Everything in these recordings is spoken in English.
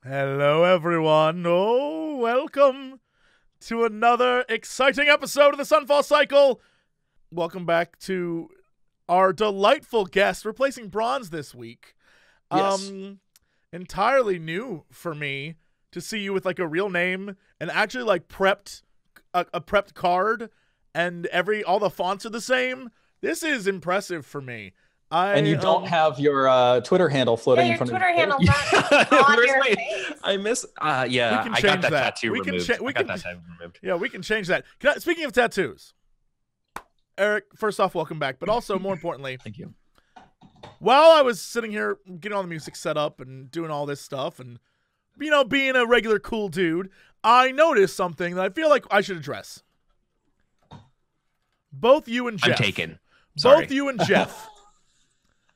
Hello, everyone. Oh, welcome to another exciting episode of the Sunfall Cycle. Welcome back to our delightful guest, replacing Bronze this week. Yes. Entirely new for me to see you with like a real name and actually like prepped a prepped card, and all the fonts are the same. This is impressive for me. And you don't have your Twitter handle floating in front of you. Your Twitter handle's not on your face. I miss. We Yeah, can I got change that that. tattoo We can removed. cha- we I got can- that tattoo removed. Yeah, we can change that. Speaking of tattoos, Eric, first off, welcome back. But also, more importantly, Thank you. while I was sitting here getting all the music set up and doing all this stuff and, being a regular cool dude, I noticed something that I feel like I should address. Both you and Jeff. I'm taken. Sorry. Both you and Jeff.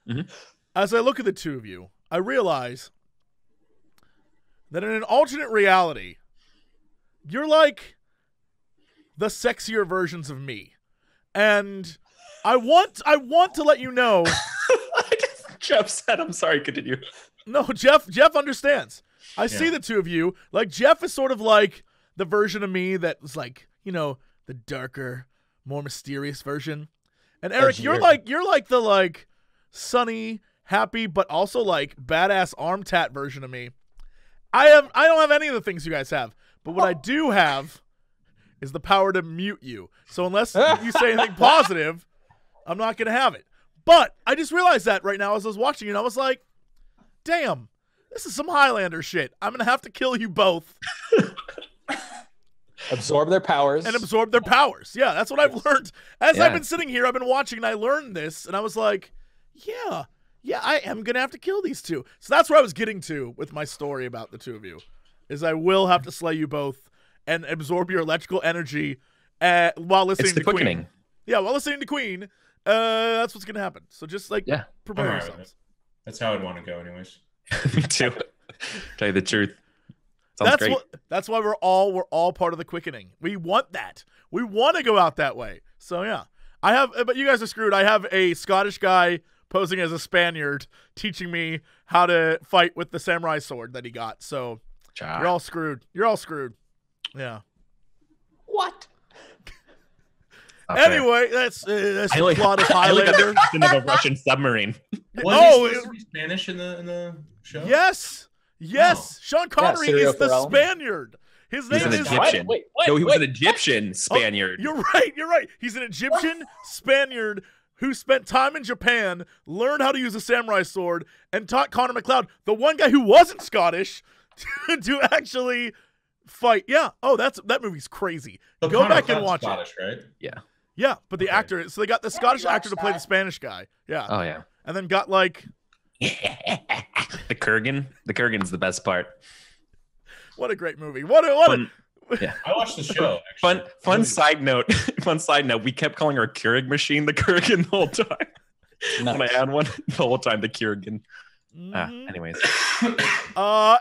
Mhm. As I look at the two of you, I realize that in an alternate reality, you're like the sexier versions of me. And I want to let you know. Jeff said, "I'm sorry." Continue. No, Jeff understands. I see the two of you. Like, Jeff is sort of like the version of me that was like, the darker, more mysterious version. And Eric, you're like the like sunny, happy, but also like badass arm tat version of me. I don't have any of the things you guys have, but what I do have is the power to mute you. So unless you say anything positive, I'm not gonna have it. But I just realized that right now as I was watching it, and I was like, damn, this is some Highlander shit. I'm gonna have to kill you both. Absorb their powers. And absorb their powers. Yeah, that's what I've learned. As I've been sitting here, I've been watching, and I learned this, and I was like, yeah, I am going to have to kill these two. So that's where I was getting to with my story about the two of you, is I will have to slay you both and absorb your electrical energy while listening to quickening. Queen. Yeah, while listening to Queen, that's what's going to happen. So just, prepare yourselves. That's how I'd want to go anyways. Me too. Tell you the truth. Sounds great. That's why we're all part of the quickening. We want that. We want to go out that way. So yeah, but you guys are screwed. I have a Scottish guy posing as a Spaniard teaching me how to fight with the samurai sword that he got. So you're all screwed. You're all screwed. Yeah. What? Anyway, that's the plot of I only got Highlander. the captain of a Russian submarine. Was he supposed to be Spanish in the show? Yes. Sean Connery is the Ferrell. Spaniard. His He's name an is Egyptian. Wait, No, he was an Egyptian Spaniard. You're right. He's an Egyptian Spaniard who spent time in Japan, learned how to use a samurai sword, and taught Connor McLeod, the one guy who wasn't Scottish, to actually fight. Yeah. Oh, that movie's crazy. But Go Connor back and McLeod's watch Scottish, it. right? Yeah. Yeah, but the Okay. actor. So they got the Scottish watch actor to play the that. Spanish guy. Yeah. Oh yeah. And then got like, The Kurgan. The Kurgan's the best part. what a great movie. What a Yeah. I watched the show. Actually. Fun side note. Fun side note. We kept calling our Keurig machine the Kurgan the whole time. When I had one, the whole time the Keurig. Anyways.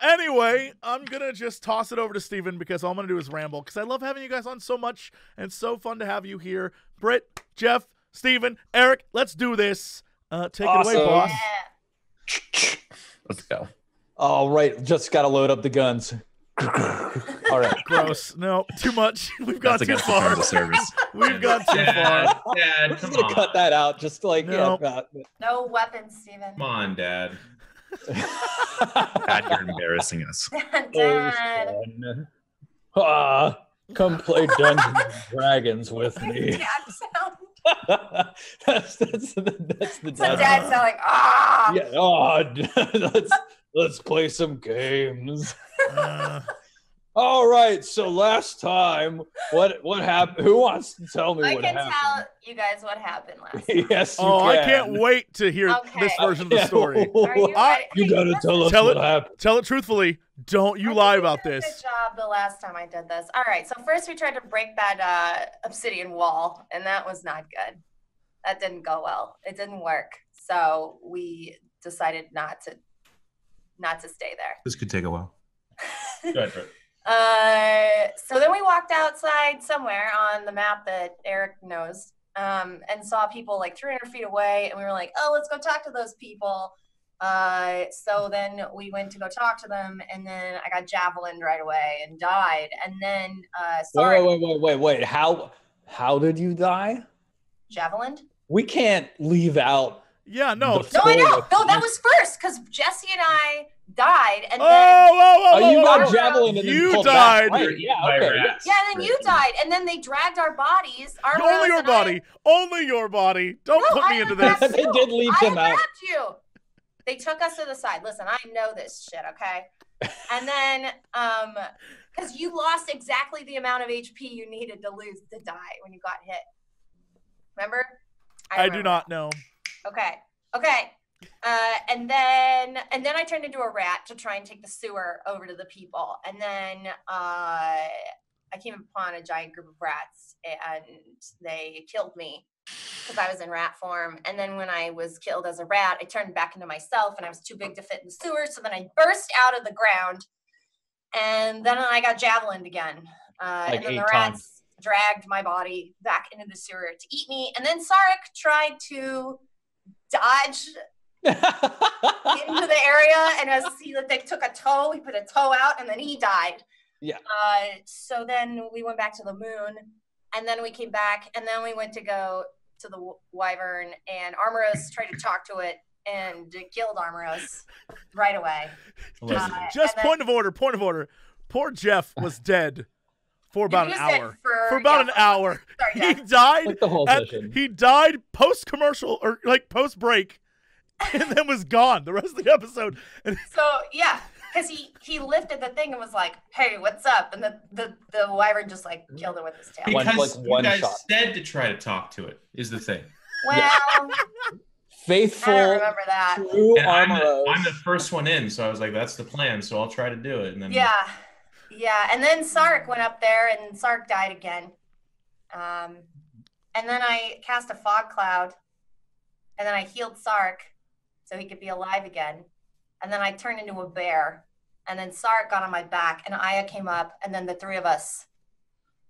Anyway, I'm gonna just toss it over to Steven because all I'm gonna do is ramble because I love having you guys on so much and it's so fun to have you here. Britt, Jeff, Steven, Eric, let's do this. Take it away, boss. Let's go. All right, just got to load up the guns. All right. Gross. No, too much. We've gone That's too against the far. terms of service. We've gone too far. Dad, I'm come just going on. to cut that out. Just like, No. No weapons, Steven. Come on, Dad. Dad, you're embarrassing us. Dad. Come play Dungeons and Dragons with me. Dad sound. that's the So Dad sound like, ah. Yeah. Oh, let's play some games. All right. So last time, what happened? Who wants to tell me I what can happened? tell you guys what happened last time. Yes, you Oh, can. I can't wait to hear Okay. this version of the story. Are you ready? You gotta tell us Tell what it- happened. Tell it truthfully. Don't you I lie think we about did a this. Good job the last time I did this. All right, so first we tried to break that obsidian wall, and that was not good. That didn't go well. It didn't work. So we decided not to stay there. This could take a while. Good. So then we walked outside somewhere on the map that Eric knows, and saw people like 300 feet away, and we were like, oh, let's go talk to those people. So then we went to go talk to them, and then I got javelined right away and died. And then Wait. How did you die? Javelined? We can't leave out. Yeah, no. No, I know. No, that was first because Jesse and I died, and you got javelin and you then pulled died. Back. Right. Yeah, okay. Yeah, and then you died, and then they dragged our bodies. Only your body. Only your body. Don't put me into this. They did leave him out. You. They took us to the side. Listen, I know this shit, okay? And then, because you lost exactly the amount of HP you needed to lose to die when you got hit. Remember? I do not know. Okay. And then I turned into a rat to try and take the sewer over to the people. And then I came upon a giant group of rats, and they killed me because I was in rat form. And then when I was killed as a rat, I turned back into myself, and I was too big to fit in the sewer. So then I burst out of the ground, and then I got javelined again. And then the rats dragged my body back into the sewer to eat me. And then Sarek tried to dodge into the area, and as they took a toe, he put a toe out, and then he died. Yeah. So then we went back to the moon, and then we came back, and then we went to go to the wyvern, and Armoros tried to talk to it and killed Armoros right away. Just point of order. Poor Jeff was dead for about an hour. For about an hour. Sorry, he died. Like the whole session. He died post commercial or like post break, and then was gone the rest of the episode. So yeah, because he lifted the thing and was like, "Hey, what's up?" And the wyvern just like killed it with his tail. Because you guys said to try to talk to it is the thing. Well, faithful. I don't remember that. True and I'm the first one in, so I was like, "That's the plan." So I'll try to do it. And then Yeah, and then Sark went up there, and Sark died again. And then I cast a fog cloud, and then I healed Sark so he could be alive again. And then I turned into a bear, and then Sark got on my back, and Aya came up, and then the three of us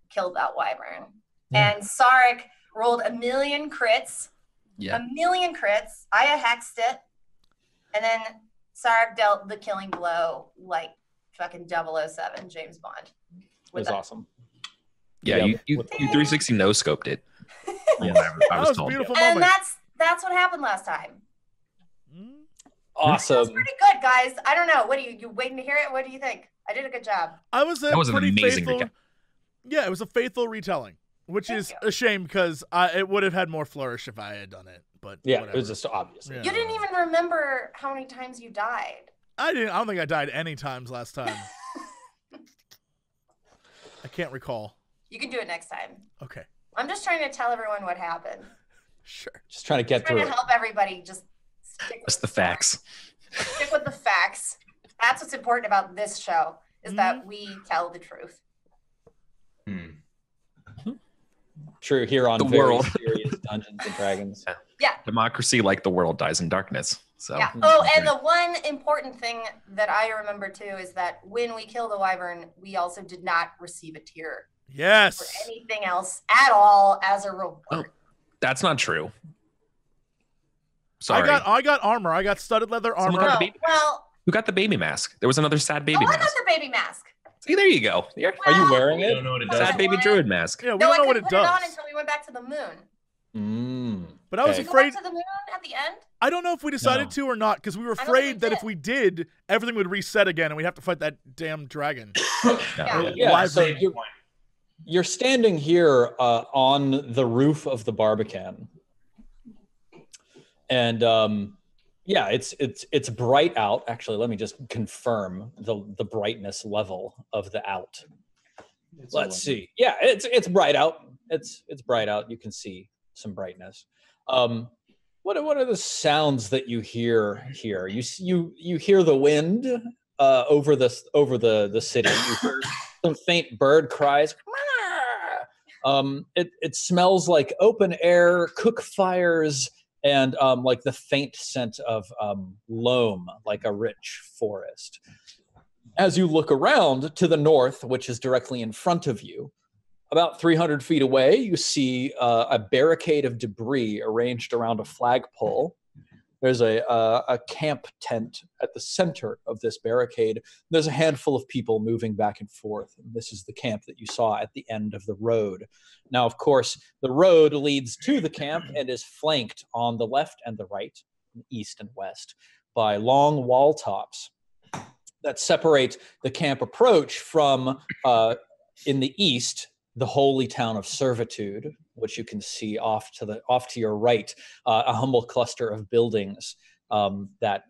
killed that wyvern. Yeah. And Sark rolled 1,000,000 crits. Yeah. 1,000,000 crits. Aya hexed it, and then Sark dealt the killing blow like fucking 007 James Bond. It was awesome. Yeah, you 360 no scoped it. Yeah, I was told. Beautiful and moment. that's what happened last time. Awesome. That was pretty good, guys. I don't know. What are you waiting to hear it? What do you think? I did a good job. That was an amazing faithful. Yeah, it was a faithful retelling, which is a shame because it would have had more flourish if I had done it. But yeah, whatever. It was just obvious. Yeah. You didn't even remember how many times you died. I don't think I died any times last time. I can't recall. You can do it next time. Okay. I'm just trying to tell everyone what happened. Sure. Just trying to get through it. Trying to help everybody just stick with the facts. Stick with the facts. That's what's important about this show, is that we tell the truth. True, here on the very world. serious Dungeons and Dragons. Yeah. Democracy like the world dies in darkness. So. Yeah. Oh, and the one important thing that I remember too is that when we killed the wyvern, we also did not receive a tier. Yes. Or anything else at all as a reward. Oh, that's not true. Sorry. I got armor. I got studded leather armor. Who got the baby mask? There was another sad baby mask. I got the baby mask. See, there you go. Are you wearing it? I don't know what it does. Sad baby druid mask. Yeah, we don't know what it does. I couldn't put it on until we went back to the moon. But I was afraid. Go back to the moon at the end? I don't know if we decided to or not, because we were afraid that if we did, everything would reset again, and we'd have to fight that damn dragon. So you're standing here on the roof of the Barbican, and it's bright out. Actually, let me just confirm the brightness level of the out. Let's see. Yeah, it's bright out. It's bright out. You can see some brightness. What are the sounds that you hear here? You hear the wind over the city. You hear some faint bird cries. It smells like open air, cook fires, and like the faint scent of loam, like a rich forest. As you look around to the north, which is directly in front of you, about 300 feet away, you see a barricade of debris arranged around a flagpole There's a camp tent at the center of this barricade. There's a handful of people moving back and forth. And this is the camp that you saw at the end of the road. Now, of course, the road leads to the camp and is flanked on the left and the right, east and west, by long wall tops that separate the camp approach from, in the east, the holy town of Servitude, which you can see off to your right, a humble cluster of buildings that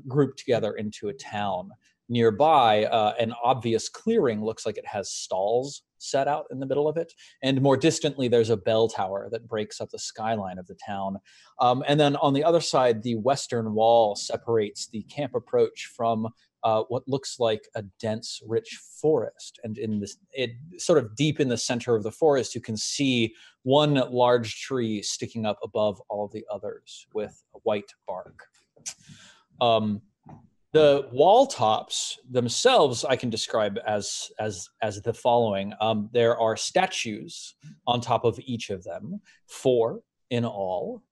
group together into a town. Nearby, an obvious clearing looks like it has stalls set out in the middle of it, and more distantly, there's a bell tower that breaks up the skyline of the town. And then on the other side, the western wall separates the camp approach from what looks like a dense, rich forest. And in this, sort of deep in the center of the forest, you can see one large tree sticking up above all of the others with white bark. The wall tops themselves I can describe as the following. There are statues on top of each of them, 4 in all,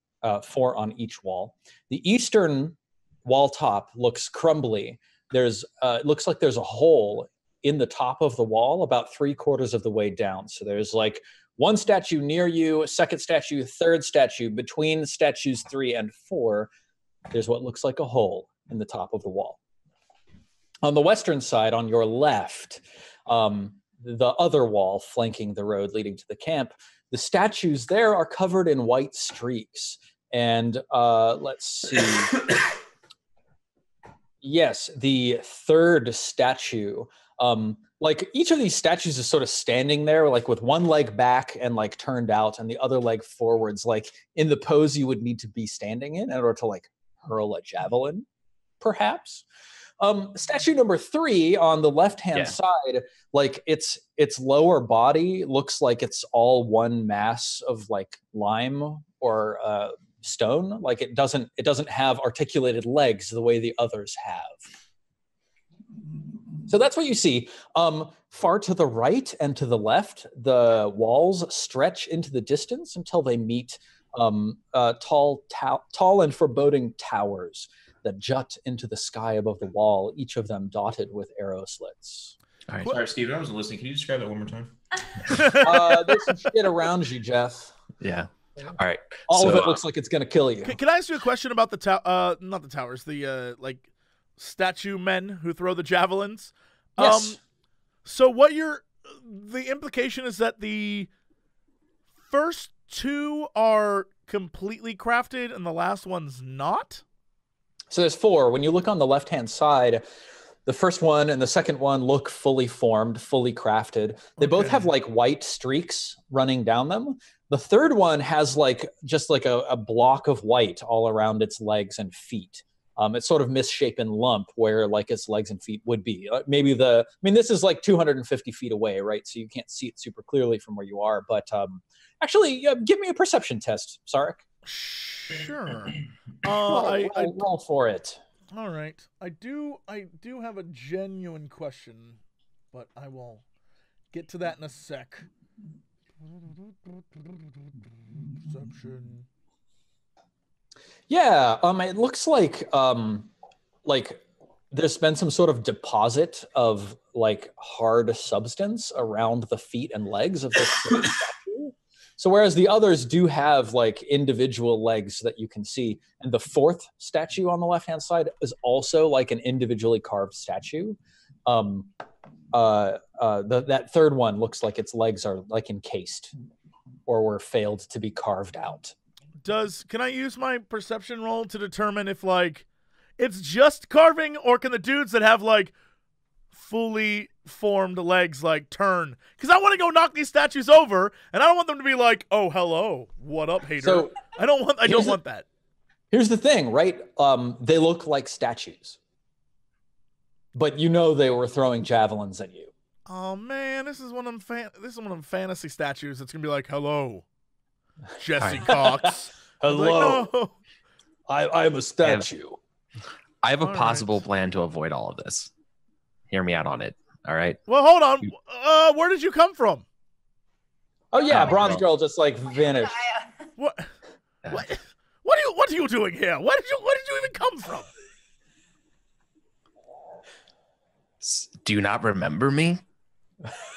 4 on each wall. The eastern wall top looks crumbly. It looks like there's a hole in the top of the wall about 3/4 of the way down. So there's like one statue near you, a second statue, third statue. Between statues 3 and 4, there's what looks like a hole in the top of the wall. On the western side, on your left, the other wall flanking the road leading to the camp, the statues there are covered in white streaks. And let's see. Yes, the third statue, like each of these statues is sort of standing there, like with one leg back and like turned out and the other leg forwards, like in the pose you would need to be standing in order to like hurl a javelin, perhaps. Statue number 3 on the left-hand side, like its lower body looks like it's all one mass of like lime or stone. Like it doesn't have articulated legs the way the others have. So that's what you see. Far to the right and to the left, the walls stretch into the distance until they meet tall and foreboding towers that jut into the sky above the wall, each of them dotted with arrow slits. All right. Sorry, Steve, I wasn't listening. Can you describe that one more time? There's some shit around you, Jeff. Yeah. All right. All of it looks like it's going to kill you. Can I ask you a question about the not the towers, the like statue men who throw the javelins? Yes. So the implication is that the first 2 are completely crafted and the last one's not? So there's 4. When you look on the left-hand side, the first one and the second one look fully formed, fully crafted. They both have like white streaks running down them. The third one has like just like a block of white all around its legs and feet. It's sort of misshapen lump where like its legs and feet would be. This is like 250 feet away, right? So you can't see it super clearly from where you are. But actually, give me a perception test, Sarek. Sure. Roll for it. All right. I do have a genuine question, but I will get to that in a sec. Perception. Yeah, it looks like there's been some sort of deposit of like hard substance around the feet and legs of this statue. So whereas the others do have like individual legs that you can see, and the 4th statue on the left-hand side is also like an individually carved statue. That third one looks like its legs are like encased or were failed to be carved out. Can I use my perception roll to determine if like it's just carving, or can the dudes that have like fully formed legs like turn? Because I want to go knock these statues over, and I don't want them to be like, "Oh, hello, what up, hater?" So I don't want that. Here's the thing, right? They look like statues, but you know they were throwing javelins at you. Oh man, this is one of them fantasy statues. It's gonna be like, "Hello, Jesse Cox." Hello, like, no. I'm a statue. I have a possible plan to avoid all of this. Hear me out on it. All right. Well, hold on. Where did you come from? Oh yeah, Bronze Girl just like vanished. What? What do What are you doing here? Where did you even come from? Do you not remember me?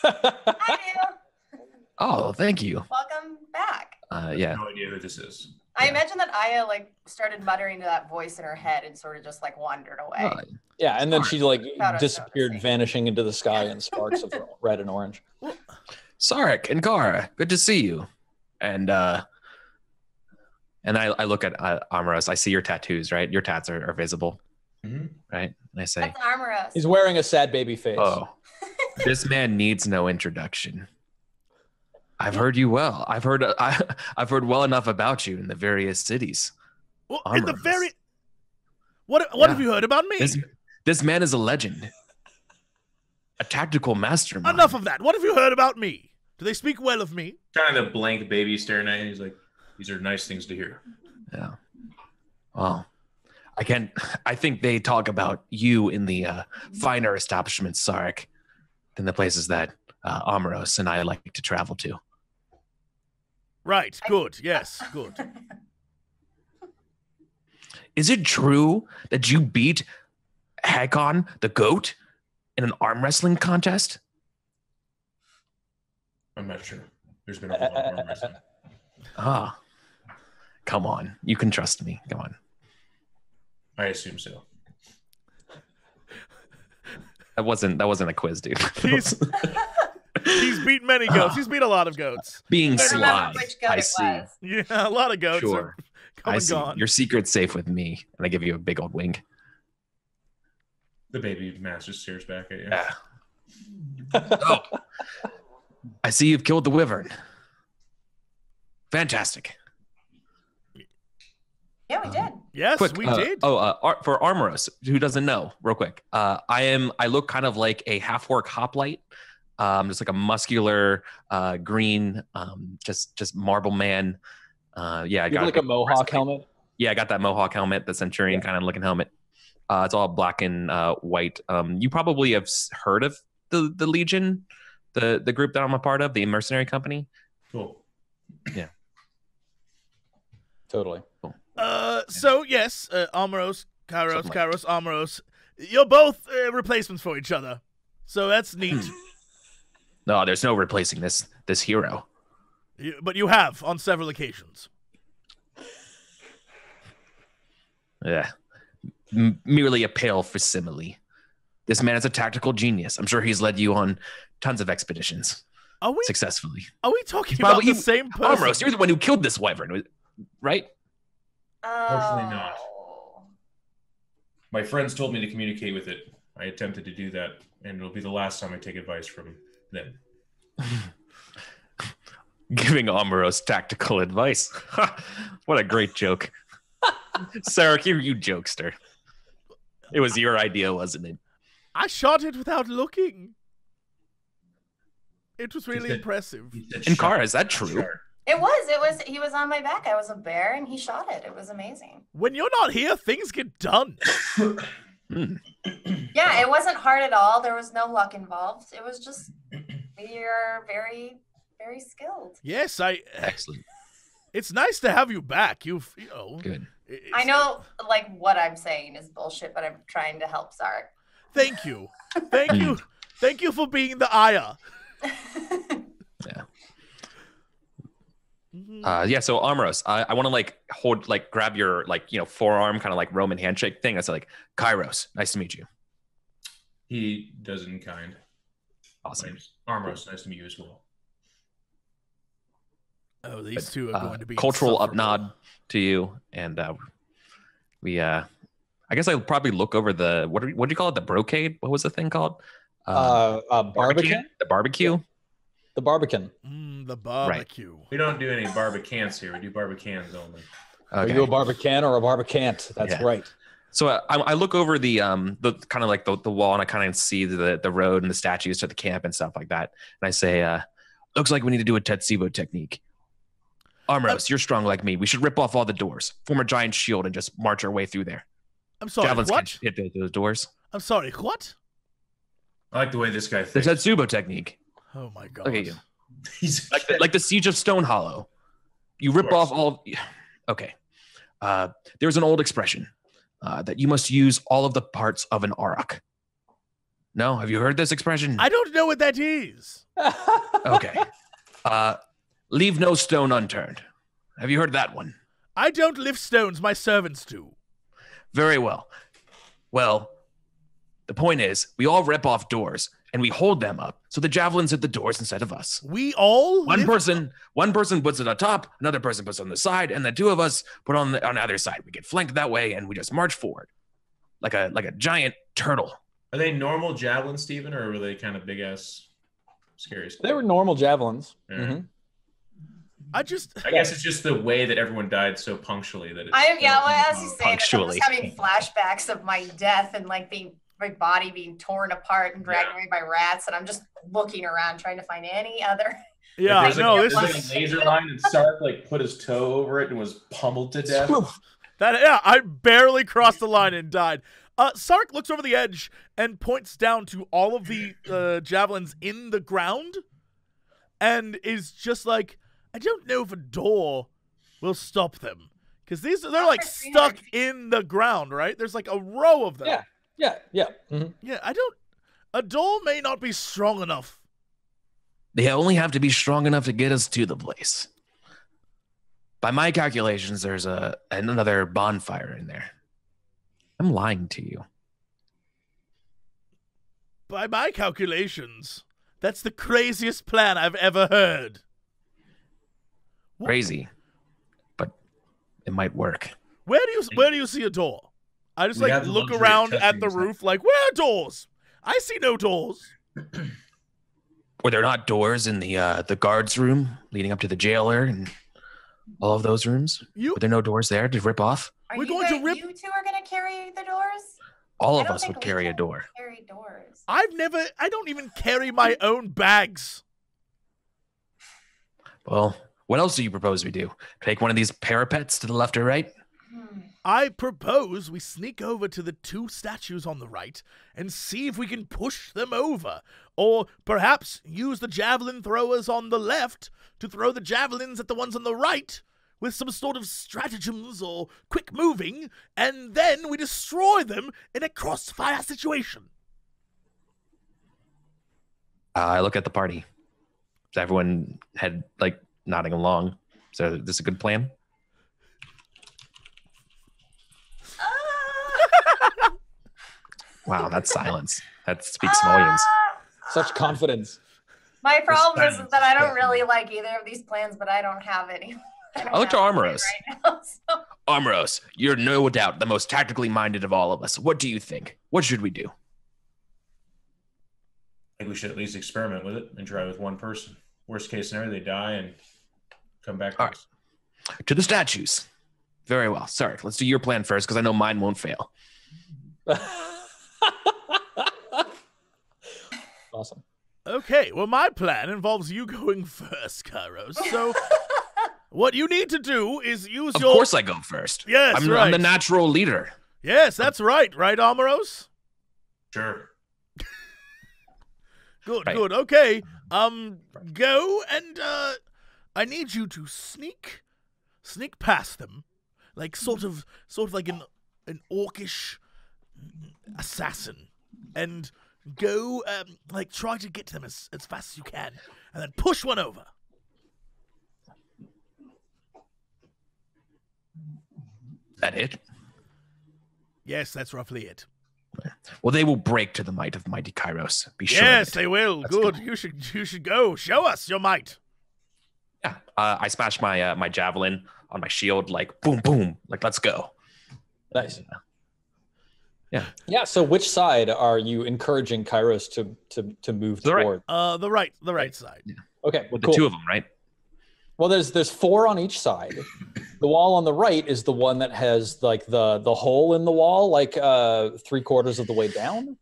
I do. Oh, thank you. Welcome back. Yeah. No idea who this is. I imagine that Aya like started muttering to that voice in her head and sort of just like wandered away. Yeah, and then she like Without us disappeared, noticing. vanishing into the sky in sparks of red and orange. Sarek and Kara, good to see you. And I look at Amaros. I see your tattoos, right? Your tats are visible, right? And I say, That's Armoros. He's wearing a sad baby face. oh, this man needs no introduction. I've heard you well. I've heard well enough about you in the various cities. Well, in the very... What have you heard about me? This man is a legend. A tactical mastermind. Enough of that. What have you heard about me? Do they speak well of me? Kind of the blank baby staring at you. He's like, these are nice things to hear. Yeah. Well, I think they talk about you in the finer establishments, Sarek, than the places that Amaros and I like to travel to. Right. Good. Yes. Good. Is it true that you beat Hakon the goat in an arm wrestling contest? I'm not sure. There's been a whole lot of arm wrestling. Ah, come on. You can trust me. Come on. I assume so. That wasn't a quiz, dude. He's beat many goats. He's beat a lot of goats. Being Can't remember sly. which goat I it see. was. Yeah, a lot of goats Sure. are come I and see. gone. Your secret's safe with me, and I give you a big old wink. The baby master stares back at you. Yeah. Oh, I see you've killed the wyvern. Fantastic. Yeah, we did. Yes, Quick, we did. For Armoros, who doesn't know, real quick, I look kind of like a half-orc hoplite, just like a muscular green, just marble man. Yeah, You have like a mohawk helmet. Yeah, I got that mohawk helmet, the centurion kind of looking helmet. It's all black and white. You probably have heard of the Legion, the group that I'm a part of, the mercenary company. Cool. Yeah. Totally. Cool. So yes, Armoros, Kairos, Something like Kairos, Armoros. You're both replacements for each other, so that's neat. No, there's no replacing this hero. But you have on several occasions. Yeah. Merely a pale facsimile. This man is a tactical genius. I'm sure he's led you on tons of expeditions Are we successfully. Are we talking about the same person? Armoros, you're the one who killed this wyvern, right? Fortunately not. My friends told me to communicate with it. I attempted to do that, and it'll be the last time I take advice from them. Giving Armoros tactical advice. What a great joke. Sarek, you jokester. It was your idea, wasn't it? I shot it without looking. It was really impressive. And Kara, is that true? It was. He was on my back. I was a bear, and he shot it. It was amazing. When you're not here, things get done. Yeah, it wasn't hard at all. There was no luck involved. It was just we are very, very skilled. Yes, Excellent. It's nice to have you back. You know. Good. I know, like, what I'm saying is bullshit, but I'm trying to help Sark. Thank you. Thank you. Thank you for being the Aya. Yeah. Yeah. So Armoros, I want to grab your forearm, kind of like Roman handshake thing. I said Kairos, nice to meet you. He does it in kind. Awesome. Armros, nice to meet you as well. Oh, these two are going to be cultural up insufferable. nod to you, and we. I guess I'll probably look over the what do you call it? The brocade? What was the thing called? Barbecue. The barbecue. The barbican. The barbecue. We don't do any barbicans here. We do barbicans only. Are you a barbican or a barbicant? That's right. So I look over the kind of like the wall, and I kind of see the road and the statues to the camp and stuff like that. And I say, looks like we need to do a Tetsubo technique. Armoros, you're strong like me. We should rip off all the doors, form a giant shield, and just march our way through there. I'm sorry, Javelins what? can't hit those doors. I'm sorry, what? I like the way this guy The thinks. Tetsubo technique. Oh my god. Look at you. He's Like the Siege of Stone Hollow. You rip off all... Okay. there's an old expression that you must use all of the parts of an auroch. No? Have you heard this expression? I don't know what that is. Okay. Leave no stone unturned. Have you heard that one? I don't lift stones. My servants do. Very well. Well, the point is, we all rip off doors, and we hold them up, so the javelins hit the doors instead of us. We all? One person puts it on top, another person puts it on the side, and the two of us put on the other side. We get flanked that way, and we just march forward. Like a giant turtle. Are they normal javelins, Steven, or were they kind of big-ass scary stuff? They were normal javelins. Yeah. Mm-hmm. I guess it's just the way that everyone died so punctually that it's as you say, I'm punctually. just having flashbacks of my death and like my body being torn apart and dragged away by rats, and I'm just looking around trying to find any other. Yeah, there's no, there's this like a laser line, and Sark like put his toe over it and was pummeled to death. I barely crossed the line and died. Sark looks over the edge and points down to all of the javelins in the ground, and is just like, I don't know if a door will stop them. Because they're like stuck in the ground, right? There's like a row of them. Yeah. Mm-hmm. Yeah, a door may not be strong enough. They only have to be strong enough to get us to the place. By my calculations, there's another bonfire in there. I'm lying to you. By my calculations, that's the craziest plan I've ever heard. Crazy, but it might work. Where do you see a door? I just We like have the look luxury of around at testing the this out. roof, like, where are doors? I see no doors. Were there not doors in the guards room leading up to the jailer and all of those rooms? Were there no doors there to rip off? You two are going to carry the doors? All of us would carry a door. Carry doors. I don't even carry my own bags. Well, what else do you propose we do? Take one of these parapets to the left or right? I propose we sneak over to the two statues on the right and see if we can push them over. Or perhaps use the javelin throwers on the left to throw the javelins at the ones on the right with some sort of stratagems or quick moving, and then we destroy them in a crossfire situation. I look at the party. Is everyone head like nodding along? So is this a good plan? Wow, that's silence. That speaks volumes. Such confidence. My problem is that I don't really like either of these plans, but I don't have any. I look to Armoros. Right now, so. Armoros, you're no doubt the most tactically minded of all of us. What do you think? What should we do? I think we should at least experiment with it and try with one person. Worst case scenario, they die and come back to us. Right. To the statues. Very well. Sorry, let's do your plan first because I know mine won't fail. Awesome. Okay, well, my plan involves you going first, Kairos. So what you need to do is use Of course I go first. Yes, I'm the natural leader. Yes, that's right. Right, Armoros? Sure. Good, Right. good. Okay. Go and I need you to sneak past them, like sort of like an orcish assassin, and go like try to get to them as fast as you can, and then push one over. That it? Yes, that's roughly it. Well, they will break to the might of mighty Kairos. Be sure. Yes, of it. they will. Let's Good. go. You should go. Show us your might. Yeah. I smash my my javelin on my shield, like boom, boom, like let's go. Nice. Yeah. Yeah. So, which side are you encouraging Kairos to move The right. toward? The right side. Yeah. Okay. With cool. the two of them, right? Well, there's four on each side. The wall on the right is the one that has like the hole in the wall, like 3/4 of the way down.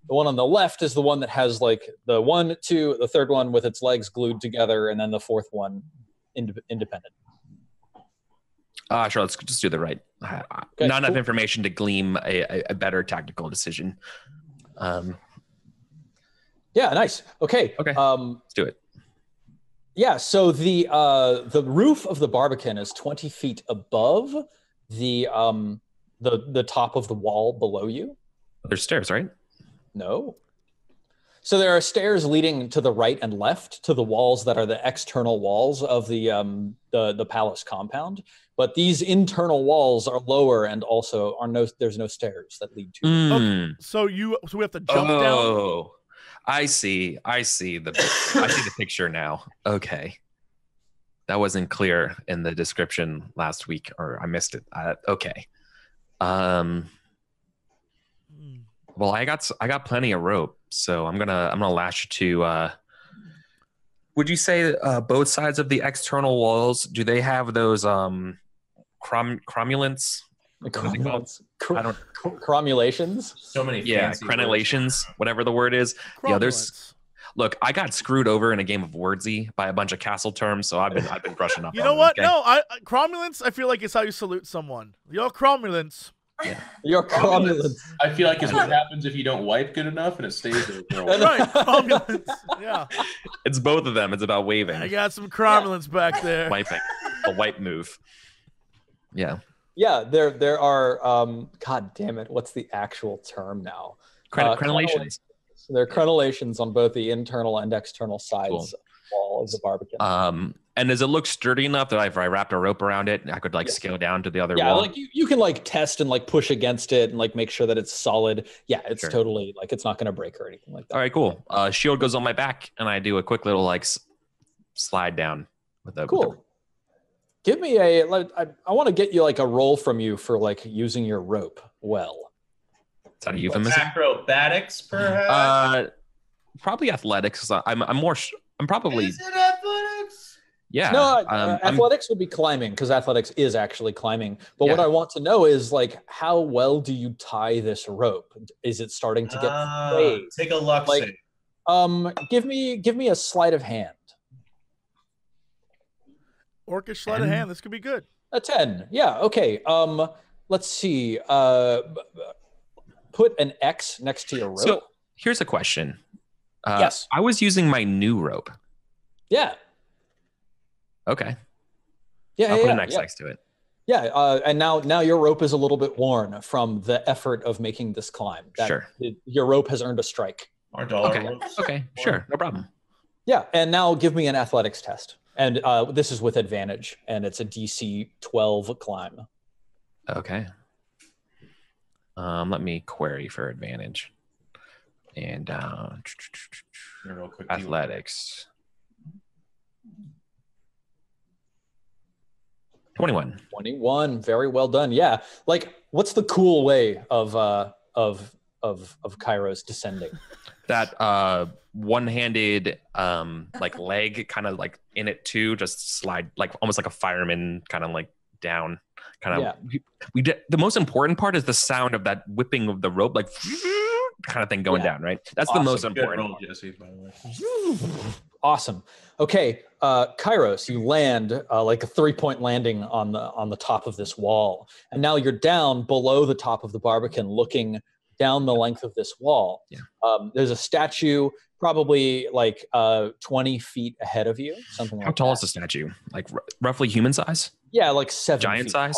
The one on the left is the one that has like the 1, 2, the third one with its legs glued together, and then the fourth one independent. Sure. Let's just do the right. Okay, Not enough cool. information to glean a better tactical decision. Yeah, nice. Okay. Okay. Let's do it. Yeah, so the roof of the Barbican is 20 feet above the top of the wall below you. There's stairs, right? No. So there are stairs leading to the right and left to the walls that are the external walls of the palace compound. But these internal walls are lower, and also there's no stairs that lead to. Okay, so we have to jump down. Oh, I see the picture now. Okay, that wasn't clear in the description last week, or I missed it. Okay. Well, I got plenty of rope, so I'm gonna lash you to. Would you say both sides of the external walls, do they have those cromulants? Cromulations? So many fancy crenellations, whatever the word is. Yeah, look, I got screwed over in a game of Wordsy by a bunch of castle terms, so I've been brushing up. You know what? No, cromulants, I feel like it's how you salute someone. Yo, cromulants. Yeah. Your cromulants. I feel like it's what happens if you don't wipe good enough and it stays there for a while. Right, cromulants. Yeah. It's both of them. It's about waving. I got some cromulants back there. Wiping. A wipe move. Yeah. Yeah, there are God damn it, what's the actual term now? Crenellations. There are crenellations on both the internal and external sides of the wall of the barbican. And does it look sturdy enough that if I wrapped a rope around it, I could scale down to the other wall? Yeah, like you can test and push against it and make sure that it's solid. Yeah, it's totally it's not going to break or anything like that. All right, cool. Shield goes on my back, and I do a quick little slide down with the. Cool. Give me I want to get you a roll from you for using your rope well. Is that a euphemism? Acrobatics, perhaps. Probably athletics. I'm probably. Is it athletics? Yeah. No, athletics would be climbing because athletics is actually climbing. But what I want to know is how well do you tie this rope? Is it starting to get frayed? Take a luck save. Give me a sleight of hand. Orcish sleight of hand. This could be good. A 10. Yeah. Okay. Let's see. Put an X next to your rope. So here's a question. Yes. I was using my new rope. Yeah. Okay. Yeah. I'll put an X next to it. Yeah. And now your rope is a little bit worn from the effort of making this climb. Sure. Your rope has earned a strike. Our dollar ropes. Okay. Sure. No problem. Yeah. And now give me an athletics test. And this is with advantage, and it's a DC 12 climb. Okay. Let me query for advantage. And real quick, athletics. 21. 21. Very well done. Yeah. What's the cool way of Kairos descending? That one-handed leg kind of in it too, just slide almost like a fireman kind of down the most important part is the sound of that whipping of the rope kind of thing going down, right? That's awesome. The most important. Good roll, Jesse, by the way. Awesome. Okay, Kairos, you land a 3-point landing on the top of this wall, and now you're down below the top of the barbican, looking down the length of this wall. Yeah. There's a statue probably 20 feet ahead of you, something like that. How tall is the statue? Roughly human size? Yeah, 7 giant feet size.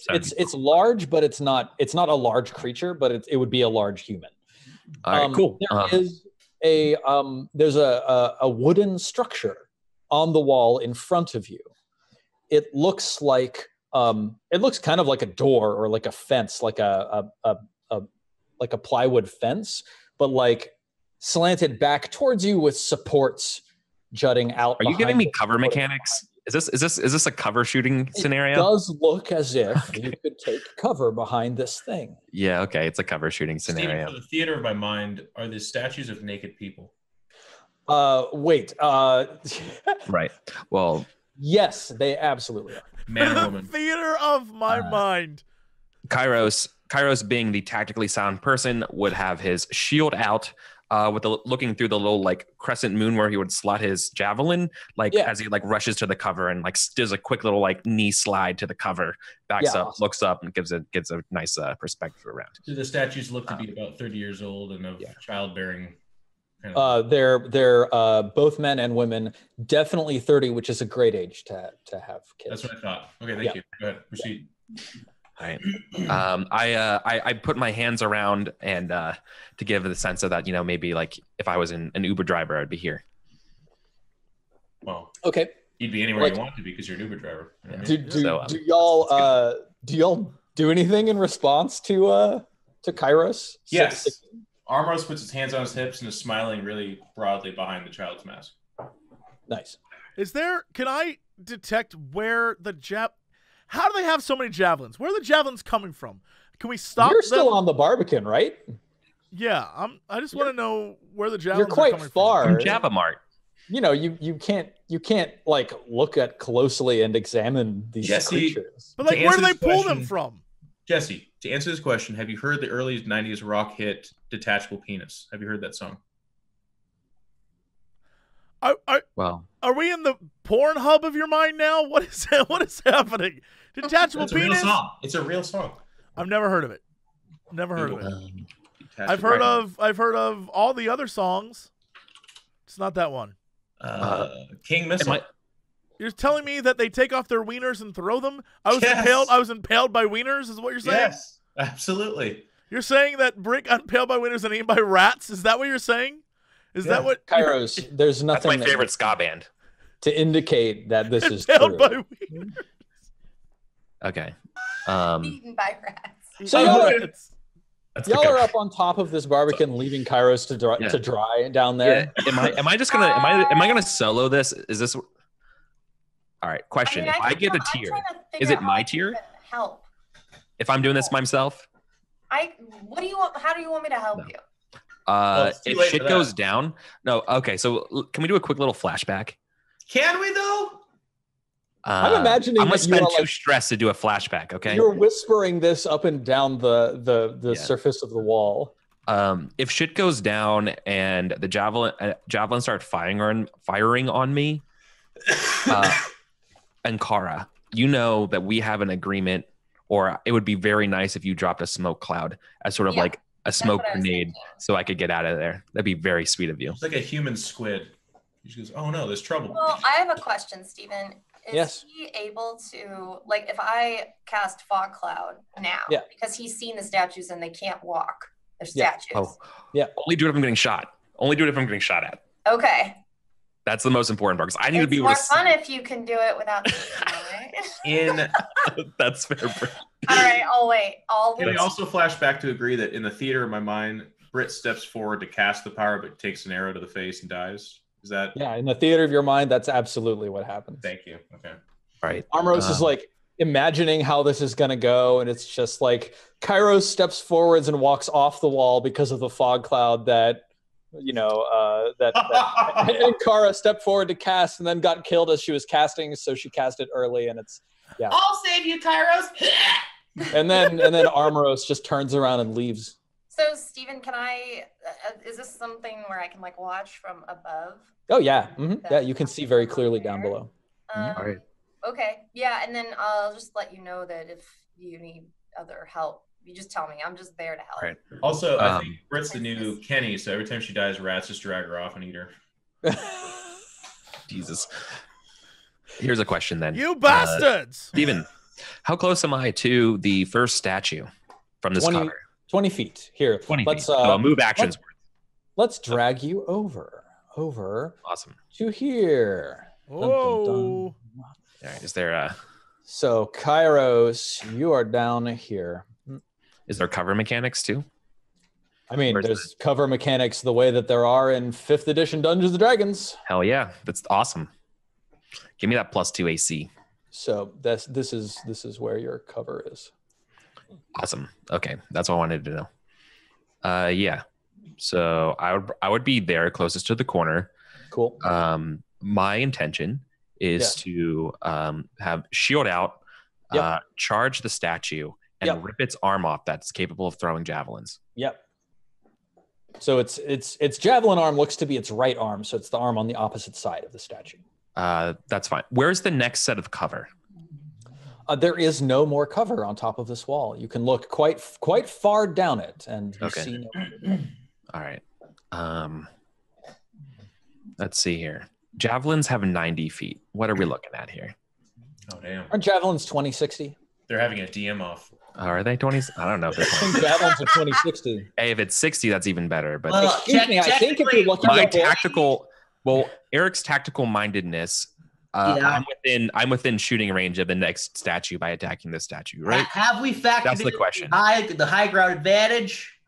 Tall. It's large, but it's not a large creature, but it would be a large human. All right, cool. There's a wooden structure on the wall in front of you. It looks kind of like a door or like a fence, like a plywood fence, but slanted back towards you with supports jutting out. Are you giving me cover mechanics? Is this a cover shooting scenario? It does look as if you could take cover behind this thing. Yeah, okay, it's a cover shooting scenario. Steven, for the theater of my mind, are the statues of naked people? Wait. Right. Well. Yes, they absolutely are. Man or woman. Theater of my mind. Kairos, being the tactically sound person, would have his shield out, looking through the little crescent moon where he would slot his javelin, as he rushes to the cover and does a quick little knee slide to the cover, backs up, awesome. Looks up, and gives a nice perspective around. Do the statues look to be about 30 years old and of childbearing? They're both men and women, definitely 30, which is a great age to have kids. That's what I thought. Okay, thank you. Go ahead, proceed. Right. I put my hands around and to give the sense of that, maybe like if I was an Uber driver, I'd be here. Well, Okay. You'd be anywhere you want to be because you're an Uber driver. You know what I mean? Do y'all do anything in response to Kairos? Yes. Armros puts his hands on his hips and is smiling really broadly behind the child's mask. Nice. Can I detect where how do they have so many javelins? Where are the javelins coming from? Can we stop You're them? still on the Barbican, right? Yeah, I just want to know where the javelins You're quite are coming far. From Javamart. You can't like look at closely and examine these creatures. But like, where do they pull them from? Jesse, to answer this question, have you heard the early 90s rock hit Detachable Penis? Have you heard that song? Are we in the porn hub of your mind now? What is happening? Detachable It's Penis? A real song. It's a real song. I've never heard of it. I've heard of all the other songs. It's not that one. King Missile. You're telling me that they take off their wieners and throw them? I was impaled by wieners, is what you're saying? Yes, absolutely. You're saying that Brick got impaled by wieners and eaten by rats? Is that what you're saying? Is that what Kairos, there's nothing That's my favorite ska band. to indicate that this is impaled true. by wieners? Okay. Eaten by rats. So y'all the are up on top of this Barbican, leaving Kairos to dry down there. Yeah. Am I just gonna am I gonna solo this? Is this all right? Question: if I get a tier, is it my tier? Help. If I'm doing this myself? What do you want? How do you want me to help you? If shit goes down, no. Okay, so can we do a quick little flashback? Can we though? I'm imagining I'm gonna that spend you are, too stressed to do a flashback. Okay, you're whispering this up and down the surface of the wall. If shit goes down and the javelin start firing on me, and Kara, you know that we have an agreement, or it would be very nice if you dropped a smoke cloud as sort of like a smoke grenade, so I could get out of there. That'd be very sweet of you. It's like a human squid. She goes, "Oh no, there's trouble." Well, I have a question, Stephen. Yes. He able to, like, if I cast fog cloud now, because he's seen the statues and they can't walk. They're statues. Only do it if I'm getting shot. Only do it if I'm getting shot at. Okay. That's the most important part, because I need to be able more to. Fun if you can do it without. Right? That's fair. All right, I'll wait. Can we also flash back to agree that in the theater of my mind, Britt steps forward to cast the power, but takes an arrow to the face and dies? Is that? Yeah, in the theater of your mind, that's absolutely what happens. Thank you. Okay. Right. Armros is like imagining how this is going to go, and it's just like Kairos steps forwards and walks off the wall because of the fog cloud that and Kara stepped forward to cast and then got killed as she was casting, so she cast it early, and it's I'll save you, Kairos. and then Armoros just turns around and leaves. So, Stephen, can I? Is this something where I can like watch from above? Oh yeah, yeah. You can see very clearly down below. All right. Okay. Yeah, and then I'll just let you know that if you need other help, you just tell me. I'm just there to help. Right. Also, I think Britt's the new Kenny, so every time she dies, rats just drag her off and eat her. Jesus. Here's a question then. You bastards! Steven, how close am I to the first statue from this cover? 20 feet. Here. 20 feet. So I'll move actions. Let's drag you over. Awesome. To here. Oh. Dun, dun, dun. All right. Is there So Kairos, you are down here. is there cover mechanics too? I mean, there's cover mechanics the way that there are in 5th edition Dungeons and Dragons. Hell yeah. That's awesome. Give me that +2 AC. So this is where your cover is. Awesome. Okay. That's all I wanted to know. Yeah. So I would be there closest to the corner. Cool. My intention is to have shield out, charge the statue, and rip its arm off that's capable of throwing javelins. Yep. So its javelin arm looks to be its right arm, so it's the arm on the opposite side of the statue. That's fine. Where's the next set of cover? There is no more cover on top of this wall. You can look quite far down it, and you see no. All right. Let's see here. Javelins have 90 feet. What are we looking at here? Oh damn! Aren't javelins 20-60? They're having a DM off. Are they 20s? I don't know if they're I 20s. think javelins are 2060. Hey, if it's 60, that's even better. But Excuse me, I think if you're looking my at Eric's tactical mindedness, I'm within shooting range of the next statue by attacking this statue, right? Have we factored That's the in question. the high ground advantage?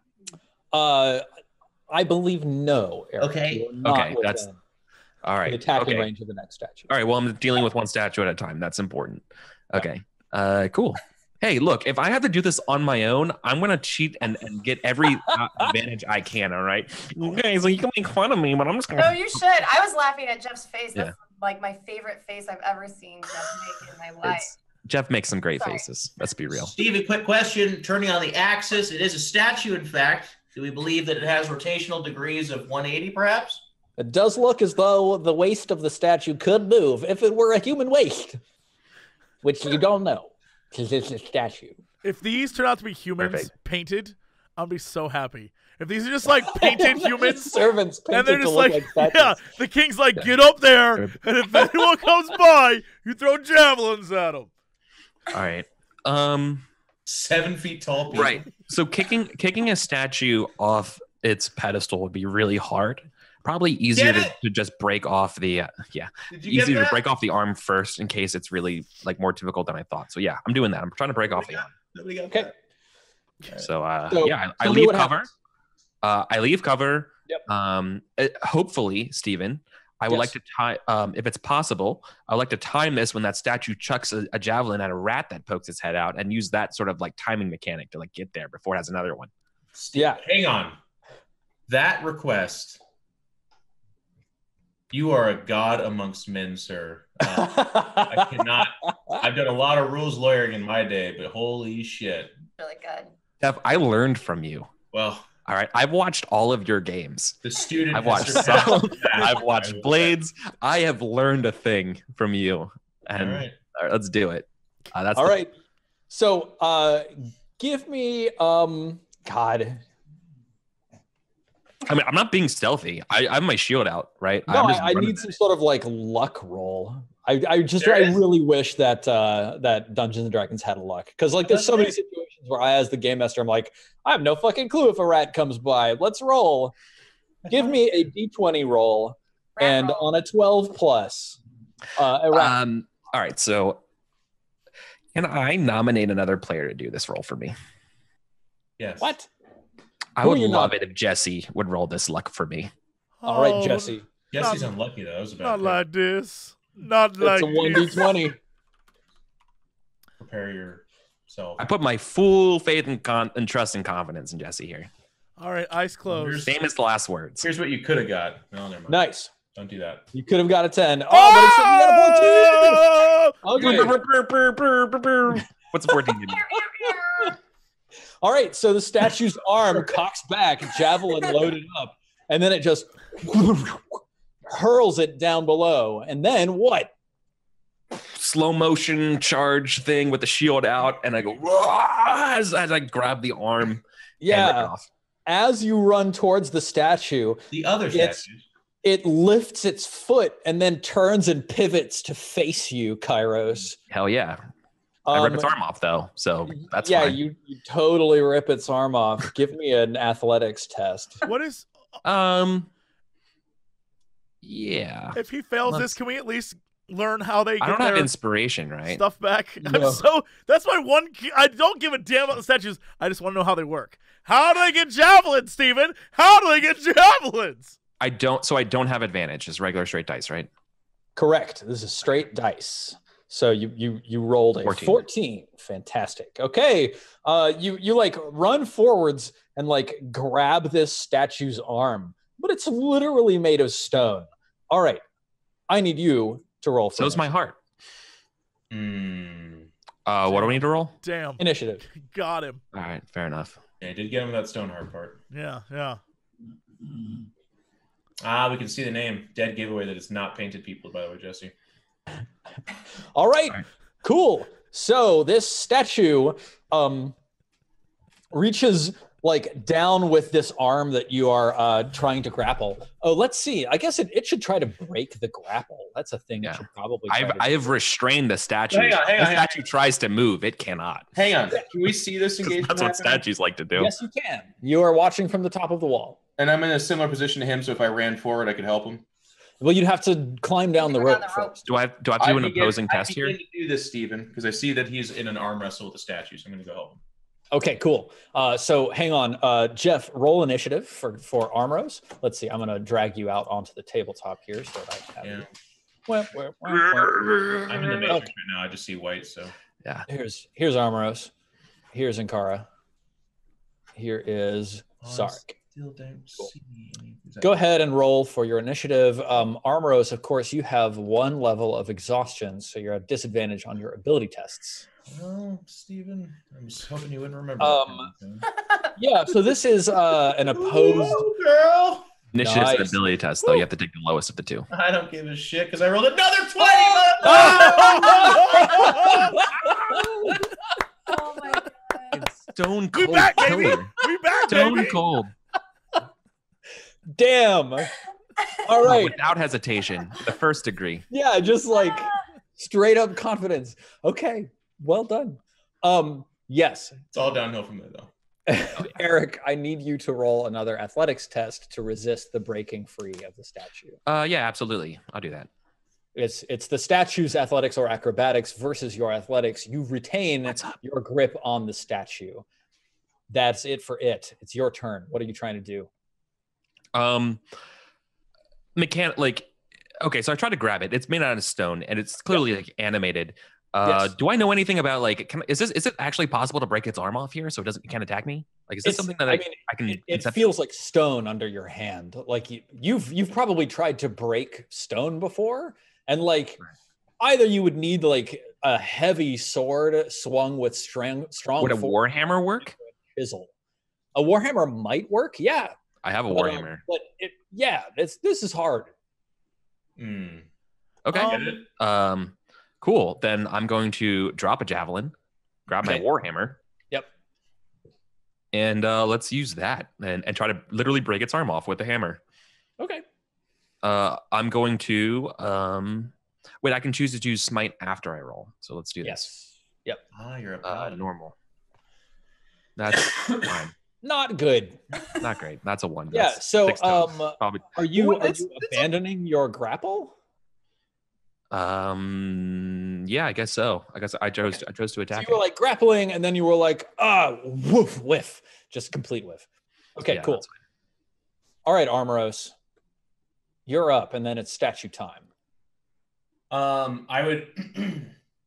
I believe no, Eric. Okay. Okay, that's all right. The attacking Okay. range of the next statue. All right. Well, I'm dealing with one statue at a time. That's important. Okay. Cool. Hey, look, if I have to do this on my own, I'm going to cheat and get every advantage I can. All right. Okay. So you can make fun of me, but I'm just going to. No, you should. I was laughing at Jeff's face. That's like my favorite face I've ever seen Jeff make in my life. Jeff makes some great faces. Let's be real. Stevie, quick question. Turning on the axis, it is a statue, in fact. Do we believe that it has rotational degrees of 180, perhaps? It does look as though the waist of the statue could move if it were a human waist, which you don't know because it's a statue. If these turn out to be humans painted, I'll be so happy. If these are just like painted humans, servants, and they're just like the king's like, get up there, and if anyone comes by, you throw javelins at them. All right. 7 feet tall people. Right. So kicking a statue off its pedestal would be really hard. Probably easier to just break off the easier to break off the arm first in case it's really like more difficult than I thought. So yeah, I'm doing that. I'm trying to break off the arm. Okay. So I leave cover. I leave cover. Yep. Hopefully, Steven, I would like to time, if it's possible, I would like to time this when that statue chucks a javelin at a rat that pokes its head out and use that sort of like timing mechanic to like get there before it has another one. Yeah. Hang on. That request. You are a god amongst men, sir. I cannot. I've done a lot of rules lawyering in my day, but holy shit. Really good. Jeff, I learned from you. Well. All right, I've watched all of your games. The student. I've watched some. I've watched Blades. I have learned a thing from you. And all right, let's do it. That's all right. So, give me God. I mean, I'm not being stealthy. I have my shield out, right? No, I need some sort of like luck roll. I really wish that that Dungeons and Dragons had a luck, because like there's so many situations where I, as the game master, I'm like, I have no fucking clue if a rat comes by. Let's roll. Give me a d20 roll, and on a 12 plus, a rat. All right, so can I nominate another player to do this role for me? Yes. What? I would love it if Jesse would roll this luck for me. All right, Jesse. Jesse's unlucky though. That was a bad Not pick. like this. Not like it's a 1d20. Prepare yourself. I put my full faith and trust and confidence in Jesse here. All right, eyes closed. Famous last words. Here's what you could have got. No, never mind. Nice. Don't do that. You could have got a 10. Oh, but except you got a 14. Okay. What's the 14? All right, so the statue's arm cocks back, javelin loaded up, and then it just hurls it down below. And then what? Slow motion charge thing with the shield out, and I go as I grab the arm. Yeah. And rip it off. As you run towards the statue, the other statue, it lifts its foot and then turns and pivots to face you, Kairos. Hell yeah. I rip its arm off though, so that's fine. Yeah, you totally rip its arm off. Give me an athletics test. What is yeah. If he fails this, can we at least learn how they get I don't their have inspiration, right? stuff back? No. That's my one I don't give a damn about the statues. I just want to know how they work. How do they get javelins, Steven? How do they get javelins? I don't have advantage. It's regular straight dice, right? Correct. This is straight dice. So you rolled a 14. Fantastic. Okay. You like run forwards and like grab this statue's arm, but it's literally made of stone. All right. I need you to roll. So's my heart. What do we need to roll? Damn. Initiative. Got him. All right. Fair enough. Yeah, I did get him that stone heart part. Yeah. We can see the name. Dead giveaway that it's not painted people, by the way, Jesse. All right. Cool. So this statue reaches like down with this arm that you are trying to grapple. Oh, let's see. I guess it should try to break the grapple. That's a thing it should probably try I have restrained the statue. Hang on, the statue tries to move. It cannot. Hang on. Can we see this engagement? That's what happening? statues like to do. Yes, you can. You are watching from the top of the wall. And I'm in a similar position to him, so if I ran forward, I could help him. Well, you'd have to climb down the rope first. Do I have to do an opposing test here? I begin to do this, Steven, because I see that he's in an arm wrestle with the statue, so I'm going to go help him. Okay, cool. So hang on. Jeff, roll initiative for Armros. Let's see. I'm going to drag you out onto the tabletop here so that I have you. I'm in the matrix right now. I just see white, so. Yeah. Here's Armros. Here's Ankara. Here is Sark. Still don't see. Go ahead and roll for your initiative. Armros, of course, you have 1 level of exhaustion, so you're at disadvantage on your ability tests. Well, Steven, I'm just hoping you wouldn't remember. Yeah, so this is an opposed. Ooh, girl. Initiative is an ability test, though. You have to take the lowest of the 2. I don't give a shit because I rolled another 20. Oh my god. Stone We cold. back, baby. killer. We back, Stone baby. cold. Damn. All right. Without hesitation. The 1st degree. Yeah, just like straight up confidence. Okay, well done. Yes. It's all downhill from there, though. Eric, I need you to roll another athletics test to resist the breaking free of the statue. Yeah, absolutely. I'll do that. It's the statue's athletics or acrobatics versus your athletics. You retain your grip on the statue. That's it for it. It's your turn. What are you trying to do? Okay, so I tried to grab it. It's made out of stone and it's clearly like animated. Yes. Do I know anything about like is it actually possible to break its arm off here so it can't attack me? Like is this something that I can it feels like stone under your hand. Like you've probably tried to break stone before, and like either you would need like a heavy sword swung with strong Would a warhammer work? Chisel. A warhammer might work, yeah. I have a warhammer. But this is hard. Okay. Cool. Then I'm going to drop a javelin, grab my warhammer. Yep. And let's use that and try to literally break its arm off with the hammer. Okay. I'm going to wait. I can choose to choose smite after I roll. So let's do this. Yes. Yep. You're a normal. That's fine. Not good. Not great. That's a 1. Yeah. That's So, 6 toes. Probably. are you abandoning your grapple? Yeah, I guess so. I chose to attack. So you were like grappling, and then you were like, woof, whiff, just complete whiff. Okay, Yeah, cool. All right, Armoros, you're up, and then it's statue time. I would.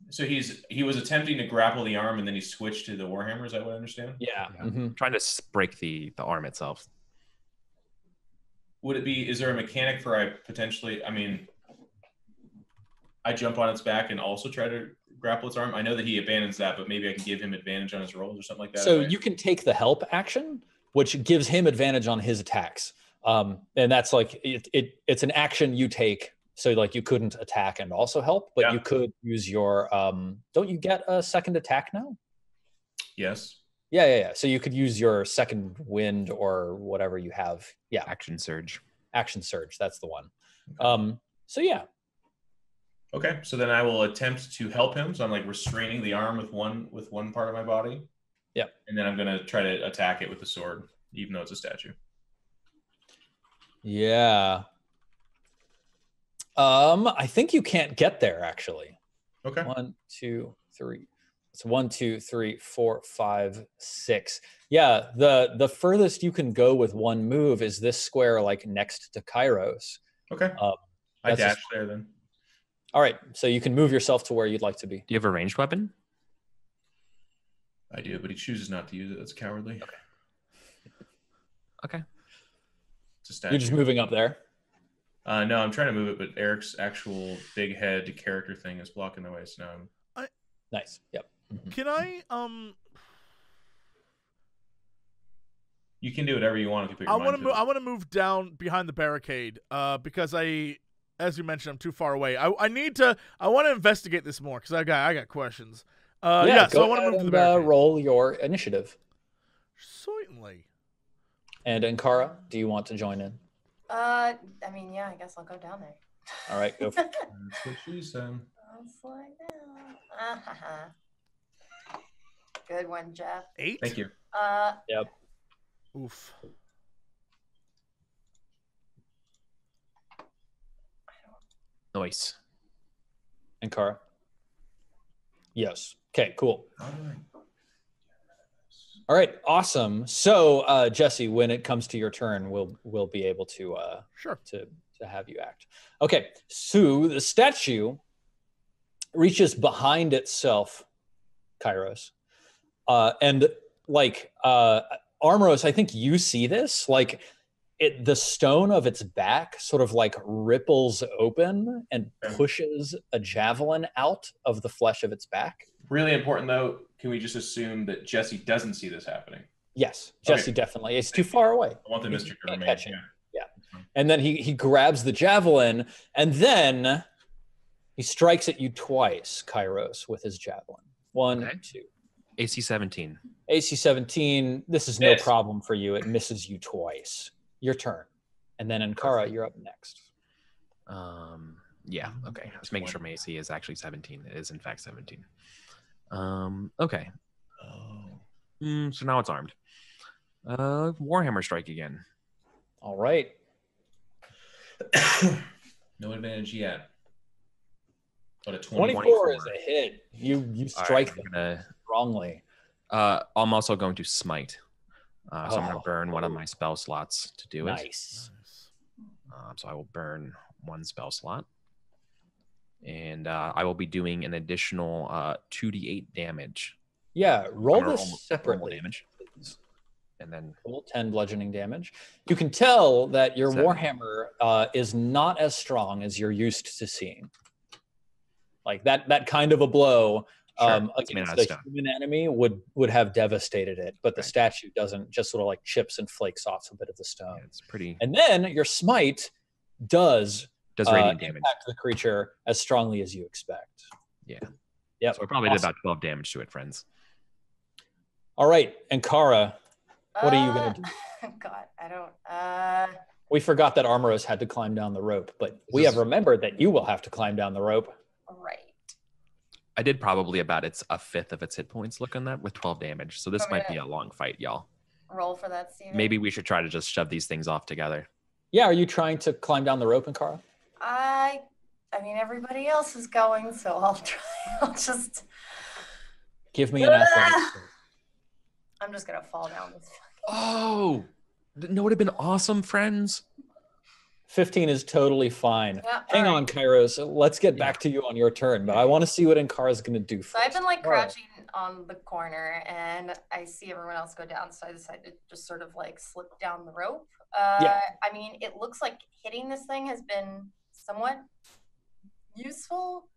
So he was attempting to grapple the arm, and then he switched to the warhammer. Is that what I understand? Yeah. I'm trying to break the arm itself. Would it be? Is there a mechanic for I jump on its back and also try to grapple its arm? I know that he abandons that, but maybe I can give him advantage on his rolls or something like that. So you can take the help action, which gives him advantage on his attacks. And that's like it's an action you take. So like you couldn't attack and also help, but you could use your don't you get a second attack now? Yes. Yeah. So you could use your second wind or whatever you have. Yeah. Action surge. That's the one. So yeah. Okay, so then I will attempt to help him. So I'm like restraining the arm with one part of my body. Yep. And then I'm gonna try to attack it with the sword, even though it's a statue. Yeah. I think you can't get there actually. Okay. 1, 2, 3. It's 1, 2, 3, 4, 5, 6. Yeah, the furthest you can go with one move is this square, like next to Kairos. Okay. I dash there then. All right, so you can move yourself to where you'd like to be. Do you have a ranged weapon? I do, but he chooses not to use it. That's cowardly. Okay. It's a statue. You're just moving up there? No, I'm trying to move it, but Eric's actual big head character thing is blocking the way. So now Nice. Yep. Can I You can do whatever you want if you put your mind to it. I want to move down behind the barricade because as you mentioned, I'm too far away. I want to investigate this more because I got questions. So I want to move to the barricade. Roll your initiative. Certainly. And Ankara, do you want to join in? I mean, yeah, I guess I'll go down there. All right, go for it. That's what she said. I'll slide down. Good one, Jeff. 8? Thank you. Yep. Oof. Nice. Ankara? Yes. Okay, cool. All right, awesome. So, Jesse, when it comes to your turn, we'll be able to Sure. to have you act. Okay, so the statue reaches behind itself, Kairos, and like Armoros, I think you see this. Like the stone of its back sort of like ripples open and pushes a javelin out of the flesh of its back. Really important though. Can we just assume that Jesse doesn't see this happening? Yes, Jesse definitely. It's too far away. I want the mystery to remain. Yeah. And then he grabs the javelin, and then he strikes at you twice, Kairos, with his javelin. 1, 2. AC 17. AC 17. This is no problem for you. It misses you twice. Your turn. And then Ankara, you're up next. Yeah. Okay. I was making sure my AC is actually 17. It is in fact 17. Okay. So now it's armed. Warhammer strike again. All right. No advantage yet. But a 24 is a hit. You strike them strongly. I'm also going to smite. So I'm going to burn one of my spell slots to do it. Nice. So I will burn one spell slot. And I will be doing an additional 2d8 damage. Yeah, roll this separately. Damage. And then roll 10 bludgeoning damage. You can tell that your 7. Warhammer is not as strong as you're used to seeing. Like that kind of a blow against a human enemy would have devastated it, but the statue doesn't, just sort of like chips and flakes off a bit of the stone. Yeah, it's pretty. And then your smite does radiant damage impact the creature as strongly as you expect. Yeah. Yep. So I probably did about 12 damage to it, friends. All right, Ankara, what are you gonna do? God, I don't. We forgot that Armoros had to climb down the rope, but we have remembered that you will have to climb down the rope. Right. I did probably about a fifth of its hit points look on that with 12 damage. So this might be a long fight, y'all. Roll for that, Steven. Maybe we should try to just shove these things off together. Yeah, are you trying to climb down the rope, Ankara? I mean, everybody else is going, so I'll try. I'll just give me an athletics. I'm just gonna fall down this. Oh, no, would have been awesome, friends. 15 is totally fine. Yeah, hang on, Kairos. Let's get back to you on your turn, but I want to see what Ankara's going to do first. So I've been like crouching on the corner, and I see everyone else go down, so I decided to just sort of like slip down the rope. I mean, it looks like hitting this thing has been somewhat useful.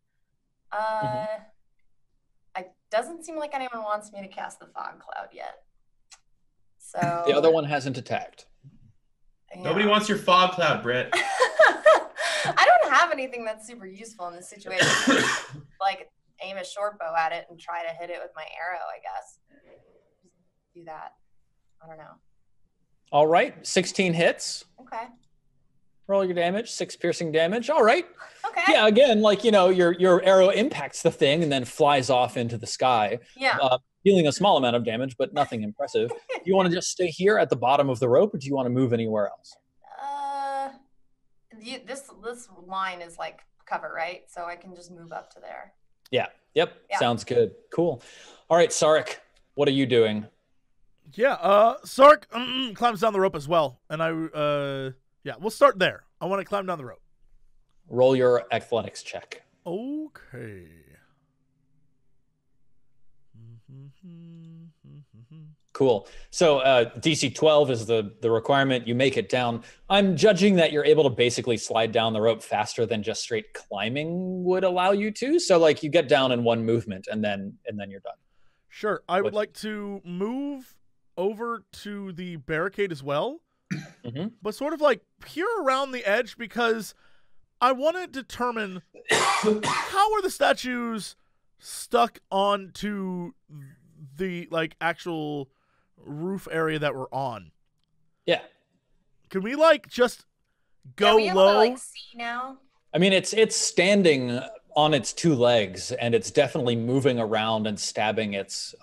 It doesn't seem like anyone wants me to cast the fog cloud yet. So the other one hasn't attacked. Yeah. Nobody wants your fog cloud, Britt. I don't have anything that's super useful in this situation. Like aim a short bow at it and try to hit it with my arrow, I guess. Just do that. I don't know. All right, 16 hits. Okay. Roll your damage, 6 piercing damage. All right. Okay. Yeah, again, like, you know, your arrow impacts the thing and then flies off into the sky. Yeah. Dealing a small amount of damage, but nothing impressive. Do you want to just stay here at the bottom of the rope, or do you want to move anywhere else? This line is like cover, right? So I can just move up to there. Yeah. Yep. Yeah. Sounds good. Cool. All right, Sarek, what are you doing? Yeah. Sark climbs down the rope as well, and we'll start there. I want to climb down the rope. Roll your athletics check. Okay. Cool. So DC 12 is the requirement. You make it down. I'm judging that you're able to basically slide down the rope faster than just straight climbing would allow you to. So like you get down in one movement and then you're done. Sure. I would like to move over to the barricade as well, but sort of like peer around the edge, because I want to determine how are the statues stuck onto the like actual roof area that we're on. Yeah. Can we like just go Are we able low? to, like, see now? I mean, it's standing on its two legs, and it's definitely moving around and stabbing its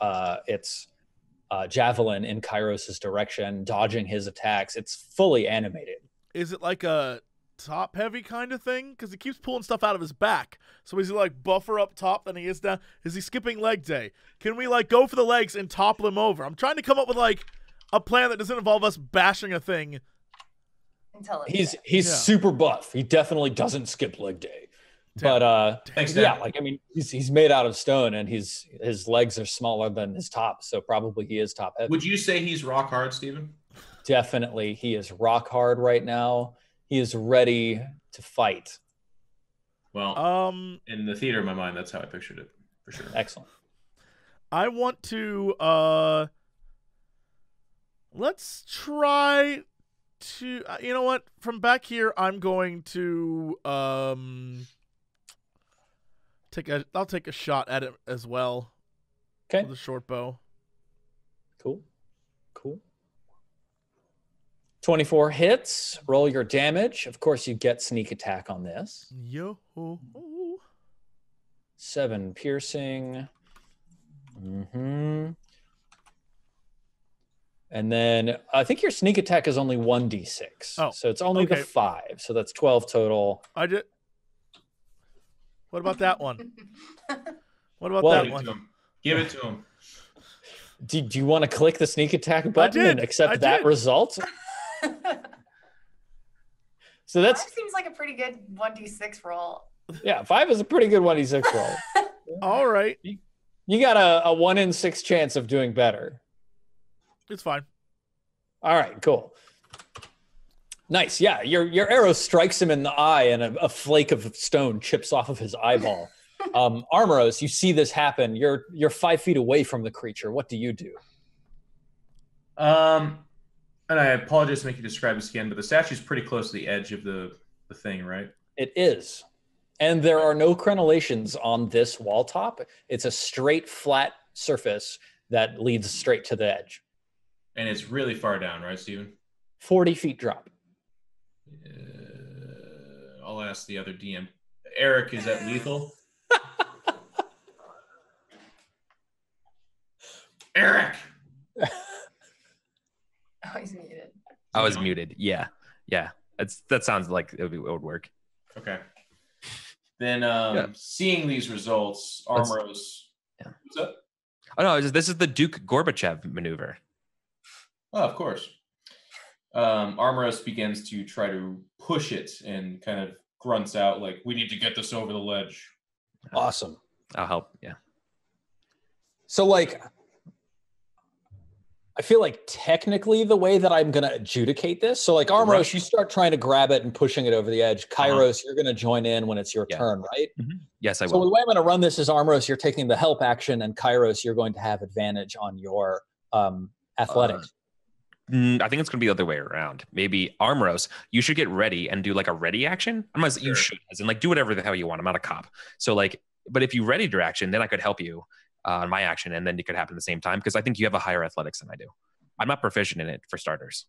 javelin in Kairos's direction, dodging his attacks. It's fully animated. Is it like a top heavy kind of thing? Because he keeps pulling stuff out of his back. So is he like buffer up top than he is down? Is he skipping leg day? Can we like go for the legs and topple him over? I'm trying to come up with like a plan that doesn't involve us bashing a thing. He's super buff. He definitely doesn't skip leg day. But Thanks, yeah, Dan. like I mean, he's made out of stone, and his legs are smaller than his top, so probably he is top heavy. Would you say he's rock hard, Steven? Definitely, he is rock hard right now. He is ready to fight. Well, in the theater of my mind, that's how I pictured it, for sure. Excellent. I want to let's try to you know what? From back here, I'm going to I'll take a shot at it as well. Okay. With a short bow. Cool. 24 hits. Roll your damage. Of course, you get sneak attack on this. Yo. 7 piercing. And then I think your sneak attack is only 1d6. Oh, so it's only the 5. So that's 12 total. What about that one? What about Well, that one? Give it to him. Do you want to click the sneak attack button and accept that result? So That seems like a pretty good 1d6 roll. Yeah, 5 is a pretty good 1d6 roll. All right. You got a 1 in 6 chance of doing better. It's fine. All right, cool. Nice. Yeah, your arrow strikes him in the eye, and a flake of stone chips off of his eyeball. Armoros, you see this happen. You're 5 feet away from the creature. What do you do? And I apologize to make you describe this again, but the statue's pretty close to the edge of the thing, right? It is. And there are no crenellations on this wall top. It's a straight, flat surface that leads straight to the edge. And it's really far down, right, Steven? 40 feet drop. I'll ask the other DM. Eric, is that lethal? Eric! Oh, he's muted. I was muted. Yeah. That sounds like it would work. Okay. Then seeing these results, Armoros. What's up? Oh no, this is the Duke Gorbachev maneuver. Oh, of course. Armoros begins to try to push it and kind of grunts out like, "We need to get this over the ledge." Awesome. I'll help. Yeah. So like, I feel like technically the way that I'm going to adjudicate this. So like Armoros, you start trying to grab it and pushing it over the edge. Kairos, you're going to join in when it's your turn, right? Mm-hmm. Yes, I will. So the way I'm going to run this is Armoros, you're taking the help action, and Kairos, you're going to have advantage on your athletics. I think it's going to be the other way around. Maybe Armoros, you should get ready and do like a ready action. I'm not saying you should, as in like do whatever the hell you want. I'm not a cop. So like, but if you readied your action, then I could help you on my action, and then it could happen at the same time because I think you have a higher athletics than I do. I'm not proficient in it for starters.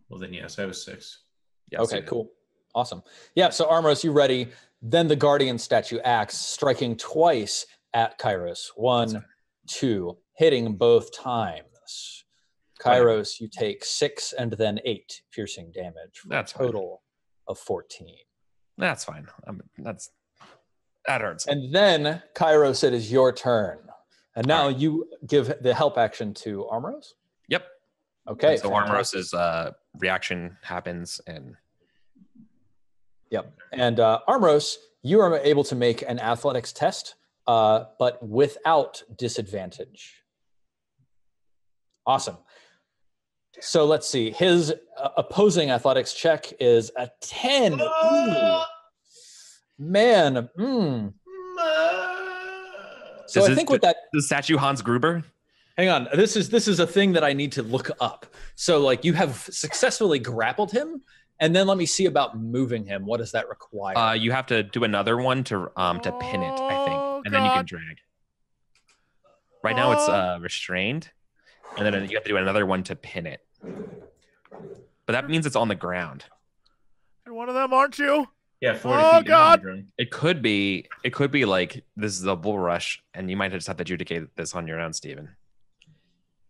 Well, then yes, I have a 6. Yeah, okay, cool. Awesome. Yeah, so Armoros, you ready. Then the Guardian statue acts, striking twice at Kairos. 1, 2, hitting both times. Kairos, you take 6 and then 8 piercing damage for That's a total of 14. That's fine. That hurts. And then, Kairos, it is your turn. And now you give the help action to Armoros? Yep. Okay. So Armoros's reaction happens and... Yep. And Armoros, you are able to make an athletics test, but without disadvantage. Awesome. So let's see. His opposing athletics check is a 10. Ooh. Man. So I think with that, the statue Hans Gruber. Hang on. This is a thing that I need to look up. So like you have successfully grappled him, and then let me see about moving him. What does that require? You have to do another one to pin it, I think, and then you can drag. Right now it's restrained. And then you have to do another one to pin it. But that means it's on the ground. You're one of them, aren't you? Yeah, 40 Oh, feet down on the God. ground. It could be like this is a bull rush, and you might just have to adjudicate this on your own, Steven.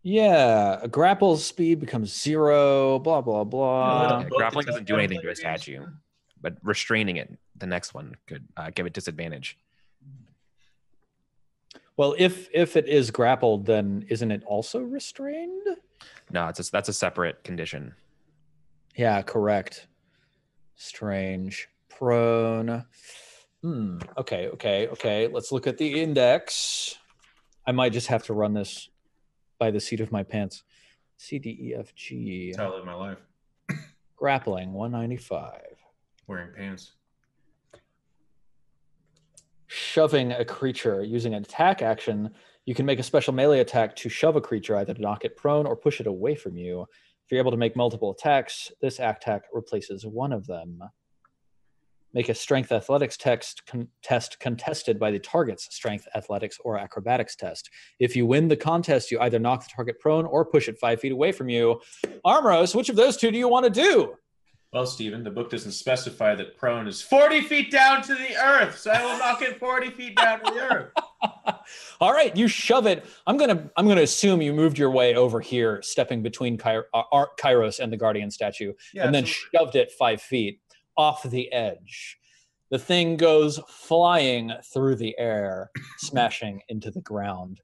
Yeah, a grapple speed becomes 0, blah, blah, blah. Yeah, Grappling doesn't do anything to a statue, but restraining it, the next one, could give it disadvantage. Well, if it is grappled, then isn't it also restrained? No, that's a separate condition. Yeah, correct. Strange. Prone. Okay. Let's look at the index. I might just have to run this by the seat of my pants. C, D, E, F, G. That's how I live my life. Grappling, 195. Wearing pants. Shoving a creature. Using an attack action, you can make a special melee attack to shove a creature, either to knock it prone or push it away from you. If you're able to make multiple attacks, this attack replaces one of them. Make a strength athletics test contested by the target's strength athletics or acrobatics test. If you win the contest, you either knock the target prone or push it 5 feet away from you. Armros, which of those two do you want to do? Well, Stephen, the book doesn't specify that prone is 40 feet down to the earth, so I will knock it 40 feet down to the earth. All right, you shove it. I'm gonna assume you moved your way over here, stepping between Kairos and the Guardian statue, and then shoved it 5 feet off the edge. The thing goes flying through the air, smashing into the ground.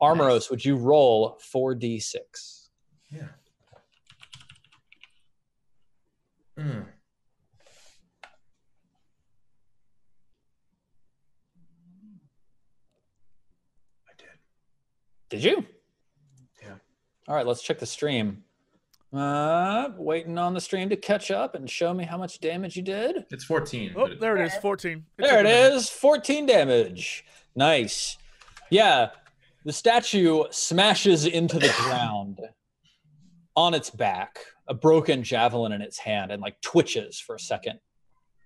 Armoros, nice. Would you roll 4d6? Yeah. I did. Did you? Yeah. All right, let's check the stream. Waiting on the stream to catch up and show me how much damage you did. It's 14. Oh, there it is, 14. There it is, 14 damage. Nice. Yeah, the statue smashes into the ground on its back, a broken javelin in its hand, and like twitches for a second.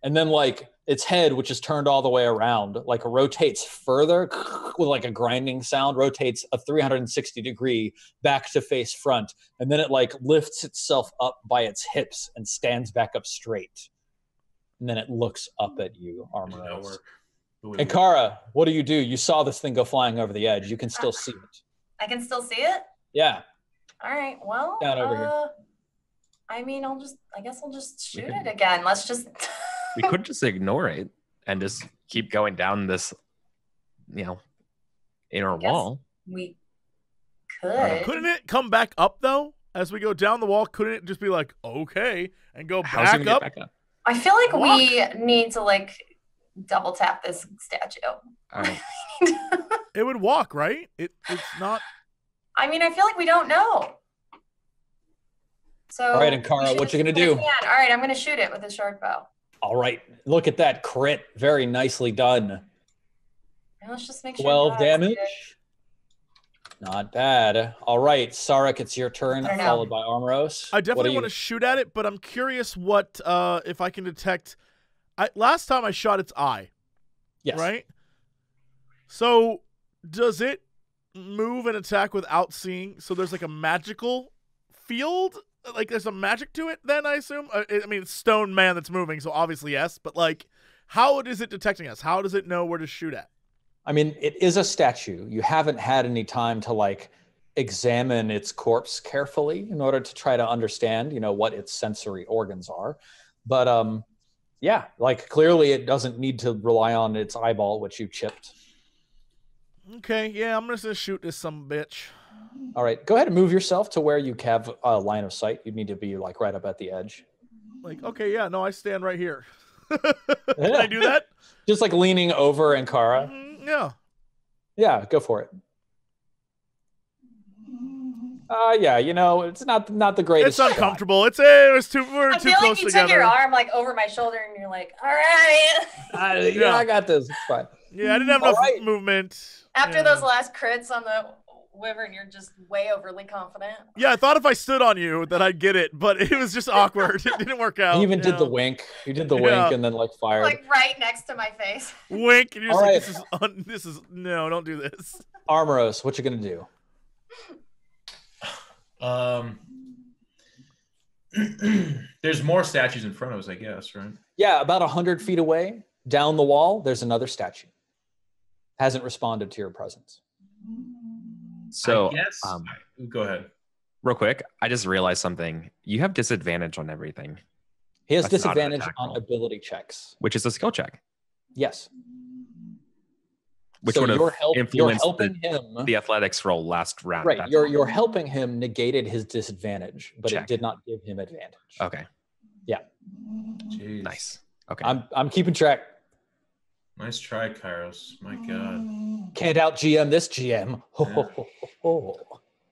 And then like its head, which is turned all the way around, like rotates further with like a grinding sound, rotates a 360 degree back to face front. And then it like lifts itself up by its hips and stands back up straight. And then it looks up at you, Armoros. And Kara, what do? You saw this thing go flying over the edge. You can still see it. I can still see it? Yeah. All right, well, down over here. I mean, I guess I'll just shoot it again. Let's just... We could just ignore it and just keep going down this, inner wall. We could. Couldn't it come back up, though? As we go down the wall, couldn't it just be like, okay, and go back up? I feel like we need to, like, double tap this statue. All right. It would walk, right? It's not... I mean, I feel like we don't know. So, all right, and Kara, what you going to do? All right, I'm going to shoot it with a short bow. All right, look at that crit. Very nicely done. And let's just make sure 12 damage. Not bad. All right, Sarek, it's your turn, followed by Armoros. I definitely want to shoot at it, but I'm curious what if I can detect. Last time I shot its eye. Yes. Right? So does it move and attack without seeing? So there's like a magical field? Like there's a magic to it then, I assume? I mean, it's Stone Man that's moving, so obviously yes. But like, how is it detecting us? How does it know where to shoot at? I mean, it is a statue. You haven't had any time to like examine its corpse carefully in order to try to understand, what its sensory organs are. But yeah, like clearly it doesn't need to rely on its eyeball, which you chipped. Okay, yeah, I'm just gonna shoot this bitch. All right, go ahead and move yourself to where you have a line of sight. You need to be like right up at the edge. Like, okay, yeah, no, I stand right here. Can I do that? Just like leaning over and Kara. Yeah. Yeah, go for it. Yeah, it's not the greatest. It's uncomfortable. Shot. It was too. We're I too feel close like you together. took your arm like over my shoulder, and you're like, "All right." Yeah, I got this. It's fine. Yeah, I didn't have enough movement. After those last crits on the Wyvern, you're just way overly confident. Yeah, I thought if I stood on you that I'd get it, but it was just awkward. It didn't work out. You even did the wink. You did the wink and then like fired. Like right next to my face. Wink, and you're just like, this is no, don't do this. Armoros, what you gonna do? There's more statues in front of us, I guess, right? Yeah, about 100 feet away, down the wall, there's another statue. Hasn't responded to your presence. So, I guess, go ahead. Real quick, I just realized something. You have disadvantage on everything. He has That's not an disadvantage attack on roll. ability checks. Which is a skill check. Yes. Which So would have you're influenced helping him. the athletics roll last round. Right, That's you're helping him negated his disadvantage, but Check. it did not give him advantage. okay. Yeah. Jeez. Nice. Okay. I'm keeping track. Nice try, Kairos. My God. Can't out GM this GM.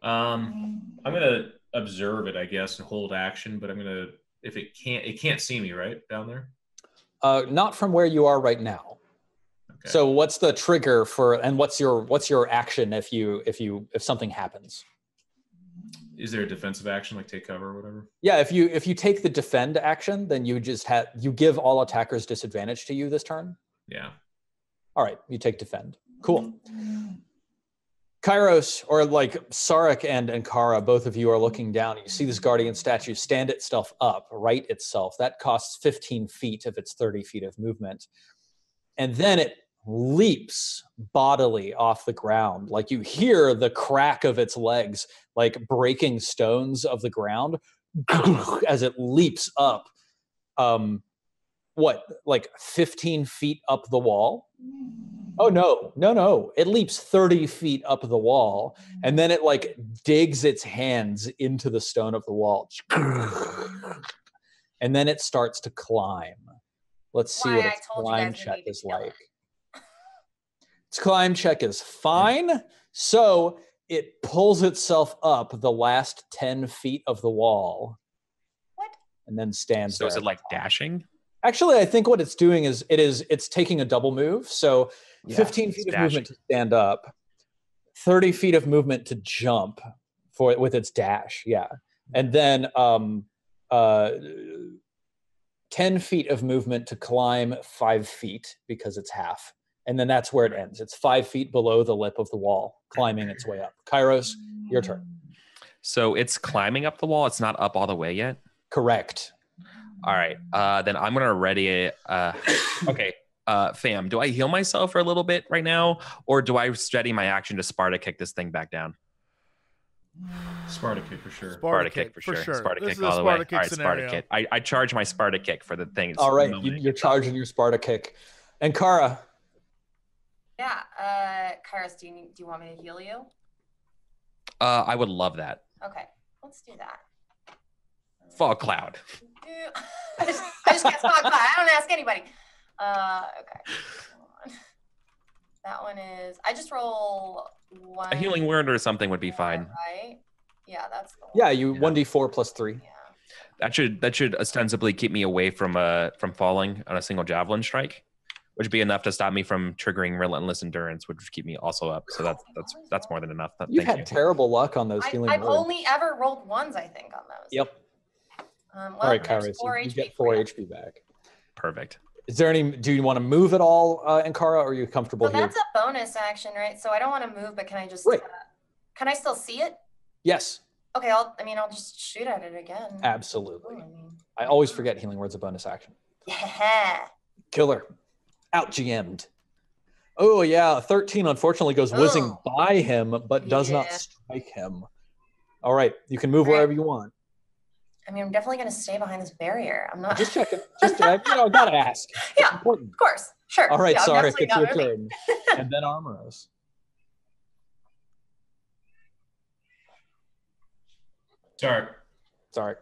I'm gonna observe it, I guess, and hold action. But I'm gonna, if it can't see me, right down there. Not from where you are right now. Okay. So what's the trigger for, and what's your action if something happens? Is there a defensive action like take cover or whatever? Yeah, if you take the defend action, then you give all attackers disadvantage to you this turn. Yeah. All right, you take defend. Cool. Kairos, or like Sarek and Kara, both of you are looking down. You see this guardian statue stand itself up, right itself. That costs 15 feet of its 30 feet of movement. And then it leaps bodily off the ground. Like you hear the crack of its legs, like breaking stones of the ground as it leaps up. Like 15 feet up the wall? Oh, no. It leaps 30 feet up the wall, and then it like digs its hands into the stone of the wall. And then it starts to climb. Let's see what its climb check is like. Its climb check is fine. So it pulls itself up the last 10 feet of the wall. What? And then stands there. So is it like dashing? Actually, I think what it's doing is it's taking a double move. So Yeah, 15 feet of dashing. movement to stand up, 30 feet of movement to jump with its dash. Yeah. And then 10 feet of movement to climb 5 feet because it's half. And then that's where it ends. It's 5 feet below the lip of the wall, climbing its way up. Kairos, your turn. So it's climbing up the wall. It's not up all the way yet. Correct. All right. Then I'm gonna ready it. Okay. Fam, do I heal myself for a little bit right now, or do I steady my action to Sparta kick this thing back down? Sparta kick for sure. Sparta kick for sure. Sparta kick all the way. All right, Sparta kick. I charge my Sparta kick for the thing. It's All right, the moment it you're gets up. charging your Sparta kick. And Kara, Yeah. Kairos, do you want me to heal you? I would love that. Okay, let's do that. Fog cloud. I just can't spot cloud. I don't ask anybody. Okay. Hold on. That one is. I just roll one. A healing word or something would be fine. Right? Yeah, that's the one. yeah, you 1d4 plus 3. Yeah. That should ostensibly keep me away from falling on a single javelin strike, which would be enough to stop me from triggering relentless endurance, which would keep me also up. So that's more than enough. You've Thank had you. terrible luck on those healing I've words. only ever rolled ones, I think, on those. Yep. Well, All right, there's Kairos, 4 you HP get for 4 you. HP back. Perfect. Is there any? Do you want to move at all, Ankara, or are you comfortable So here? that's a bonus action, right? So I don't want to move, but can I just? Right. Can I still see it? Yes, Okay, I'll just shoot at it again. absolutely. Ooh, I mean, I always forget healing word's a bonus action. yeah. Killer, out GM'd. Oh yeah, 13 unfortunately goes whizzing Oh. by him, but does not Yeah. strike him. All right, you can move Right. wherever you want. I mean, I'm definitely going to stay behind this barrier. I'm not. Just checking. Just gotta ask. It's Yeah. important. Of course. Sure. All right, Yeah, I'm sorry, definitely it's your not moving. turn. And then Armoros. Sorry.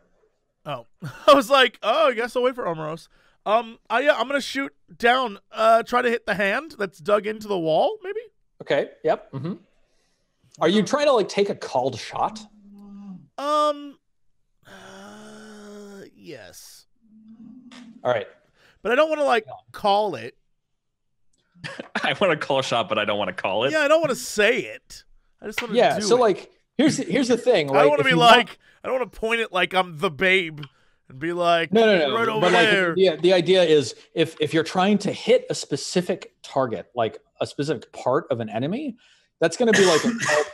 Oh, I was like, oh, I guess I'll wait for Omeros. I'm gonna shoot down. Try to hit the hand that's dug into the wall. Maybe. Okay. Yep. Are you trying to like take a called shot? Yes. All right. But I don't want to like call it. I want to call a shot, but I don't want to call it. Yeah, I don't want to say it. I just want to Yeah. do So it. like, here's the thing. Right? I don't want to If be you like, I don't want to point it like I'm the babe and be like, No. right over But there. like, the idea is if you're trying to hit a specific target, like a specific part of an enemy, That's going to be like a called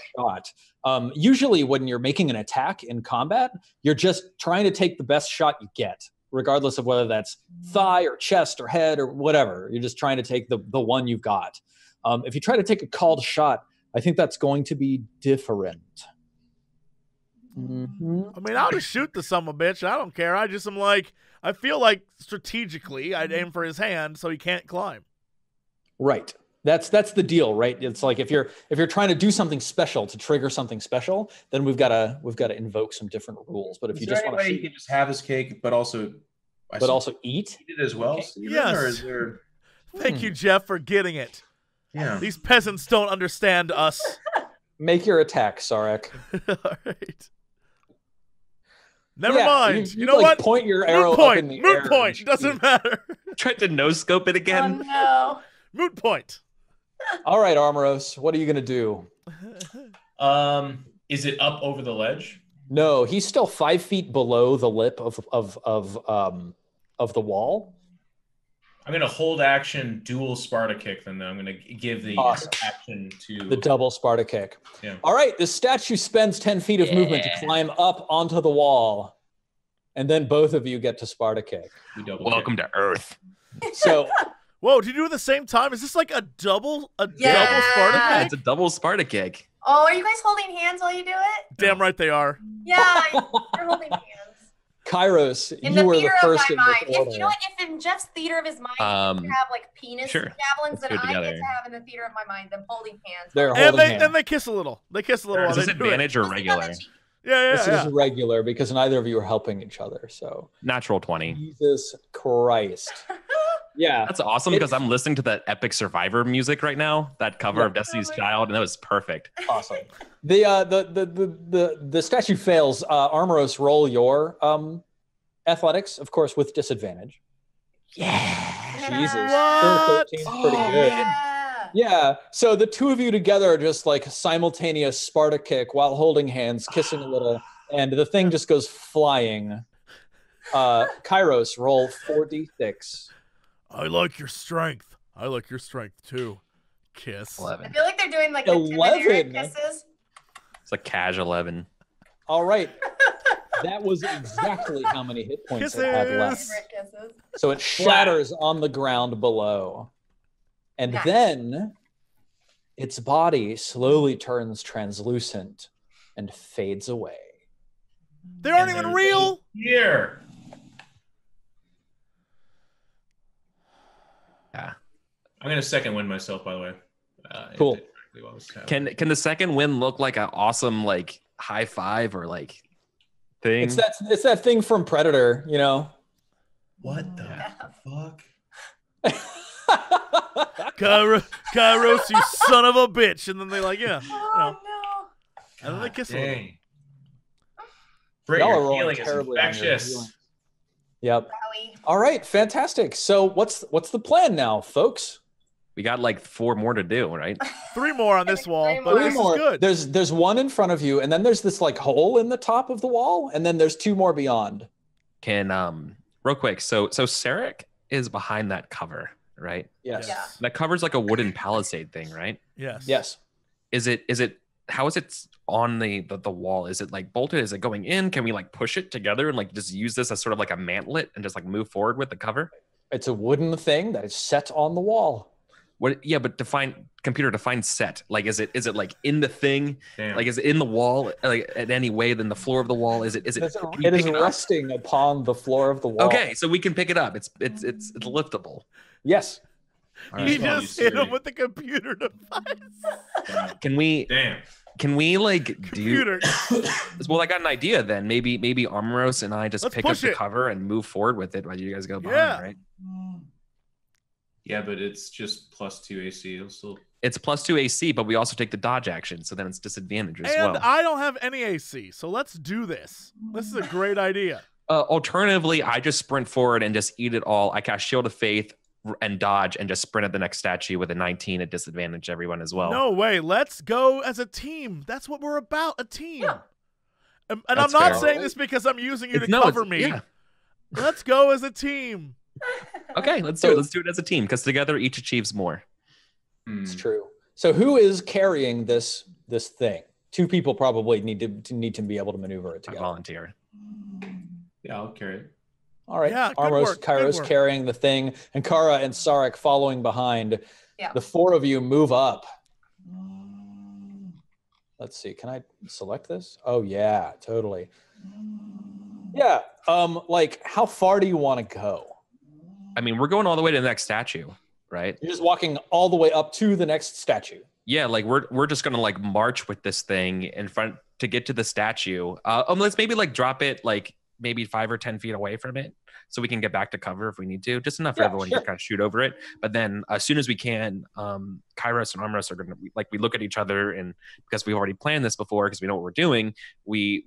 shot. Usually when you're making an attack in combat, you're just trying to take the best shot you get, regardless of whether that's thigh or chest or head or whatever. You're just trying to take the one you've got. If you try to take a called shot, I think that's going to be different. Mm-hmm. I mean, I'll just shoot the son of a bitch. I don't care. I just am like, I feel like strategically I'd aim for his hand so he can't climb. Right. That's the deal, right? It's like if you're trying to do something special to trigger something special, then we've got to invoke some different rules. But if you just want to, you can just have his cake, but also eat it as well. Okay. Yes. Or is there... Thank you, Jeff, for getting it. Yeah. These peasants don't understand us. Make your attack, Sarek. All right. Never mind. You know like what? Point your arrow Moot up point. in the Moot air. point. Doesn't matter. Tried to no scope it again. Oh, no. Moot point. All right, Armoros, what are you gonna do? Is it up over the ledge? No, he's still 5 feet below the lip of the wall. I'm gonna hold action, dual Sparta kick. Then though, I'm gonna give the action to the double Sparta kick. Yeah. All right, the statue spends 10 feet of movement to climb up onto the wall, and then both of you get to Sparta kick. Welcome to Earth. So, whoa! Did you do it at the same time? Is this like a double Sparta Yeah, kick? it's a double Sparta kick. Oh, are you guys holding hands while you do it? Damn right they are. Yeah, you're holding hands. Kairos, In you the were the theater first of in my mind. this order. You know what? If in Jeff's theater of his mind, you have like penis sure. javelins, then Let's do it I get together. to have in the theater of my mind them holding hands. They're And holding hands. they kiss a little. They kiss a little. Is while this they do it. advantage or regular? Yeah. This is regular because neither of you are helping each other. So Natural 20. Jesus Christ. Yeah. That's awesome because I'm listening to that epic Survivor music right now. That cover of Destiny's Child, and that was perfect. Awesome. The statue fails. Armoros, roll your athletics, of course, with disadvantage. Yeah. Jesus. What? 13 's pretty good. Yeah. Yeah. So the two of you together are just like simultaneous Sparta kick while holding hands, kissing a little, and the thing just goes flying. Kairos, roll 4d6. I like your strength. I like your strength too. Kiss. 11. I feel like they're doing like the 11. Timothy kisses. It's like cash 11. All right. That was exactly how many hit points it had left. Favorite kisses. So it shatters on the ground below. And Nice. then its body slowly turns translucent and fades away. They aren't even real. Here. Yeah. I'm gonna second win myself, by the way. Cool. Can the second win look like an awesome like high five or like thing? It's that thing from Predator, you know. What the fuck? Kairos, you son of a bitch. And then they like, yeah. Oh And then they kiss a little. Dang. Brit, Y'all are your rolling healing is terribly on your infectious. healing. Yep. no. Wowie. All right, fantastic. So what's the plan now, folks? We got like 4 more to do, right? 3 more on this wall, Three but more. this is good. There's one in front of you, and then there's this like hole in the top of the wall, and then there's 2 more beyond. Can real quick. So Sarek is behind that cover, right? Yes. Yeah. That cover's like a wooden palisade thing, right? Yes. Yes. Is it how is it on the wall? Is it like bolted? Is it going in? Can we like push it together and like just use this as sort of like a mantlet and just like move forward with the cover? It's a wooden thing that is set on the wall. What? Yeah, but define set. Like, is it like in the thing? Damn. Like, is it in the wall? Like, at any way than the floor of the wall? Is it? It is can we pick it up? resting upon the floor of the wall. Okay, so we can pick it up. It's liftable. Yes. All He right. just hit him with the computer device. Can we like do? Computer. Well, I got an idea. Then maybe Armoros and I just Let's pick up push the it. cover and move forward with it while you guys go behind, Yeah. right? Yeah, but it's just +2 AC. It'll still... It's +2 AC, but we also take the dodge action, so then it's disadvantage as And well. I don't have any AC, so let's do this. This is a great idea. Alternatively, I just sprint forward and just eat it all. I cast Shield of Faith and dodge and just sprint at the next statue with a 19 at disadvantage everyone as well. No way. Let's go as a team. That's what we're about, a team. Yeah. And I'm That's not fair. saying this because I'm using you to No, cover it's- me. yeah. Let's go as a team. Okay, let's do it. Let's do it as a team because together each achieves more. It's true. So who is carrying this thing? Two people probably need to be able to maneuver it I together. volunteer. Yeah, I'll carry it. All right. Yeah, good Armros, work, good Kairos work. carrying the thing, and Kara and Sarek following behind. Yeah. The four of you move up. Let's see. Can I select this? Oh yeah, totally. Yeah. Like, how far do you want to go? I mean, we're going all the way to the next statue, right? You're just walking all the way up to the next statue. Yeah, like we're just gonna like march with this thing in front to get to the statue. Let's maybe like drop it like maybe 5 or 10 feet away from it, so we can get back to cover if we need to. Just enough for everyone to kind of shoot over it. But then as soon as we can, Kairos and Armros are gonna we look at each other, and because we've already planned this before, because we know what we're doing, we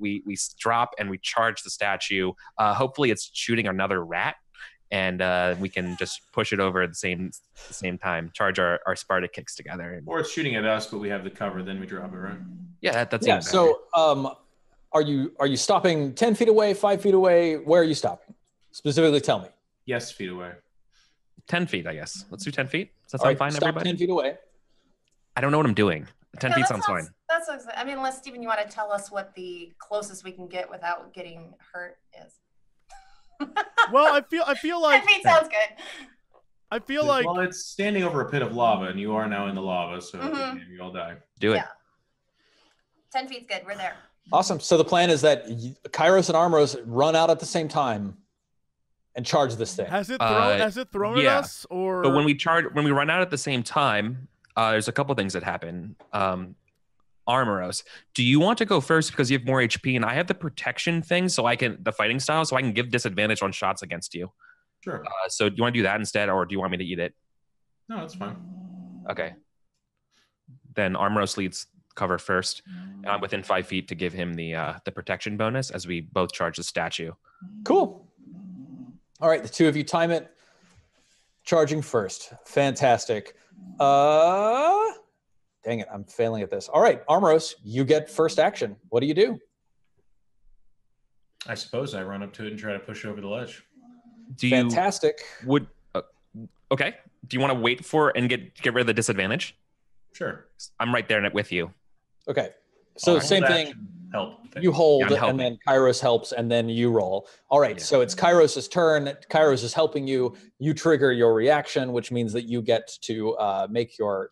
drop and we charge the statue. Hopefully, it's shooting another rat. And we can just push it over at the same time, charge our Sparta kicks together. Or it's shooting at us, but we have the cover, then we drop it, right? Yeah, that's yeah. So, are you stopping 10 feet away, 5 feet away? Where are you stopping? Specifically, tell me. Yes, feet away. 10 feet, I guess. Let's do 10 feet. Does that All sound right, fine, stop everybody? 10 feet away. I don't know what I'm doing. 10 feet sounds fine. I mean, unless Steven, you want to tell us what the closest we can get without getting hurt is. Well, I feel like 10 feet sounds good. I feel like well, it's standing over a pit of lava, and you are now in the lava, so you all die. Do it. Yeah. 10 feet's good. We're there. Awesome. So the plan is that Kairos and Armros run out at the same time and charge this thing. has it thrown at us, or But when we run out at the same time, there's a couple things that happen. Armoros, do you want to go first because you have more HP and I have the protection thing, the fighting style, so I can give disadvantage on shots against you? Sure. So do you want to do that instead, or do you want me to eat it? No, that's fine. Okay. Then Armoros leads cover first, and I'm within 5 feet to give him the protection bonus as we both charge the statue. Cool. All right, the two of you time it. Charging first. Fantastic. Dang it, I'm failing at this. All right, Armros, you get first action. What do you do? I suppose I run up to it and try to push over the ledge. Fantastic. Okay. Do you want to wait for and get rid of the disadvantage? Sure. I'm right there with you. Okay. So same thing. Help. You hold, Yeah, and then Kairos helps, and then you roll. All right, so it's Kairos' turn. Kairos is helping you. You trigger your reaction, which means that you get to make your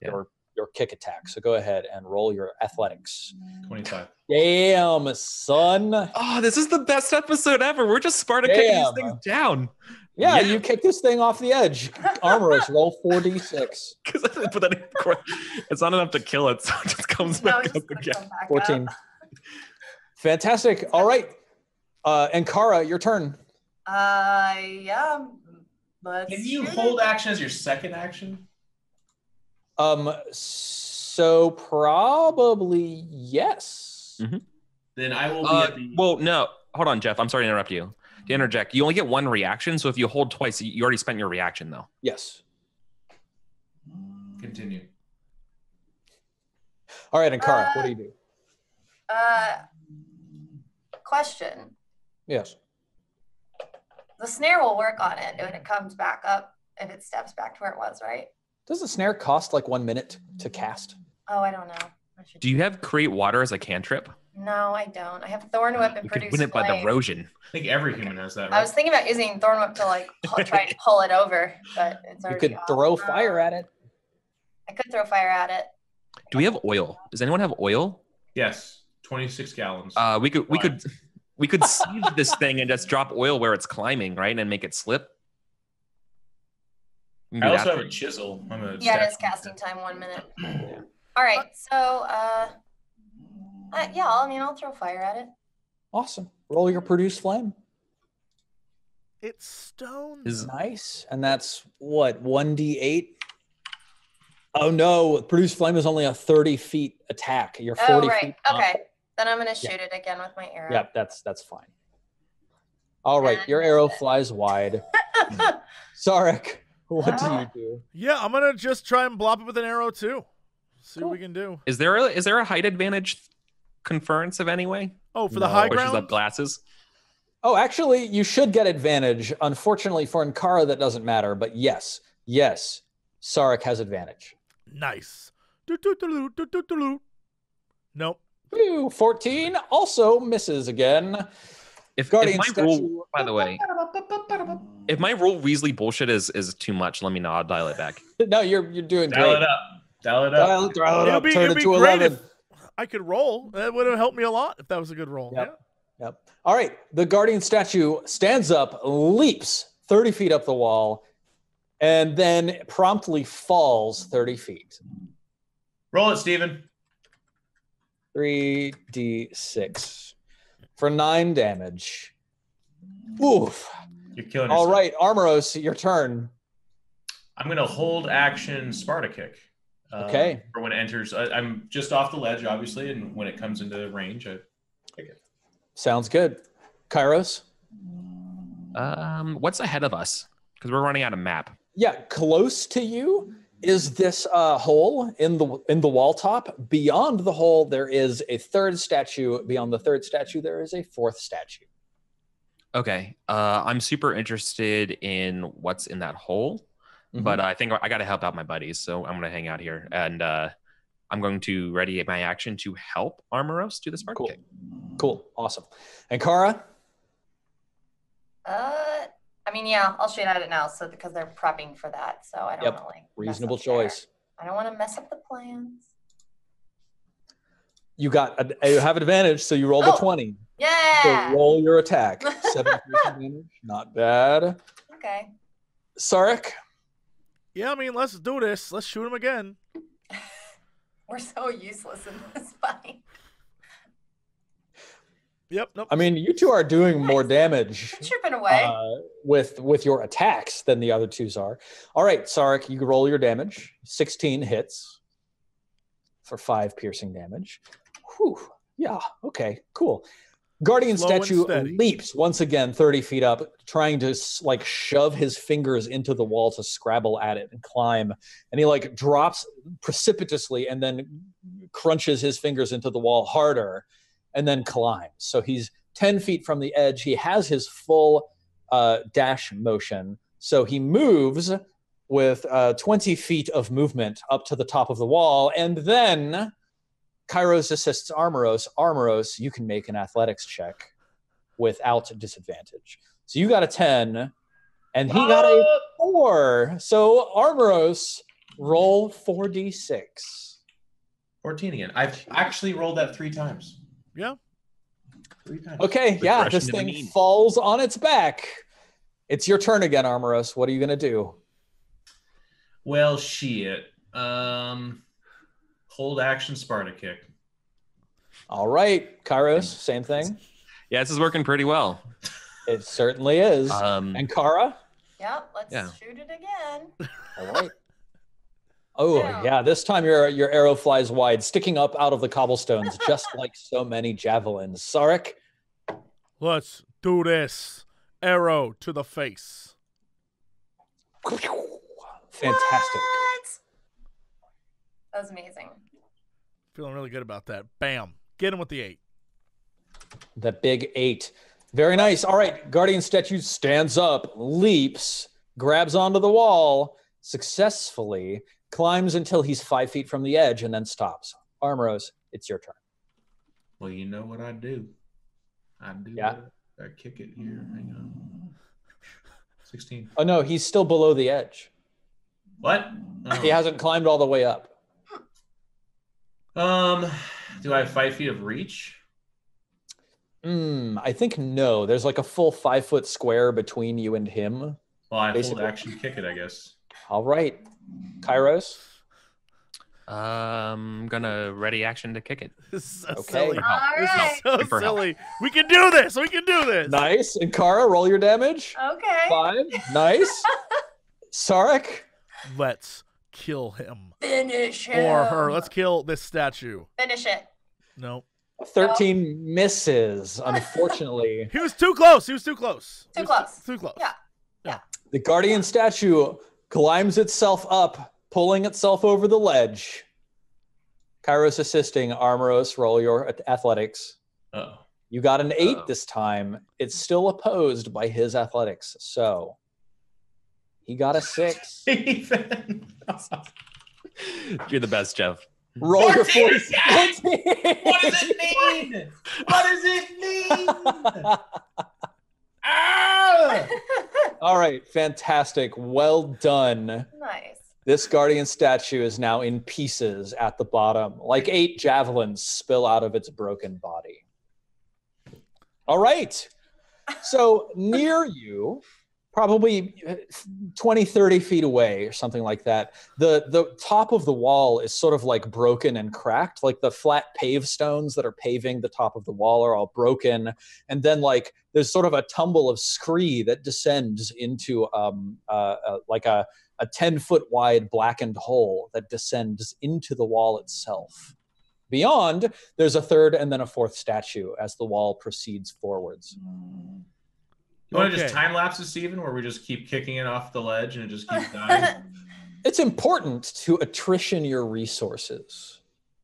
kick attack. So go ahead and roll your athletics. 25. Damn, son. Oh, this is the best episode ever. We're just Sparta kicking these things down. Yeah, you kick this thing off the edge. Armros, roll 4d6. But then it's not enough to kill it, so it just comes back up again. 14. Fantastic. All right. And Kara, your turn. Yeah. Can you hold action as your second action? So probably yes. Mm-hmm. Then I will be at the... Well, no. Hold on, Jeff. I'm sorry to interrupt you. To interject, you only get one reaction, so if you hold twice, you already spent your reaction, though. Yes. Continue. All right, and Kara, what do you do? Question. Yes. The snare will work on it when it comes back up, if it steps back to where it was, right? Does the snare cost like 1 minute to cast? Oh, I don't know. Do you have create water as a cantrip? No, I don't. I have Thorn Whip and You produce could win it by the flame. erosion. I think every human has that, right? I was thinking about using Thorn Whip to like try and pull it over, but it's You already could off. throw fire at it. I could throw fire at it. Do we have oil? Does anyone have oil? Yes, 26 gallons. We could sieve this thing and just drop oil where it's climbing, right, and make it slip. I also have a chisel. Yeah, it is casting time 1 minute. All right, so yeah, I'll throw fire at it. Awesome. Roll your produce flame. It's stone. Nice. And that's what, 1d8? Oh no, produce flame is only a 30 feet attack. You're 40 feet up. Okay. Then I'm gonna shoot it again with my arrow. Yeah, that's fine. All right, your arrow flies wide. Sarek, what do you do? Yeah, I'm gonna just try and blop it with an arrow too. See what we can do. Is there a height advantage conference of any way? Oh, for the high Pushes ground? up glasses. Oh, actually, you should get advantage. Unfortunately, for Ankara, that doesn't matter. But yes, Sarek has advantage. Nice. Nope. Ooh, 14 also misses again. If Guardian my statue. rule, by the way, if my rule Weasley bullshit is too much, let me know. I'll dial it back. No, you're doing Dial great. it up. Dial it up. Dial it up. Turn It'd it be to great 11. if I could roll. That would have helped me a lot if that was a good roll. Yep. Yep. All right. The Guardian statue stands up, leaps 30 feet up the wall, and then promptly falls 30 feet. Roll it, Steven. 3d6 for 9 damage. Oof. You're killing All yourself. right, Armoros, your turn. I'm going to hold action Sparta kick. Okay. For when it enters. I'm just off the ledge, obviously, and when it comes into range, I kick it. Sounds good. Kairos? What's ahead of us? Because we're running out of map. Yeah, close to you is this hole in the wall top. Beyond the hole, there is a third statue. Beyond the third statue, there is a fourth statue. Okay. I'm super interested in what's in that hole, but I think I got to help out my buddies, so I'm going to hang out here. And I'm going to ready my action to help Armoros do the spark kick. Cool. Awesome. And Kara? I mean, yeah, I'll shoot at it now, so because they're prepping for that, so I don't want to like Reasonable mess up their- choice. I don't want to mess up the plans. You have advantage, so you rolled a 20. Yeah. So roll your attack. 7 damage. Not bad. Okay. Sarek? Yeah, I mean, let's do this. Let's shoot him again. We're so useless in this fight. Yep. Nope. I mean, you two are doing more damage Tripping away. with your attacks than the other twos are. All right, Sarek, you can roll your damage. 16 hits for 5 piercing damage. Whew. Yeah, okay, cool. Guardian Slow and statue steady. leaps once again 30 feet up, trying to like shove his fingers into the wall to scrabble at it and climb. And he like drops precipitously and then crunches his fingers into the wall harder and then climbs. So he's 10 feet from the edge. He has his full dash motion. So he moves with 20 feet of movement up to the top of the wall. And then Kairos assists Armoros. Armoros, you can make an athletics check without disadvantage. So you got a 10, and he got a 4. So Armoros, roll 4d6. 14 again. I've actually rolled that 3 times. Yeah. 3 times. Okay, yeah, Regression this to the thing mean. falls on its back. It's your turn again, Armoros. What are you going to do? Well, shit. Hold action Sparta kick. All right, Kairos, same thing. Yeah, this is working pretty well. It certainly is. And Kara? Yep, let's Yeah. shoot it again. All right. Oh, yeah, this time your arrow flies wide, sticking up out of the cobblestones, just like so many javelins. Sarek? Let's do this. Arrow to the face. Fantastic. What? That was amazing. Feeling really good about that. Bam. Get him with the 8. The big 8. Very nice. All right, Guardian statue stands up, leaps, grabs onto the wall, successfully climbs until he's 5 feet from the edge, and then stops. Armoros, it's your turn. Well, you know what I do. I do. Yeah. I kick it here. Hang on. 16. Oh, no, he's still below the edge. What? He hasn't climbed all the way up. Do I have 5 feet of reach? I think no. There's like a full 5-foot square between you and him. Well, I hold Basically. action kick it, I guess. All right. Kairos? I'm gonna ready action to kick it. This is so Okay. silly. All This right. is so For help. silly. We can do this. We can do this. Nice. And Kara, roll your damage. Okay. 5. Nice. Sarek? Let's kill him. Finish him. Or her. Let's kill this statue. Finish it. No. 13 misses, unfortunately. He was too close. He was too close. Too He was close. Too close. Yeah. The Guardian statue climbs itself up, pulling itself over the ledge. Kairos assisting. Armoros, roll your athletics. Uh-oh. You got an 8 Uh-oh. this time. It's still opposed by his athletics. So he got a 6. Steven. You're the best, Jeff. Roll your 14. 14. What does it mean? What does it mean? Ah! All right, fantastic. Well done. Nice. This guardian statue is now in pieces at the bottom, like 8 javelins spill out of its broken body. All right. So near you, probably 20, 30 feet away or something like that, the top of the wall is sort of like broken and cracked, like the flat pave stones that are paving the top of the wall are all broken. And then like there's sort of a tumble of scree that descends into like a 10-foot wide blackened hole that descends into the wall itself. Beyond, there's a third and then a fourth statue as the wall proceeds forwards. You want to just time lapse it, Steven, where we just keep kicking it off the ledge and it just keeps dying? It's important to attrition your resources.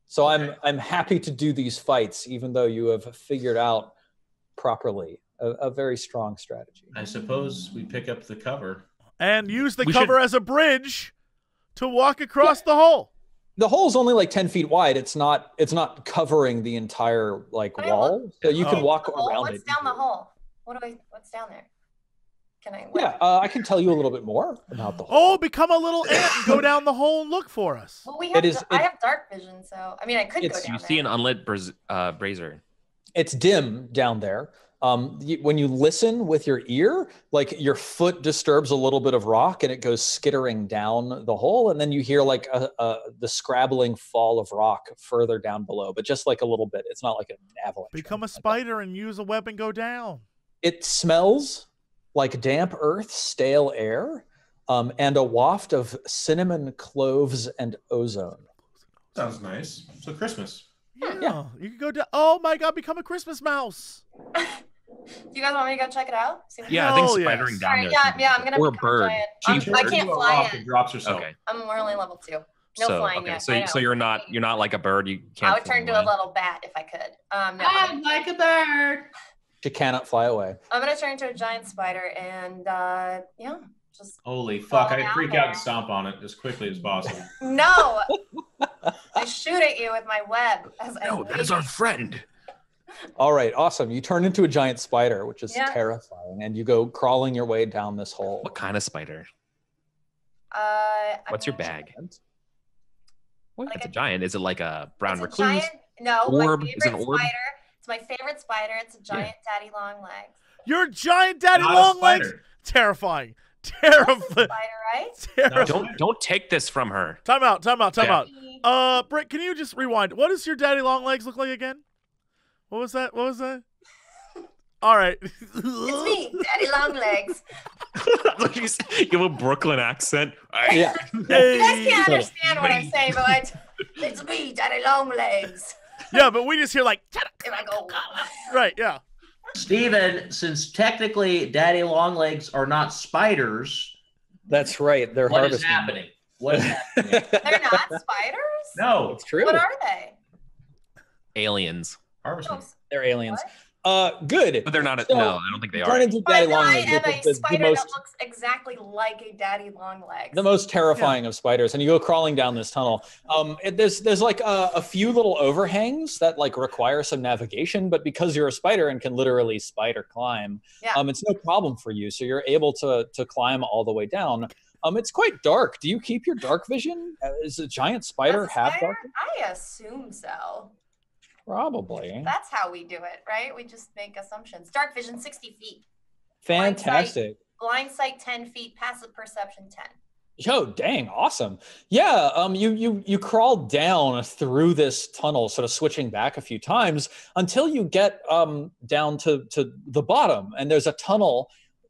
So I'm happy to do these fights, even though you have figured out properly a very strong strategy. I suppose we pick up the cover. And use the cover as a bridge to walk across the hole. The hole's only like 10 feet wide. It's not covering the entire like wall. So you can walk around it. What's down the hole? What's down there? Can I? Yeah, I can tell you a little bit more about the hole. Oh, become a little ant and go down the hole and look for us. Well, I have dark vision, so I mean, I could go down there. You see an unlit brazier. It's dim down there. When you listen with your ear, like your foot disturbs a little bit of rock and it goes skittering down the hole, and then you hear like the scrabbling fall of rock further down below, but just like a little bit. It's not like an avalanche. Become a spider and use a web and go down. It smells like damp earth, stale air, and a waft of cinnamon, cloves, and ozone. Sounds nice. So Christmas. Yeah. You can go down. Oh my God, become a Christmas mouse. Do you guys want me to go check it out? Yeah, I think spidering down there. Yeah, I'm gonna or a become bird. a giant. I can't fly yet. Drops yourself. Okay. I'm only level 2. No flying yet. So you're not like a bird. You can't. I would turn into a little bat if I could. No, I'm like a bird. She cannot fly away. I'm gonna turn into a giant spider and just. Holy fuck! I'd freak out and stomp on it as quickly as possible. No, I shoot at you with my web. No, that is our friend. All right, awesome. You turn into a giant spider, which is terrifying, and you go crawling your way down this hole. What kind of spider? What's your bag? Well, it's a giant. Is it like a brown recluse? Orb? My favorite spider. It's my favorite spider. It's a giant daddy long legs. You're a giant daddy long legs? Terrifying. That's a spider, right? Terrifying. Don't take this from her. Time out. Britt, can you just rewind? What does your daddy long legs look like again? What was that? All right. It's me, Daddy Long Legs. You have a Brooklyn accent. Yeah. You guys can't understand what I'm saying, but it's me, Daddy Long Legs. Yeah, but we just hear like. And I go. Right. Yeah. Steven, since technically Daddy Longlegs are not spiders. That's right. They're What harvesting. is happening? What is happening? They're not spiders? No. It's true. What are they? Aliens. Harvesting. They're aliens. What? Good. But they're not. So, No, I don't think they Turn are. into Daddy But I Longlegs. am a The spider most, that looks exactly like a Daddy Long Legs. the most terrifying of spiders, and you go crawling down this tunnel. There's like a few little overhangs that like require some navigation, but because you're a spider and can literally spider climb, it's no problem for you. So you're able to climb all the way down. It's quite dark. Do you keep your dark vision? Is a giant spider have dark vision? I assume so. Probably. That's how we do it, right? We just make assumptions. Dark vision, 60 feet. Fantastic. Blind sight 10 feet. Passive perception 10. Yo, dang, awesome. Yeah, you crawl down through this tunnel, sort of switching back a few times until you get down to the bottom, and there's a tunnel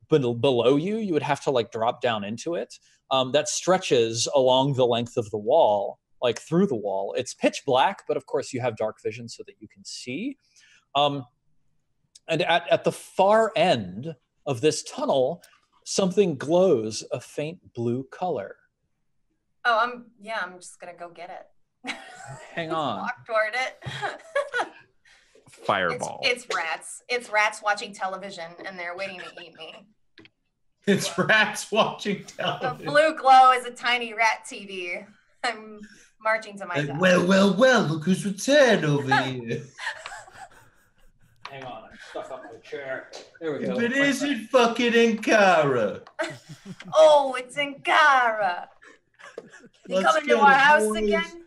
below you. You would have to like drop down into it. That stretches along the length of the wall, like through the wall. It's pitch black, but of course you have dark vision so that you can see. And at the far end of this tunnel, something glows a faint blue color. Oh, I'm just gonna go get it. Hang on. Walk toward it. Fireball. It's rats. It's rats watching television, and they're waiting to eat me. It's rats watching The television. blue glow is a tiny rat TV. I'm marching to my death. Well, look who's returned over here. Hang on, I'm stuck up my chair. There we go. If it isn't fucking Ankara. Oh, it's Ankara. You coming to our house again?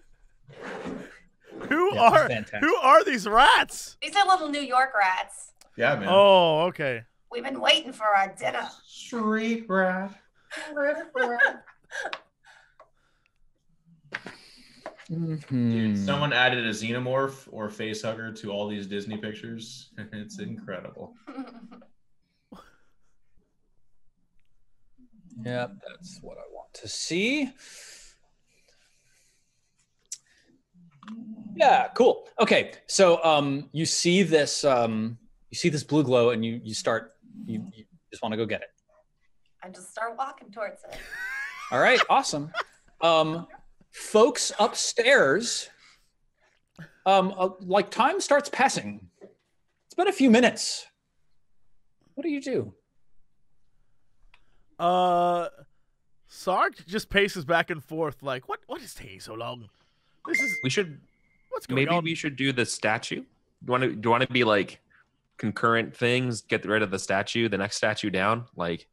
Who are these rats? These are little New York rats. Yeah, man. Oh, okay. We've been waiting for our dinner. Street rat. Dude, someone added a xenomorph or face hugger to all these Disney pictures. It's incredible. Yeah, that's what I want to see. Yeah, cool. Okay, so you see this blue glow, and you just want to go get it. I just start walking towards it. All right, awesome. Folks upstairs, like time starts passing. It's been a few minutes. What do you do? Sark just paces back and forth like, what is taking so long? We should what's going on? we should do the statue. Do you want to be like concurrent things, get rid of the statue, the next statue down? Like,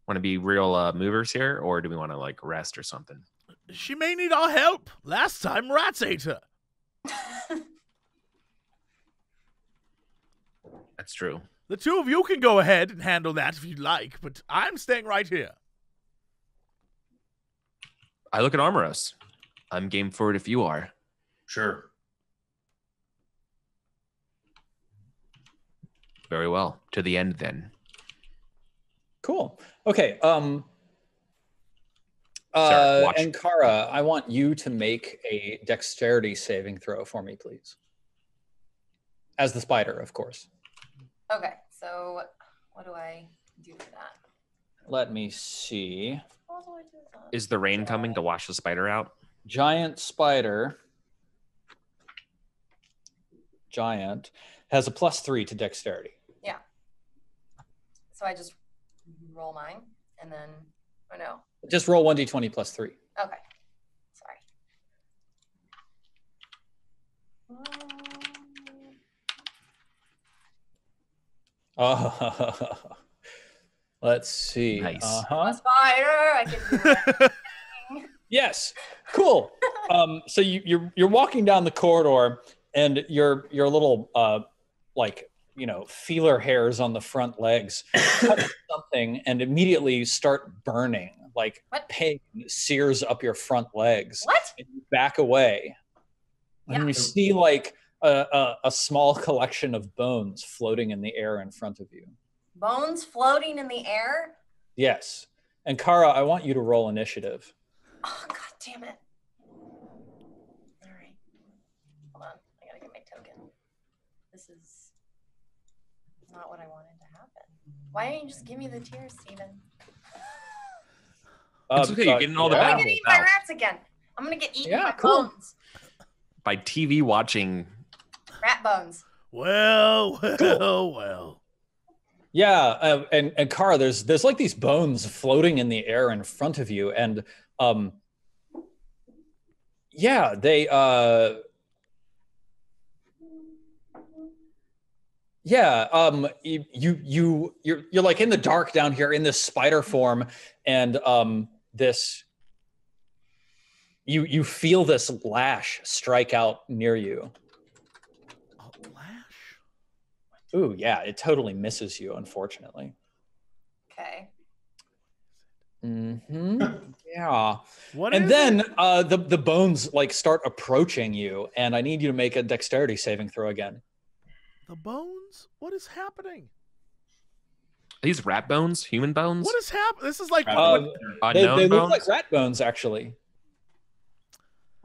want to be real movers here, or do we want to like rest or something? She may need our help. Last time rats ate her. That's true. The two of you can go ahead and handle that if you'd like, but I'm staying right here. I look at Armoros. I'm game for it if you are. Sure. Very well. To the end then. Cool. Okay. Sorry, watch. Ankara, I want you to make a dexterity saving throw for me, please. As the spider, of course. Okay, so what do I do for that? Let me see. How do I do that? Is the rain coming to wash the spider out? Giant spider. Giant has a +3 to dexterity. Yeah. So I just roll mine and then, oh no. Just roll 1d20 +3. Okay. Sorry. Oh, let's see. Nice. A spider, I can do it. Yes, cool. So you're walking down the corridor, and your little feeler hairs on the front legs touch something and immediately start burning. Like pain sears up your front legs. What? And you back away, and you see like a small collection of bones floating in the air in front of you. Bones floating in the air? Yes. And Kara, I want you to roll initiative. Oh, God damn it. All right. Hold on. I gotta get my token. This is not what I wanted to happen. Why didn't you just give me the tears, Steven? It's okay. You're getting all the I'm battles gonna eat my out rats again. I'm gonna get eaten by cool. bones. by TV watching. Rat bones. Well. Yeah, and Kara, there's like these bones floating in the air in front of you, and yeah, they you're like in the dark down here in this spider form, and this you feel this lash strike out near you. A lash? Ooh, yeah, it totally misses you, unfortunately. Okay. Mm-hmm. Yeah. And then the bones like start approaching you, and I need you to make a dexterity saving throw again. The bones? What is happening? Are these rat bones? Human bones? What is happening? This is like they look like rat bones, actually.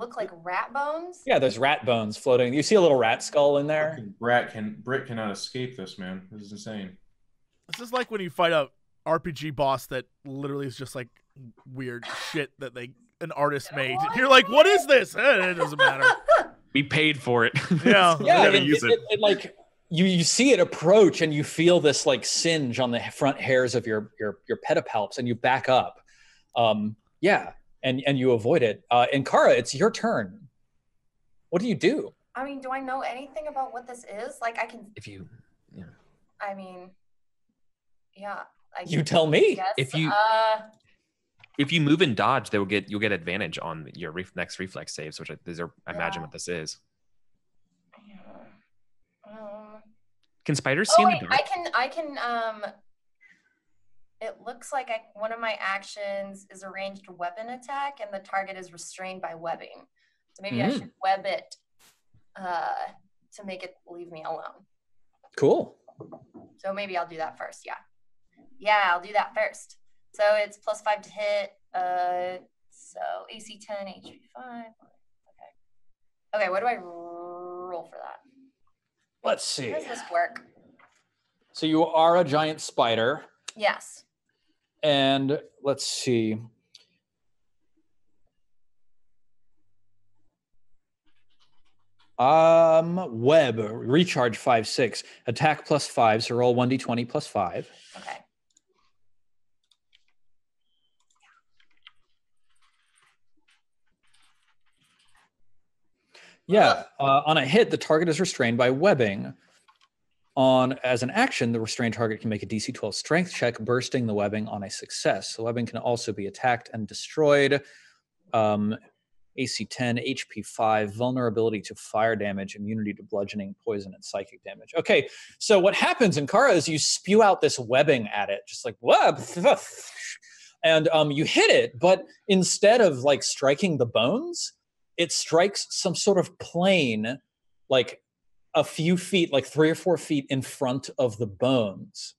Look like rat bones? Yeah, there's rat bones floating. You see a little rat skull in there? Britt cannot escape this, man. This is insane. This is like when you fight a RPG boss that literally is just like weird shit that an artist made. And you're like, what is this? It doesn't matter. We paid for it. Yeah. Yeah, Gotta use it. It like you see it approach, and you feel this like singe on the front hairs of your pedipalps, and you back up. Yeah. and you avoid it. And Kara, it's your turn. What do you do? I mean, do I know anything about what this is? Like, I can. If you, yeah. I mean, yeah. You tell me. Yes. If you move and dodge, you'll get advantage on your next reflex saves, which I imagine what this is. Can spiders see in the dark? I can. It looks like one of my actions is a ranged weapon attack, and the target is restrained by webbing. So maybe I should web it to make it leave me alone. Cool. So maybe I'll do that first. Yeah, I'll do that first. So it's +5 to hit. So AC 10, HP 5. Okay, what do I roll for that? Let's see. How does this work? So you are a giant spider. Yes. And let's see. Web, recharge 5/6, attack +5, so roll 1d20 +5. Okay. Yeah, on a hit, the target is restrained by webbing. As an action, the restrained target can make a DC 12 strength check, bursting the webbing on a success. The webbing can also be attacked and destroyed. AC 10, HP 5, vulnerability to fire damage, immunity to bludgeoning, poison, and psychic damage. Okay, so what happens in Kara is you spew out this webbing at it, just like, web, and you hit it, but instead of like striking the bones, it strikes some sort of plane, like a few feet, like 3 or 4 feet in front of the bones.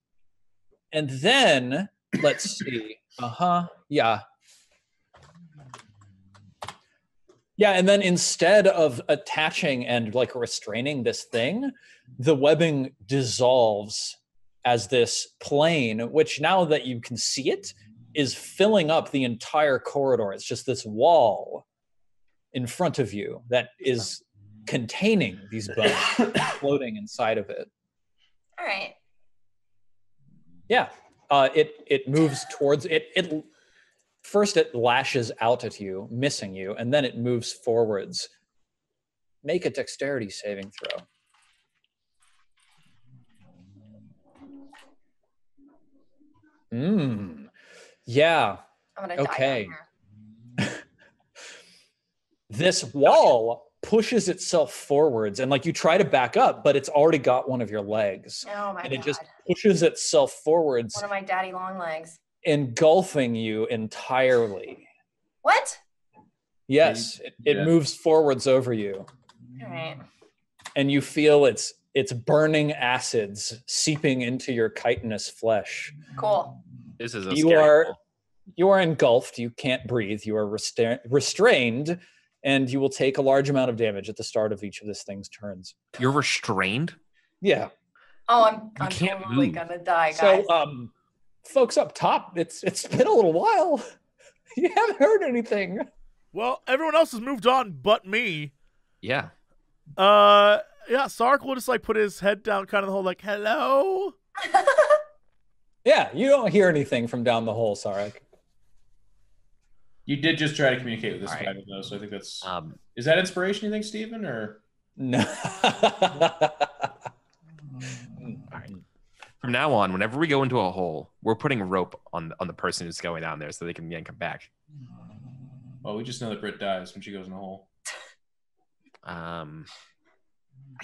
And then, let's see, yeah. Yeah, and then instead of attaching and like restraining this thing, the webbing dissolves as this plane, which now that you can see it, is filling up the entire corridor. It's just this wall in front of you that is containing these bones floating inside of it. All right. Yeah, it moves towards it. First, it lashes out at you, missing you, and then it moves forwards. Make a dexterity saving throw. Yeah. I'm gonna die Okay. down here. This wall pushes itself forwards, and like you try to back up, but it's already got one of your legs. Oh my and God. it just pushes itself forwards, One of my daddy long legs. engulfing you entirely. What? Yes, it moves forwards over you. All right. And you feel its burning acids seeping into your chitinous flesh. Cool. This is a You scary are engulfed. You can't breathe. You are restrained, and you will take a large amount of damage at the start of each of this thing's turns. You're restrained? Yeah. Oh, I'm can't totally move. gonna die, guys. So, folks up top, it's been a little while. You haven't heard anything. Well, everyone else has moved on but me. Yeah. Yeah, Sark will just like put his head down kind of the hole like, hello? Yeah, you don't hear anything from down the hole, Sarek. You did just try to communicate with this All right. spider, though, so I think that's... Is that inspiration, you think, Stephen, or...? No. From now on, whenever we go into a hole, we're putting rope on the person who's going down there so they can come back. Well, we just know that Britt dies when she goes in a hole. I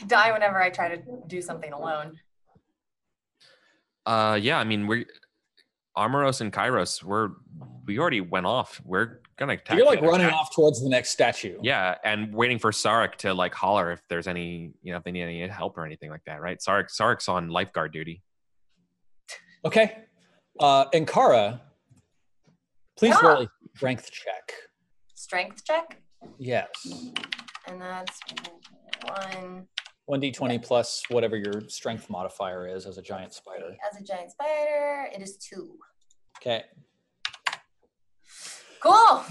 die whenever I try to do something alone. Yeah, I mean, Armoros and Kairos, we already went off. We're gonna attack. You're like running off towards the next statue. Yeah, and waiting for Sarek to like holler if there's any, if they need any help or anything like that, right? Sarek's on lifeguard duty. Okay. And Kara, please roll a strength check. Strength check? Yes. And that's 1d20 plus whatever your strength modifier is as a giant spider. As a giant spider, it is 2. Okay. Cool.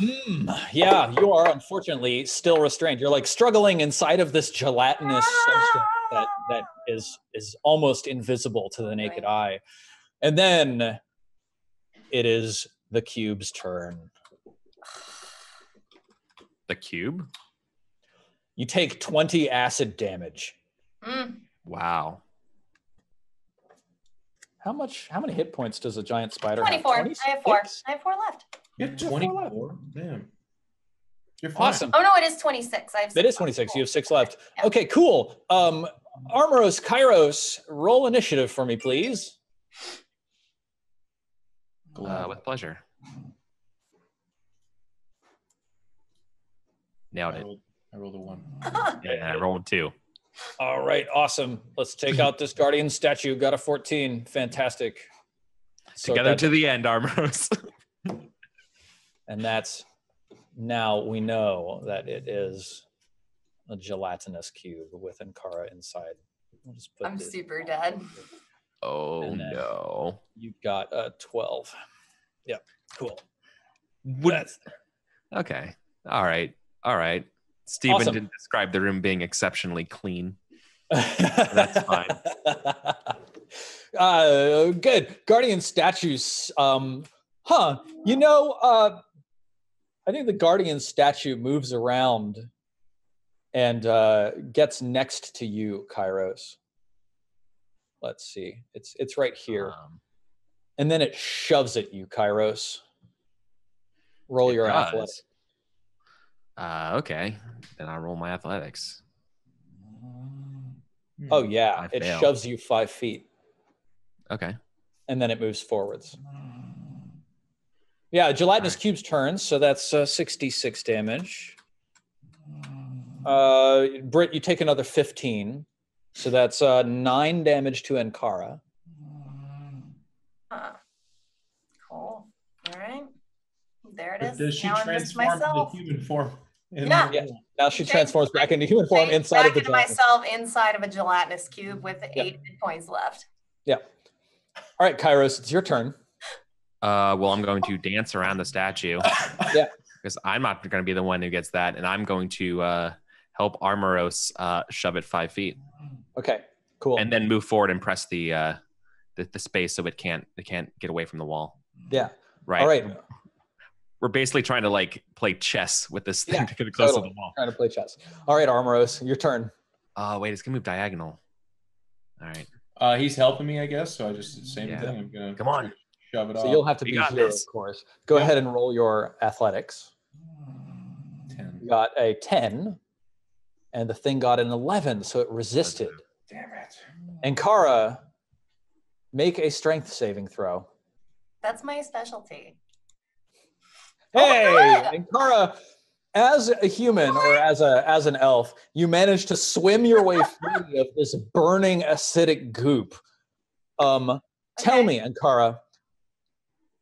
Yeah, you are unfortunately still restrained. You're like struggling inside of this gelatinous substance that is almost invisible to the naked eye. And then it is the cube's turn. The cube? You take 20 acid damage. Wow. How many hit points does a giant spider 24. have? 24. I have 4. I have 4 left. You have 24? Damn. You're fine. Awesome. Oh, no, it is 26. I have 6 It is 26. You have 6 left. Yeah. Okay, cool. Armoros, Kairos, roll initiative for me, please. With pleasure. Nailed it. I rolled a 1. Yeah, I rolled 2. All right, awesome. Let's take out this guardian statue. Got a 14. Fantastic. Together to the end, Armoros. And that's, now we know that it is a gelatinous cube with Ankara inside. We'll just put I'm this. super dead. Oh, no. You've got a 12. Yep, cool. Okay. All right. Steven Awesome. didn't describe the room being exceptionally clean. That's fine. Good. Guardian statues. You know, I think the guardian statue moves around and gets next to you, Kairos. Let's see. It's right here. And then it shoves at you, Kairos. Roll your athletics. Okay. Then I roll my athletics. Oh, yeah. It shoves you 5 feet. Okay. And then it moves forwards. Yeah, gelatinous cubes turns, so that's 66 damage. Britt, you take another 15. So that's 9 damage to Ankara. Cool. All right. There it is. Does she now I'm just transform myself. into human form? Yeah. Now she transforms back into human form inside of the gelatinous myself inside of a gelatinous cube with 8 hit points left. Yeah. All right, Kairos, it's your turn. Well, I'm going to dance around the statue. Yeah. Because I'm not going to be the one who gets that, and I'm going to help Armoros shove it 5 feet. Okay, cool. And then move forward and press the space so it can't get away from the wall. Yeah. Right. All right. We're basically trying to like play chess with this thing to get close to the wall. Trying to play chess. All right, Armoros, your turn. Wait, it's gonna move diagonal. All right. He's helping me, I guess. So I just same thing. I'm gonna come on, shove it off. So you'll have to be here, of course. Go ahead and roll your athletics. 10. You got a 10, and the thing got an 11, so it resisted. Damn it. Ankara, make a strength saving throw. That's my specialty. Hey, Ankara, as a human or as an elf, you managed to swim your way free of this burning acidic goop. Tell me, Ankara,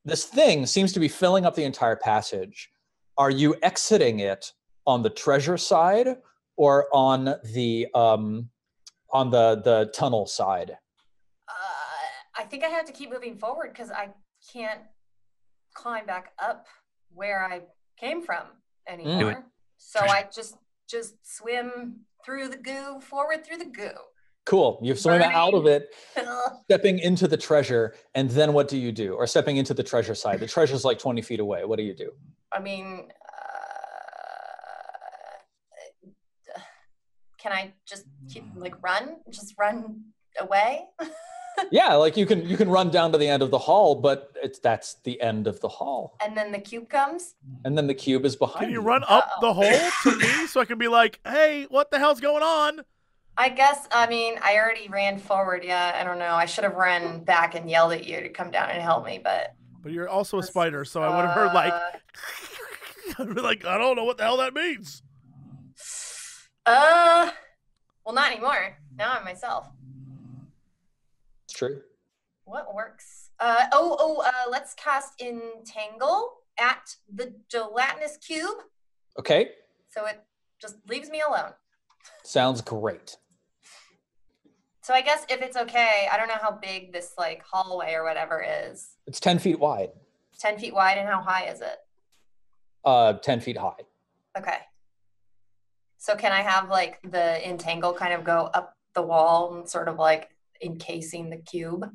this thing seems to be filling up the entire passage. Are you exiting it on the treasure side or on the tunnel side? I think I have to keep moving forward because I can't climb back up where I came from anymore. So I just swim through the goo, forward through the goo. Cool. You swim out of it, stepping into the treasure, and then what do you do? Or stepping into the treasure side. The treasure's like 20 feet away. What do you do? I mean, can I just keep just run away? Yeah, like you can run down to the end of the hall, but that's the end of the hall. And then the cube comes? And then the cube is behind you. Can you run up the hole to me so I can be like, hey, what the hell's going on? I guess, I mean, I already ran forward. Yeah, I don't know. I should have run back and yelled at you to come down and help me, but... But you're also a spider, so I would have heard like... I'd be like, I don't know what the hell that means. Well, not anymore. Now I'm myself. It's true. What works? Let's cast Entangle at the gelatinous cube. Okay. So it just leaves me alone. Sounds great. So I guess if it's okay, I don't know how big this like hallway or whatever is. It's 10 feet wide. 10 feet wide, and how high is it? 10 feet high. Okay. So can I have like the entangle kind of go up the wall and sort of like encasing the cube?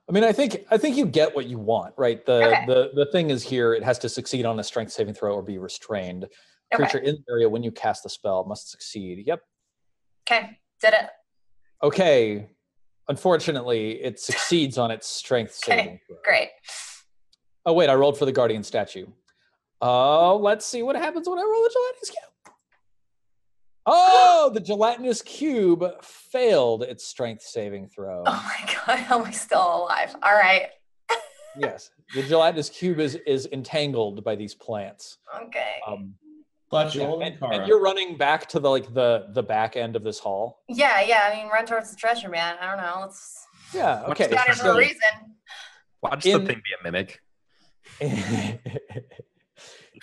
I mean, I think you get what you want, right? The thing is here, it has to succeed on a strength saving throw or be restrained. Creature in the area when you cast the spell must succeed. Yep. Okay, did it. Okay. Unfortunately, it succeeds on its strength saving throw. Great. Oh, wait, I rolled for the guardian statue. Let's see what happens when I roll the gelatinous cube. Oh, the gelatinous cube failed its strength saving throw. Oh my god, how am I still alive? All right. Yes, the gelatinous cube is entangled by these plants. Okay. And you're running back to the back end of this hall. Yeah. I mean, run towards the treasure, man. I don't know. Let's. Yeah. Okay. Got it for a reason. Watch the thing be a mimic.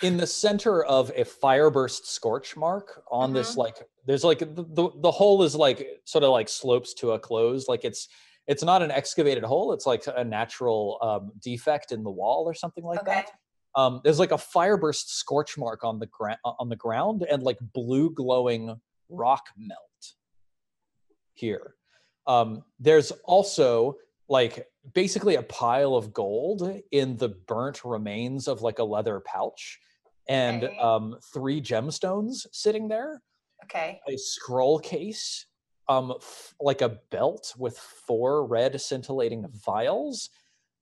In the center of a fireburst scorch mark on this, there's the hole is sort of slopes to a close. It's not an excavated hole. It's like a natural defect in the wall or something like that. There's a fireburst scorch mark on the ground and blue glowing rock melt here. There's also basically a pile of gold in the burnt remains of a leather pouch and 3 gemstones sitting there. Okay. A scroll case, like a belt with 4 red scintillating vials.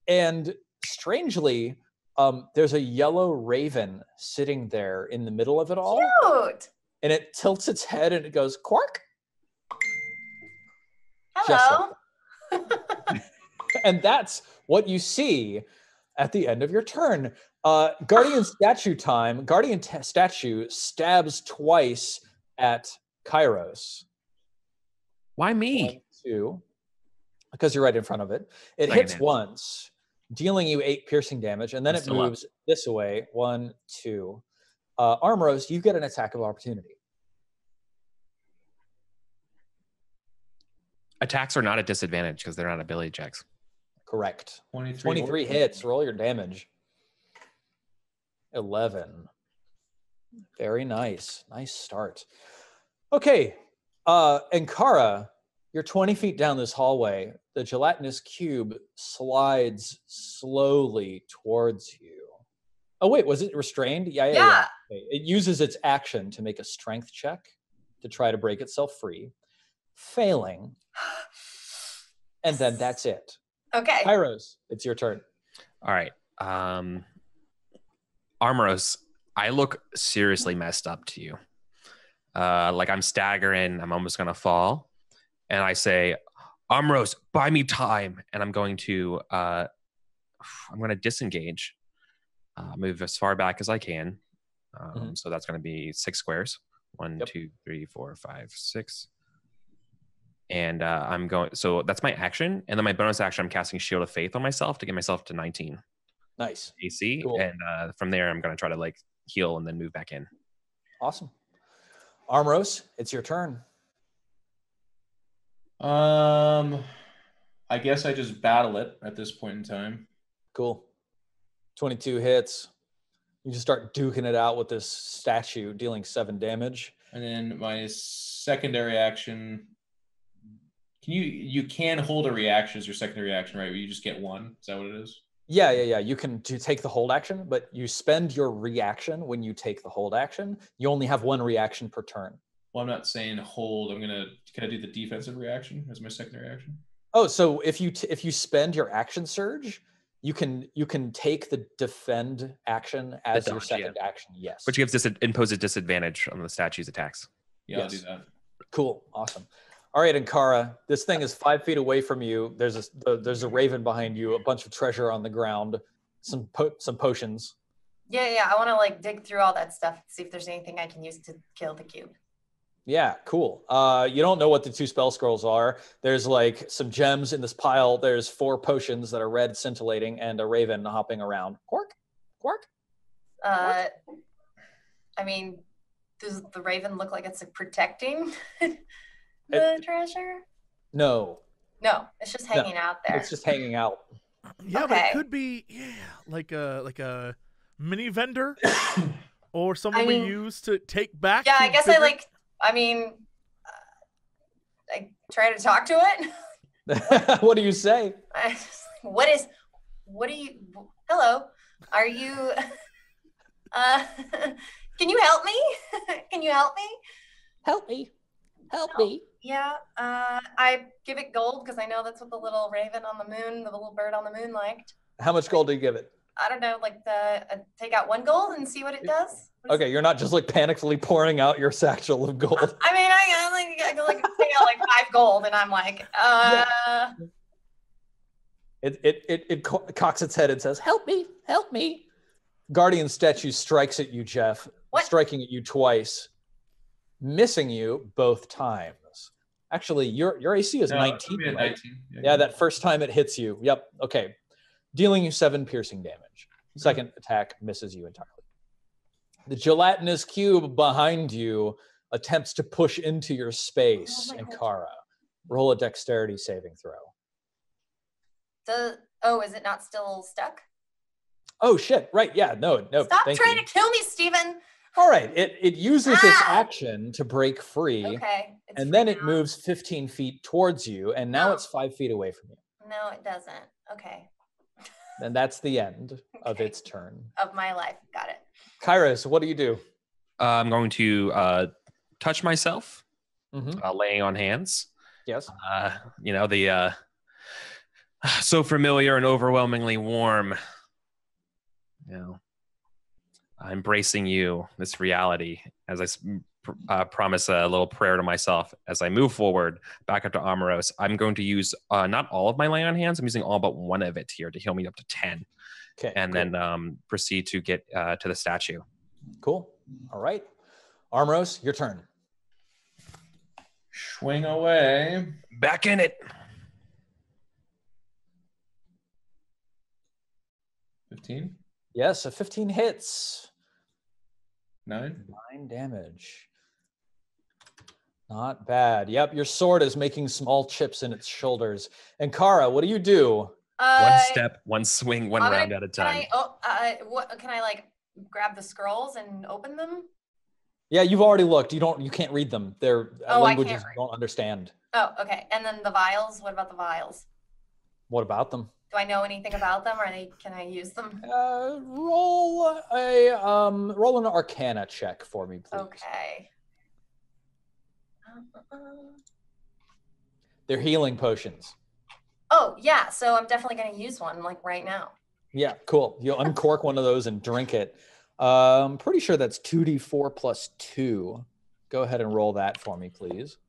And strangely, there's a yellow raven sitting there in the middle of it all. Cute. And it tilts its head and it goes, "Quark." Hello. And that's what you see at the end of your turn. Guardian statue time. Guardian statue stabs twice at Kairos. Why me? 1, 2, because you're right in front of it. It Second hits hit. once, dealing you 8 piercing damage, and then It's it still up. moves this way. 1, 2. Armoros, you get an attack of opportunity. Attacks are not at disadvantage because they're not ability checks. Correct. 23 hits. Roll your damage. 11. Very nice. Nice start. Okay. Ankara, you're 20 feet down this hallway. The gelatinous cube slides slowly towards you. Oh, wait. Was it restrained? Yeah. Okay. It uses its action to make a strength check to try to break itself free. Failing. And then that's it. Okay. Kairos, it's your turn. All right. Armoros, I look seriously messed up to you. I'm staggering. I'm almost going to fall. And I say, Armoros, buy me time. And I'm going to disengage. Move as far back as I can. So that's going to be 6 squares. 1, 2, 3, 4, 5, 6. And I'm going, so that's my action. And then my bonus action, I'm casting Shield of Faith on myself to get myself to 19. Nice. AC. Cool. And from there, I'm going to try to heal and then move back in. Awesome. Armoros, it's your turn. I guess I just battle it at this point in time. Cool. 22 hits. You just start duking it out with this statue, dealing 7 damage. And then my secondary action. You can hold a reaction as your secondary action, right? But you just get 1. Is that what it is? Yeah. You can take the hold action, but you spend your reaction when you take the hold action. You only have 1 reaction per turn. Well, I'm not saying hold. Can I do the defensive reaction as my secondary action? Oh, so if you spend your action surge, you can take the defend action as your second action. Yes. Which imposes disadvantage on the statue's attacks. Yeah, I'll do that. Cool. Awesome. All right, Ankara, this thing is 5 feet away from you. There's a raven behind you, a bunch of treasure on the ground, some potions. Yeah. I want to dig through all that stuff, see if there's anything I can use to kill the cube. Yeah, cool. You don't know what the 2 spell scrolls are. There's some gems in this pile. There's 4 potions that are red scintillating and a raven hopping around. Quark. I mean, does the raven look like it's protecting the treasure? No, it's just hanging out there. It's just hanging out. Yeah, but it could be like a mini vendor or someone we use to take back. Yeah, I guess I try to talk to it. What do you say? Hello, are you Can you help me? Can you help me? Help me. Help me. Yeah. I give it gold because I know that's what the little raven on the moon, the little bird on the moon liked. How much gold do you give it? I don't know, like take out 1 gold and see what it does. Okay, you're not just like panically pouring out your satchel of gold. I mean, I like take out like 5 gold, and I'm like, It cocks its head and says, "Help me, help me." Guardian statue strikes at you, Jeff, striking at you twice, missing you both times. Actually, your AC is 19. Right? 19. Yeah, that first time it hits you. Yep. Okay. Dealing you 7 piercing damage. Second attack misses you entirely. The gelatinous cube behind you attempts to push into your space. And Kara, roll a dexterity saving throw. Is it not still stuck? Oh shit! Right? Yeah. No. Stop trying to kill me, Steven. All right. It uses its action to break free. Okay. And then it moves 15 feet towards you, and now it's 5 feet away from you. No, it doesn't. Okay. And that's the end of its turn. Of my life. Got it. Kairos, what do you do? I'm going to touch myself, laying on hands. Yes. The so familiar and overwhelmingly warm. Embracing you, this reality, as I promise a little prayer to myself as I move forward back up to Amaros. I'm going to use not all of my lay on hands. I'm using all but one of it here to heal me up to 10. Okay. And then proceed to get to the statue. Cool. All right. Amaros, your turn. Swing away. Back in it. 15. Yes, a 15 hits. 9. 9 damage. Not bad. Yep, your sword is making small chips in its shoulders. And Kara, what do you do? One step, one swing, one round at a time. Can I like grab the scrolls and open them? Yeah, you've already looked. You can't read them. They're languages you don't understand. Oh, okay. And then the vials. What about the vials? What about them? Do I know anything about them, or can I use them? Roll an Arcana check for me, please. Okay. They're healing potions. Oh yeah, so I'm definitely going to use one like right now. Yeah, cool. You'll uncork one of those and drink it. I'm pretty sure that's 2d4 plus 2. Go ahead and roll that for me, please.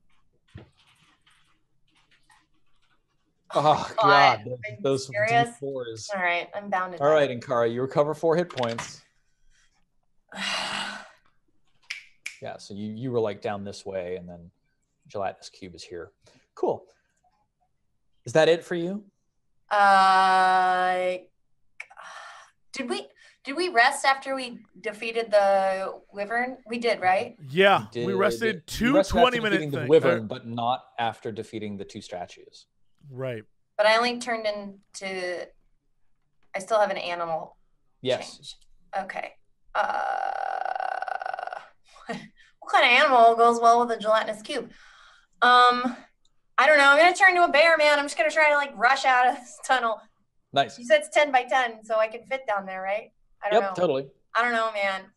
Oh God, those D4s. All right, I'm bound to. All right, Ankara, you recover 4 hit points. Yeah, so you were like down this way, and then Gelatinous Cube is here. Cool. Is that it for you? Did we rest after we defeated the wyvern? We did, right? Yeah, we rested 2 20-minute things. The wyvern, but not after defeating the 2 statues. Right. But I only turned into. I still have an animal. Yes. Change. Okay. What kind of animal goes well with a gelatinous cube? I don't know. I'm gonna turn into a bear, man. I'm just gonna try to like rush out of this tunnel. Nice. You said it's 10 by 10, so I can fit down there, right? I don't know. Totally. I don't know, man.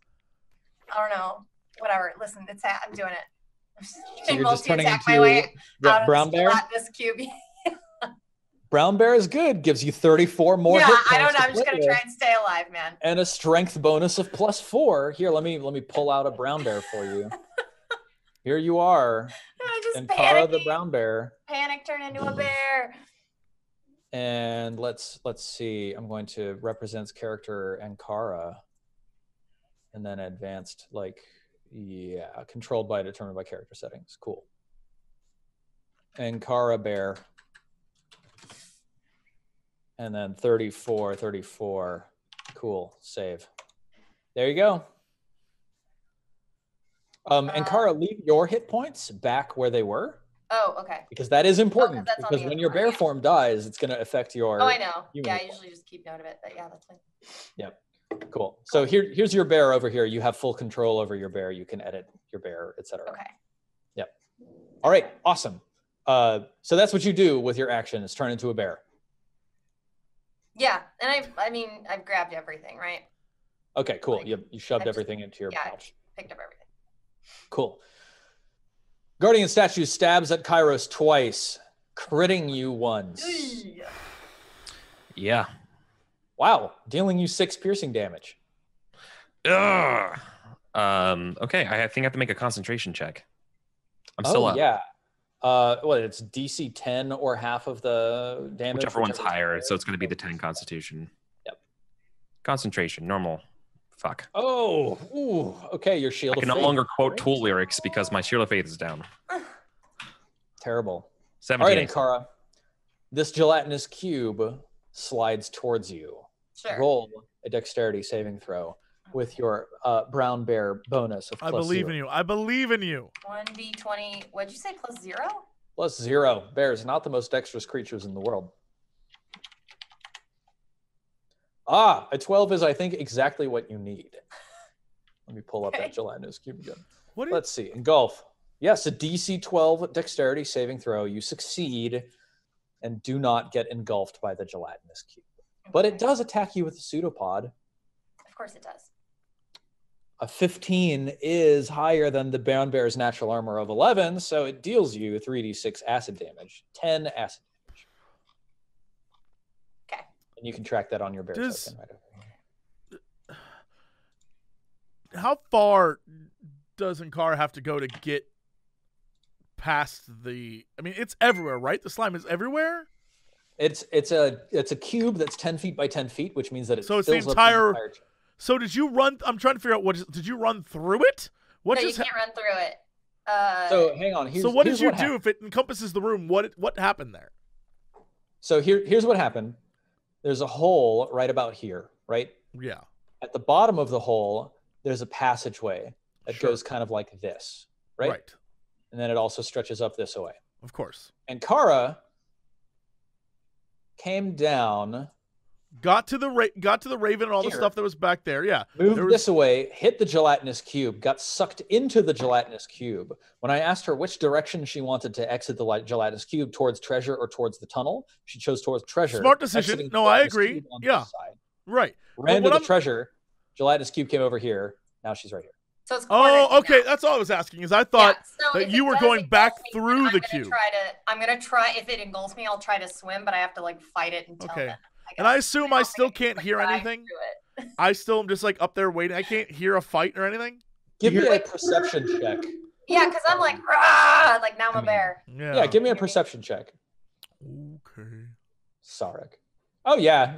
I don't know. Whatever. Listen, I'm doing it. So you're just turning into brown bear. This cube. Brown bear is good. Gives you 34 more. Yeah, hit points I don't know. I'm just gonna try and stay alive, man. And a strength bonus of +4. Here, let me pull out a brown bear for you. Here you are. And Kara the brown bear. Panic, turn into a bear. And let's see. I'm going to represent character Ankara, and then advanced controlled by determined by character settings. Cool. Ankara bear. And then 34. Cool. Save. There you go. Ankara, leave your hit points back where they were. Oh, okay. Because that is important. Because when your bear form dies, it's going to affect your. Oh, I know. Yeah, I usually just keep note of it. But yeah, that's fine. Yep. Cool. So here's your bear over here. You have full control over your bear. You can edit your bear, etc. Okay. Yep. All right. Awesome. So that's what you do with your action, is turn into a bear. Yeah, and I've grabbed everything, right? Okay, cool. You shoved everything into your pouch. picked up everything. Cool. Guardian statue stabs at Kairos twice, critting you once. Yeah. Wow, dealing you 6 piercing damage. Ugh. Okay, I think I have to make a concentration check. I'm still up. Yeah. What, it's DC 10 or half of the damage? Whichever one's higher, so it's going to be the 10 Constitution. Yep. Concentration, normal. Fuck. Oh, ooh. Okay, your Shield I can of no Faith. longer quote Tool lyrics because my Shield of Faith is down. Terrible. 17. All right, Ankara. This gelatinous cube slides towards you. Sure. Roll a dexterity saving throw with your brown bear bonus of I plus believe 0. in you. I believe in you. 1d20. What'd you say? Plus 0? Plus 0. Bears, not the most dexterous creatures in the world. Ah, a 12 is, I think, exactly what you need. Let me pull up that gelatinous cube again. Let's see. Engulf. Yes, a DC 12 dexterity saving throw. You succeed and do not get engulfed by the gelatinous cube. But it does attack you with a pseudopod. Of course it does. A 15 is higher than the brown bear's natural armor of 11, so it deals you 3d6 acid damage. 10 acid damage. Okay. And you can track that on your bear token right over here. How far does Ankara have to go to get past the... I mean, it's everywhere, right? The slime is everywhere? It's a cube that's 10 feet by 10 feet, which means that it so it's the fills up entire so did you run? I'm trying to figure out did you run through it? No, you can't run through it. So hang on. So what did you do if it encompasses the room? What happened there? So here's what happened. There's a hole right about here, right? Yeah. At the bottom of the hole, there's a passageway that goes kind of like this, right? Right. And then it also stretches up this way. Of course. And Kara came down, got to the raven and all the stuff that was back there. Yeah. Moved this away, hit the gelatinous cube, got sucked into the gelatinous cube. When I asked her which direction she wanted to exit the gelatinous cube, towards treasure or towards the tunnel, she chose towards treasure. Smart decision. No, I agree. Yeah. Right. Ran to the treasure. Gelatinous cube came over here. Now she's right here. So it's okay. That's all I was asking. Is I thought that you were going back through the cube. I'm gonna try. If it engulfs me, I'll try to swim, but I have to like fight it until then. And I assume I still can't hear anything. I still am just like up there waiting. I can't hear a fight or anything. Give me a perception check. Yeah, because I'm like, rah! Like now I'm a bear. Yeah, give me a perception check. Okay. Sarek. Oh yeah.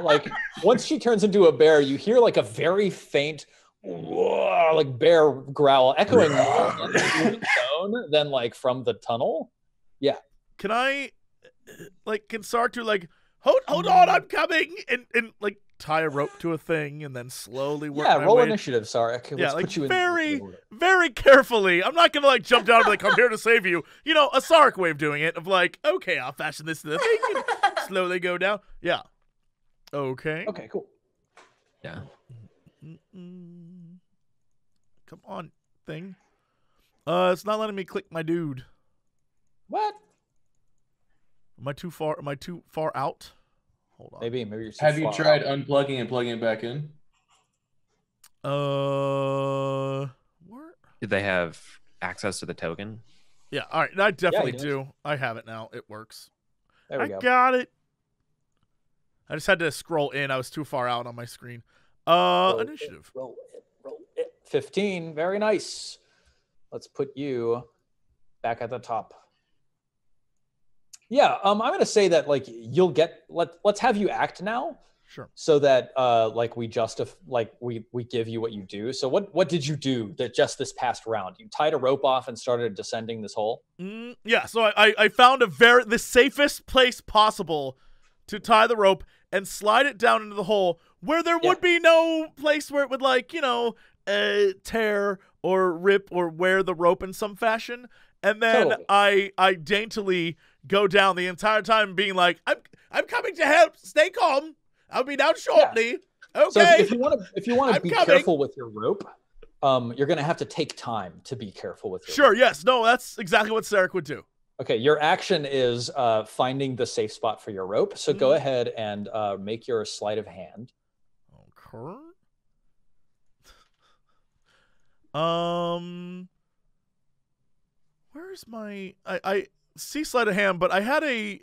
Like once she turns into a bear, you hear like a very faint like bear growl echoing more human tone than like from the tunnel. Yeah. Can I can Sartu like hold on, I'm coming and like tie a rope to a thing and then slowly work my roll way. Initiative, Sarek. Yeah, like very carefully. I'm not gonna like jump down and be like, I'm here to save you. You know, a Sarek way of doing it of like, okay, I'll fashion this to the thing and slowly go down. Yeah. Okay. Okay, cool. Yeah. Come on, thing. It's not letting me click my dude. What? Am I too far out? Hold on. Maybe you're too Have far you tried out. unplugging and plugging it back in? Where? Did they have access to the token? Yeah, all right. I definitely do. I have it now. It works. There we go. I got it. I just had to scroll in. I was too far out on my screen. Initiative. Roll it. 15. Very nice. Let's put you back at the top. Yeah, I'm gonna say that like you'll get. Let's have you act now. Sure. So that we give you what you do. So what did you do that just this past round? You tied a rope off and started descending this hole. Yeah. So I found the safest place possible to tie the rope and slide it down into the hole where there would be no place where it would tear or rip or wear the rope in some fashion. And then I daintily go down the entire time being like, I'm coming to help. Stay calm. I'll be down shortly. Yeah. Okay. So if you want to be careful with your rope, you're going to have to take time to be careful with your rope. Yes. No, that's exactly what Sarek would do. Okay. Your action is finding the safe spot for your rope. So go ahead and make your sleight of hand. Okay. Where's my... I see sleight of hand, but I had a...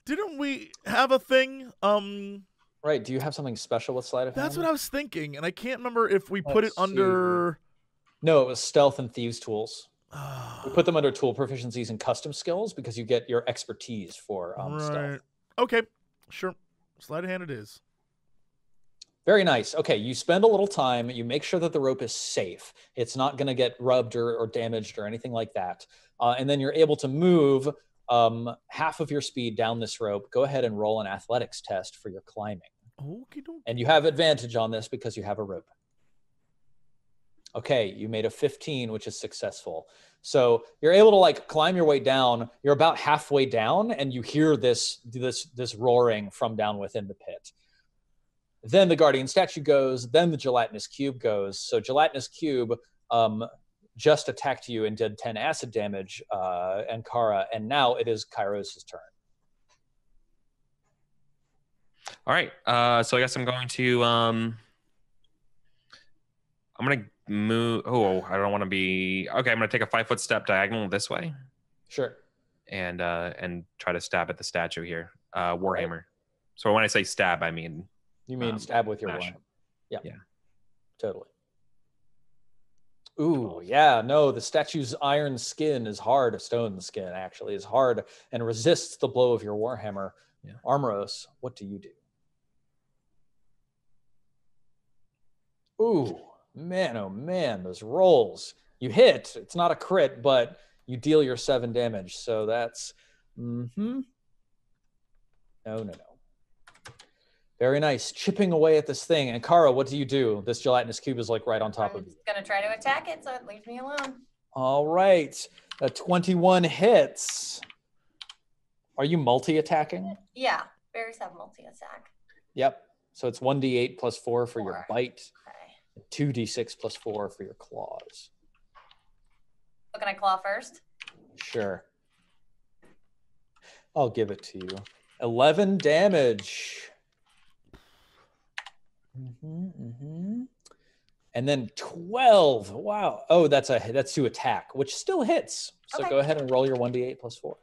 Didn't we have a thing? Right. Do you have something special with sleight of hand? That's what I was thinking, and I can't remember if we put it under... No, it was stealth and thieves tools. We put them under tool proficiencies and custom skills because you get your expertise for stealth. Okay, sure. Sleight of hand it is. Very nice. Okay, you spend a little time. You make sure that the rope is safe. It's not going to get rubbed or damaged or anything like that. And then you're able to move half of your speed down this rope. Go ahead and roll an athletics test for your climbing. Okey-dokey. And you have advantage on this because you have a rope. Okay, you made a 15, which is successful. So you're able to like climb your way down. You're about halfway down, and you hear this roaring from down within the pit. Then the guardian statue goes. Then the gelatinous cube goes. So gelatinous cube just attacked you and did 10 acid damage, Ankara, and now it is Kairos' turn. All right. So I guess I'm going to I'm gonna move. Oh, I don't want to be. Okay, I'm gonna take a 5-foot step diagonal this way. Sure. And try to stab at the statue here. Warhammer. Right. So when I say stab, I mean. You mean stab with your warhammer? Yeah. Yeah. Totally. Ooh, yeah. No, the statue's iron skin is hard. Stone skin actually is hard and resists the blow of your warhammer. Yeah. Armoros, what do you do? Ooh. Man, oh man, those rolls. You hit. It's not a crit, but you deal your 7 damage. So that's... No. Very nice. Chipping away at this thing. And Kara, what do you do? This gelatinous cube is like right on top of you. I'm just going to try to attack it, so it leaves me alone. All right. A 21 hits. Are you multi-attacking? Yeah. Berries have multi-attack. Yep. So it's 1d8 plus 4 for your bite. Okay. 2d6 plus 4 for your claws. So can I claw first? Sure. I'll give it to you. 11 damage. And then 12. Wow. Oh, that's to attack, which still hits. So okay. Go ahead and roll your 1d8 plus 4.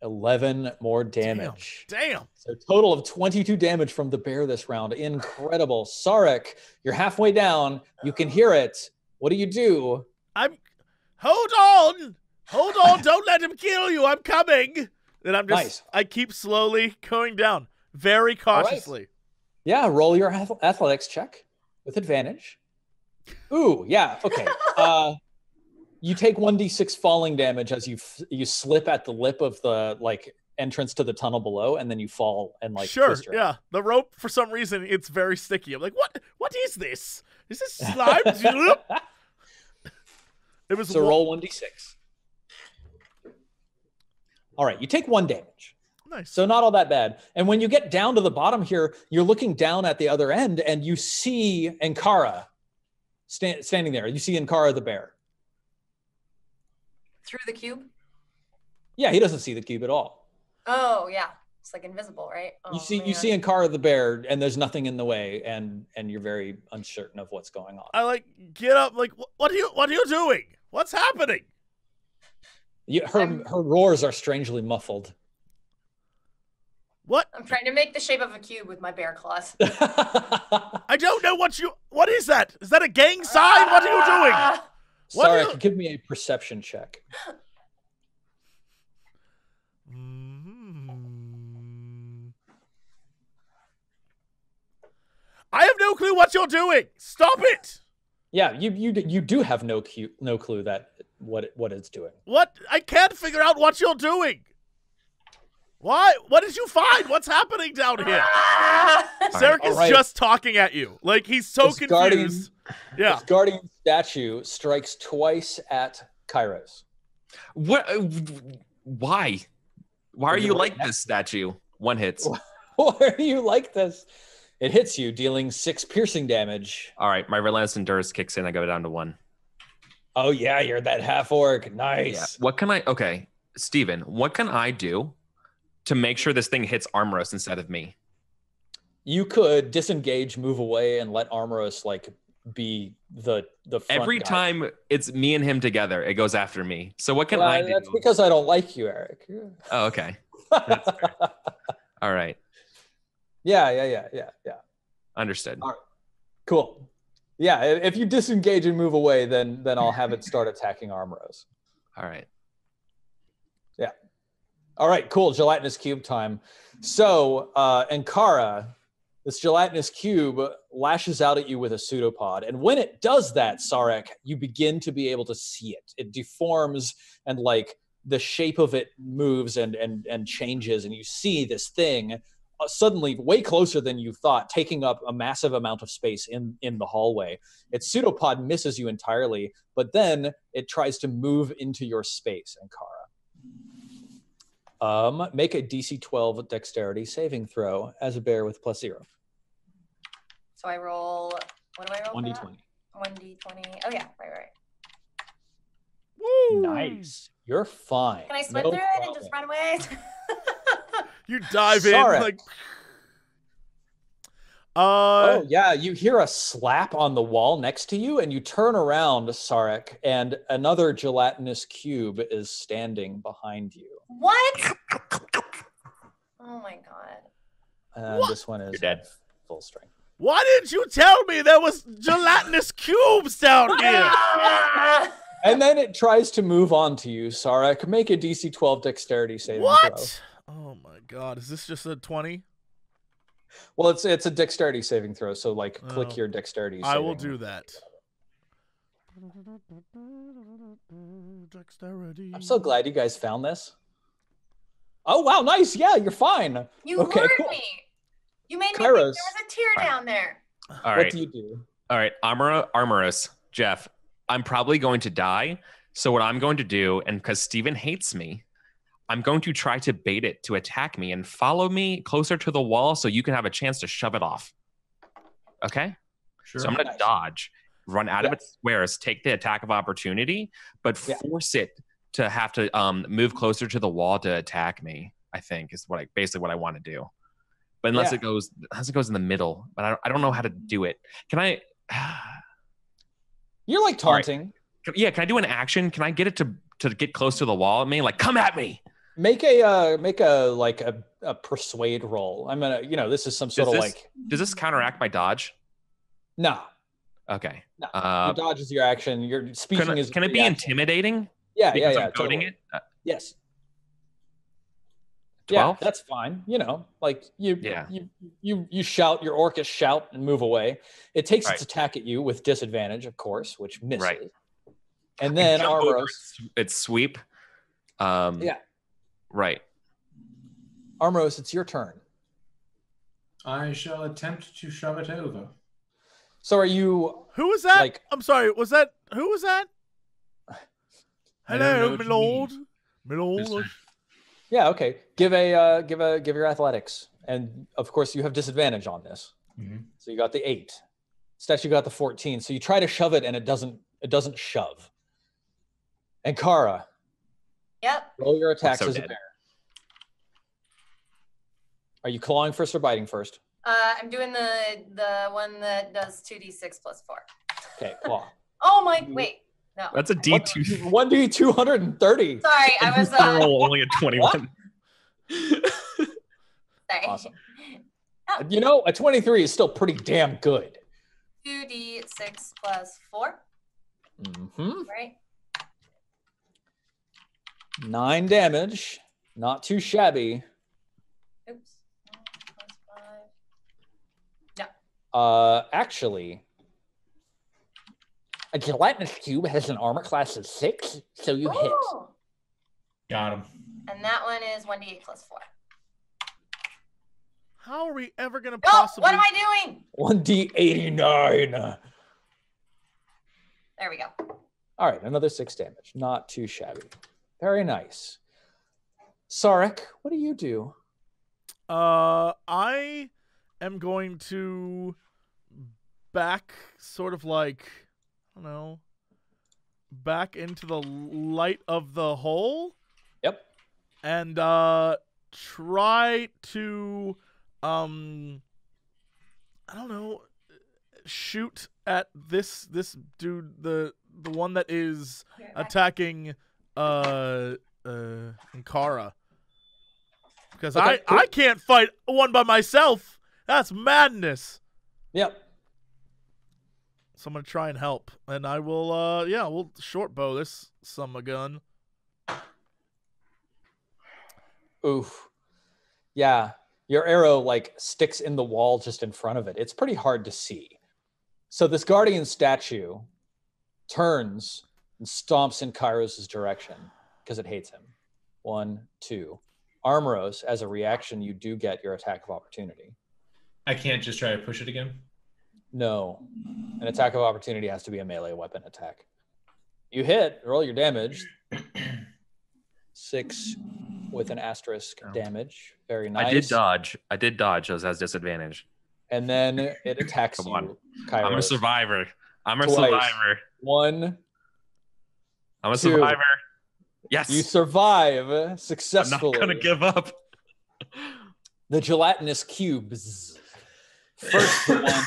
11 more damage. Damn. So total of 22 damage from the bear this round. Incredible. Sarek, you're halfway down. You can hear it. What do you do? Hold on. Don't let him kill you. I'm coming. And I'm just, nice. I keep slowly going down, very cautiously. Right. Yeah, roll your athletics check with advantage. Ooh, yeah, okay. You take 1d6 falling damage as you slip at the lip of the entrance to the tunnel below, and then you fall and Sure, yeah. The rope, for some reason, it's very sticky. I'm like, what is this? Is this slime? It was so roll 1d6. All right, you take 1 damage. Nice. So not all that bad. And when you get down to the bottom here, you're looking down at the other end, and you see Ankara standing there. You see Ankara the bear. Through the cube? Yeah, he doesn't see the cube at all. Oh, yeah. It's like invisible, right? Oh, you see Ankara the bear, and there's nothing in the way, and you're very uncertain of what's going on. I get up, what are you doing? What's happening? Her roars are strangely muffled. What? I'm trying to make the shape of a cube with my bear claws. I don't know what is that? Is that a gang sign? What are you doing? Sorry, give me a perception check. I have no clue what you're doing. Stop it. Yeah, you do have no clue that what it's doing. What? I can't figure out what you're doing. Why? What did you find? What's happening down here? Sarek is just talking at you. Like, he's so confused. This guardian statue strikes twice at Kairos. What? Why? Why are you like this statue? 1 hits. Why are you like this? It hits you, dealing 6 piercing damage. All right, my Relentless Endurance kicks in. I go down to 1. Oh, yeah, you're that half-orc. Nice. Yeah. What can I... Okay, Steven, what can I do to make sure this thing hits Armoros instead of me? You could disengage, move away, and let Armoros like be the front Every guy. time it's me and him together, it goes after me. So what can I do? That's because I don't like you, Eric. Oh, okay. That's fair. All right. Yeah. Understood. All right. Cool. Yeah, if you disengage and move away, then I'll have it start attacking Armoros. All right. Yeah. All right, cool. Gelatinous Cube time. So, Ankara, this Gelatinous Cube lashes out at you with a pseudopod. And when it does that, Sarek, you begin to be able to see it. It deforms and like the shape of it moves and changes. And you see this thing suddenly way closer than you thought, taking up a massive amount of space in the hallway. Its pseudopod misses you entirely, but then it tries to move into your space, Ankara. Make a DC 12 dexterity saving throw as a bear with +0. So I roll, what do I roll? 1d20. 1d20. Oh yeah, right. Woo! Nice. You're fine. Can I swim No through it and just run away? You dive in Sarek. like. Oh yeah, you hear a slap on the wall next to you, and you turn around, Sarek, and another gelatinous cube is standing behind you. What? Oh my god. And this one is You're dead. Full strength. Why didn't you tell me there was gelatinous cubes down here? And then it tries to move on to you, Sarek. Make a DC 12 dexterity saving throw. What? Oh my god, is this just a 20? Well, it's a dexterity saving throw, so like click your dexterity. I will saving. do that. Dexterity. I'm so glad you guys found this. Oh wow, nice. Yeah, you're fine. You Okay, lured cool. me. You made me think there Kairos. was a tear down there. All What right. do you do? All right. Armoros, Jeff, I'm probably going to die. So what I'm going to do, and because Steven hates me, I'm going to try to bait it to attack me and follow me closer to the wall so you can have a chance to shove it off. Okay? Sure. So I'm going to Nice. dodge, run out of its squares, take the attack of opportunity, but Yeah. force it to have to move closer to the wall to attack me, I think, is basically what I want to do. But unless it goes in the middle, but I don't know how to do it. Can I? You're like taunting. Can I do an action? Can I get it to get close to the wall at me? Like, come at me. Make a persuade roll. I'm gonna, this is some sort of like. Does this counteract my dodge? No. Okay. No. Your dodge is your action. Your speaking Can it be intimidating? Yeah, Because yeah. I'm coding Totally. it. Yes. 12? Yeah, that's fine. Like you shout, your orcish shout and move away. It takes its attack at you with disadvantage, of course, which misses. Right. And then Jump over Armoros. its sweep. Yeah. Right. Armoros, it's your turn. I shall attempt to shove it over. So are you? Who was that? Like- I'm sorry. Who was that? I don't know Hello, what my you lord. mean. My lord. Yeah. Okay. Give your athletics, and of course you have disadvantage on this. Mm-hmm. So you got the 8. Statue got the 14. So you try to shove it, and it doesn't shove. And Kara, Yep. roll your attacks so as a dead. bear. Are you clawing first or biting first? I'm doing the one that does 2d6 plus 4. Okay, claw. Oh my, wait. No. That's a D2. 1d 230. Sorry, I was roll only a 21. sorry. Awesome. Oh, A 23 is still pretty damn good. 2d6 plus 4, Mm-hmm. right? 9 damage. Not too shabby. Oops. 1 plus 5. No. Actually, a gelatinous cube has an armor class of 6, so you hit. Ooh. Got him. And that one is 1d8 plus 4. How are we ever gonna Oh, possibly? what am I doing? 1d89. There we go. All right, another 6 damage. Not too shabby. Very nice. Sarek, what do you do? I am going to back, sort of like, I don't know, back into the light of the hole. Yep. And try to I don't know, shoot at this dude, the one that is attacking Ankara. Because Okay, I can't fight one by myself. That's madness. Yep. So I'm gonna try and help, and I will. We'll short bow this summer gun. Oof. Yeah, your arrow like sticks in the wall just in front of it. It's pretty hard to see. So this guardian statue turns and stomps in Kairos' direction because it hates him. 1, 2. Armoros, as a reaction, you do get your attack of opportunity. I can't just try to push it again. No. An attack of opportunity has to be a melee weapon attack. You hit, roll your damage. 6 with an asterisk damage. Very nice. I did dodge. Those has disadvantage. And then it attacks Come you, on. Kairos. I'm a survivor. I'm a Twice. survivor. 1, I'm a 2. survivor. Yes. You survive I'm successfully. not gonna give up. The gelatinous cubes. First, the one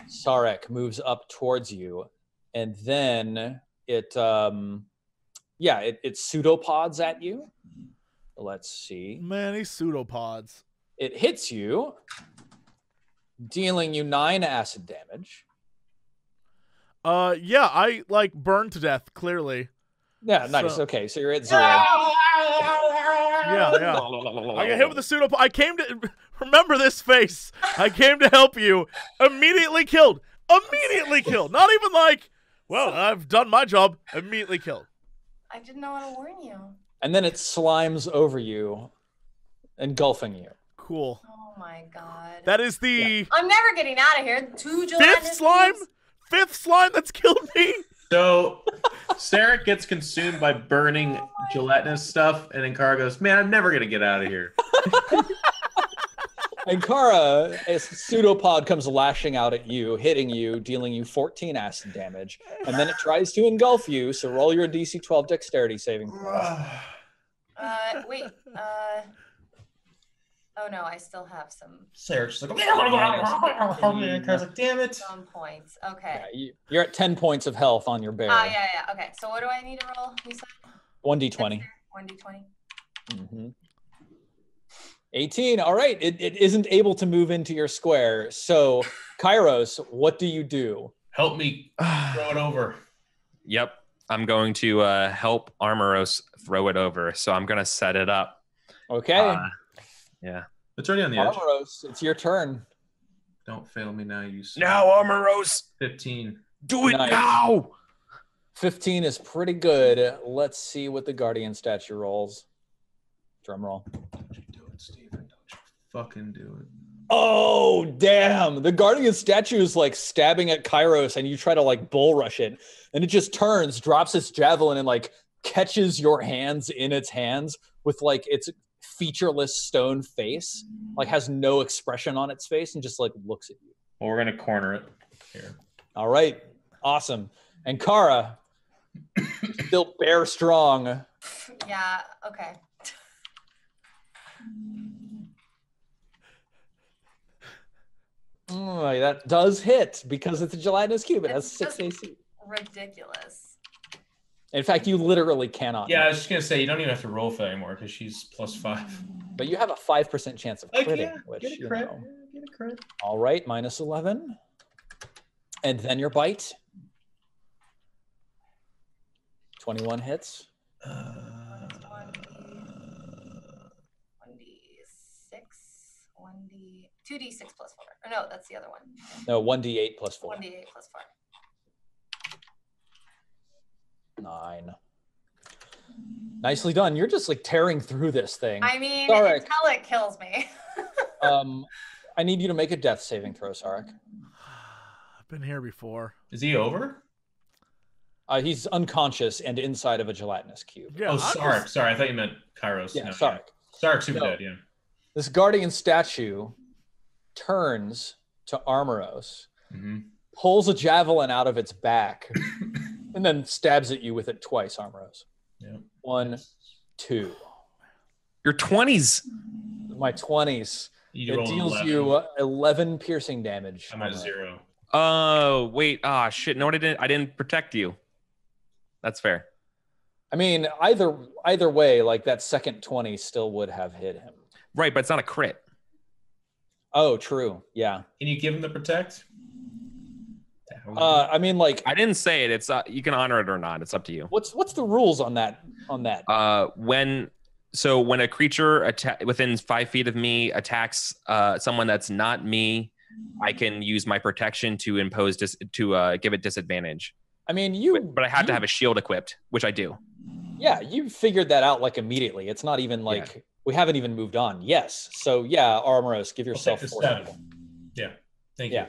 Sarek moves up towards you, and then it pseudopods at you. Let's see. Man, these pseudopods. It hits you, dealing you 9 acid damage. Yeah, I like burned to death. Clearly. Yeah, nice. So- Okay, so you're at 0. Yeah. I got hit with the pseudopod. I came to remember this face. I came to help you. Immediately killed. Immediately killed. Not even like, well, I've done my job. Immediately killed. I didn't know how to warn you. And then it slimes over you, engulfing you. Cool. Oh my god. That is the I'm never getting out of here. 2 gelatinous fifth slime. cubes. Fifth slime that's killed me. So Sarek gets consumed by burning gelatinous stuff, and then Kara goes, "Man, I'm never gonna get out of here." And Kara, a pseudopod comes lashing out at you, hitting you, dealing you 14 acid damage, and then it tries to engulf you. So roll your DC 12 dexterity saving throw. Wait. Oh no, I still have some Sarek's like, Kara's like, "Damn it!" points. Okay. Yeah, you're at 10 points of health on your bear. Yeah. Okay. So what do I need to roll? You said 1d20. 1d20. Mm-hmm. 18. All right. It isn't able to move into your square. So, Kairos, what do you do? Help me throw it over. Yep. I'm going to help Armoros throw it over. So I'm going to set it up. Okay. Yeah. It's already on the edge. Armoros, it's your turn. Don't fail me now, you. Now, Armoros. 15. Do it Nice. now. 15 is pretty good. Let's see what the Guardian statue rolls. Drum roll. Don't you do it, Steven. Don't you fucking do it. Oh, damn. The Guardian statue is like stabbing at Kairos, and you try to like bull rush it, and it just turns, drops its javelin, and like catches your hands in its hands with like its featureless stone face, like has no expression on its face, and just like looks at you. Well, we're gonna corner it here. All right. Awesome. And Kara, still bear strong. Yeah. Okay. Oh, that does hit because it's a gelatinous cube. It has It's 6 just AC. Ridiculous. In fact, you literally cannot. Yeah, I miss. was just gonna say you don't even have to roll for that anymore because she's +5. But you have a 5% chance of critting, which get a you crit. know. Get a crit. All right, -11. And then your bite. 21 hits. 2d6 plus 4. Or no, that's the other one. No, 1d8 plus 4. 1d8 plus 4. 9. Nicely done. You're just like tearing through this thing. I mean, Sarek. until it kills me. I need you to make a death saving throw, Sarek. I've been here before. Is he over? He's unconscious and inside of a gelatinous cube. Yeah, Oh, I'm Sarek. just- Sorry, I thought you meant Kairos. Yeah, No, Sarek. Sarek's super No. dead, yeah. This guardian statue turns to Armoros, pulls a javelin out of its back, and then stabs at you with it twice, Armoros. Yeah. 1, 2. Your 20s. My 20s. You It rolled deals 11. you 11 piercing damage. I'm at 0. Oh, wait. Ah, shit. No, I didn't protect you. That's fair. I mean, either way, like that second 20 still would have hit him. Right, but it's not a crit. Oh, true. Yeah. Can you give him the protect? I mean, like, I didn't say it. It's you can honor it or not. It's up to you. what's the rules on that? When a creature within 5 feet of me attacks someone that's not me, I can use my protection to impose give it disadvantage. I mean, but I have to have a shield equipped, which I do. Yeah, you figured that out like immediately. It's not even like we haven't even moved on. Yes. So yeah, Armoros, give yourself 4. Yeah. Thank you.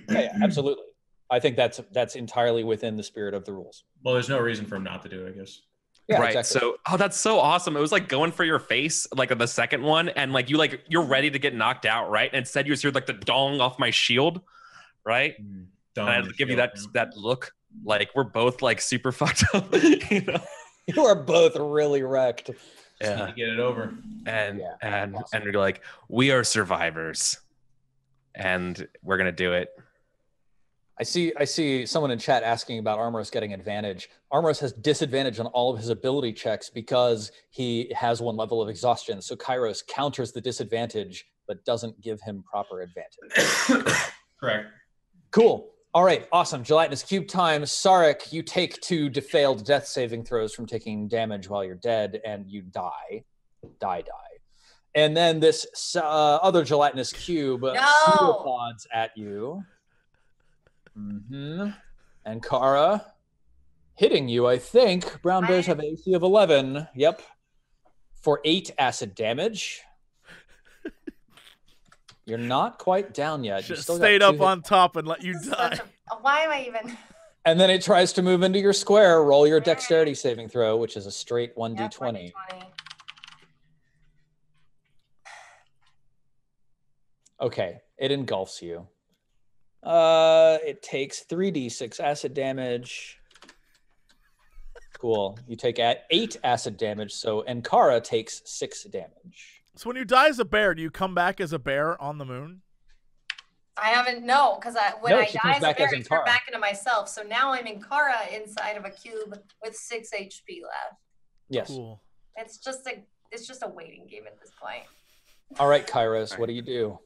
Yeah, absolutely. I think that's entirely within the spirit of the rules. Well, there's no reason for him not to do it, I guess. Yeah, right. exactly. So, that's so awesome. It was like going for your face, like the second one, and like you're ready to get knocked out, right? And instead you hear like the dong off my shield, right? And I give you that look, like we're both like super fucked up. You know, you are both really wrecked. Just need to get it over. And you're like, we are survivors, and we're gonna do it. I see someone in chat asking about Armoros getting advantage. Armoros has disadvantage on all of his ability checks because he has 1 level of exhaustion. So Kairos counters the disadvantage, but doesn't give him proper advantage. Correct. Cool. All right. Awesome. Gelatinous Cube time. Sarek, you take 2 failed death saving throws from taking damage while you're dead, and you die. And then this other Gelatinous Cube pseudopods at you. And Kara hitting you, I think. Brown bears have AC of 11. Yep. For 8 acid damage. You're not quite down yet. Just stayed up on top and let you die. Why am I even? And then it tries to move into your square. Roll your dexterity saving throw, which is a straight 1d20. Yep, 1d20. Okay, it engulfs you. It takes 3d6 acid damage. Cool. You take 8 acid damage, so Ankara takes 6 damage. So when you die as a bear, do you come back as a bear on the moon? I haven't, because when I die as a bear, I turn back into myself. So now I'm Ankara inside of a cube with 6 HP left. Yes. Cool. It's just a waiting game at this point. All right, Kairos, what do you do?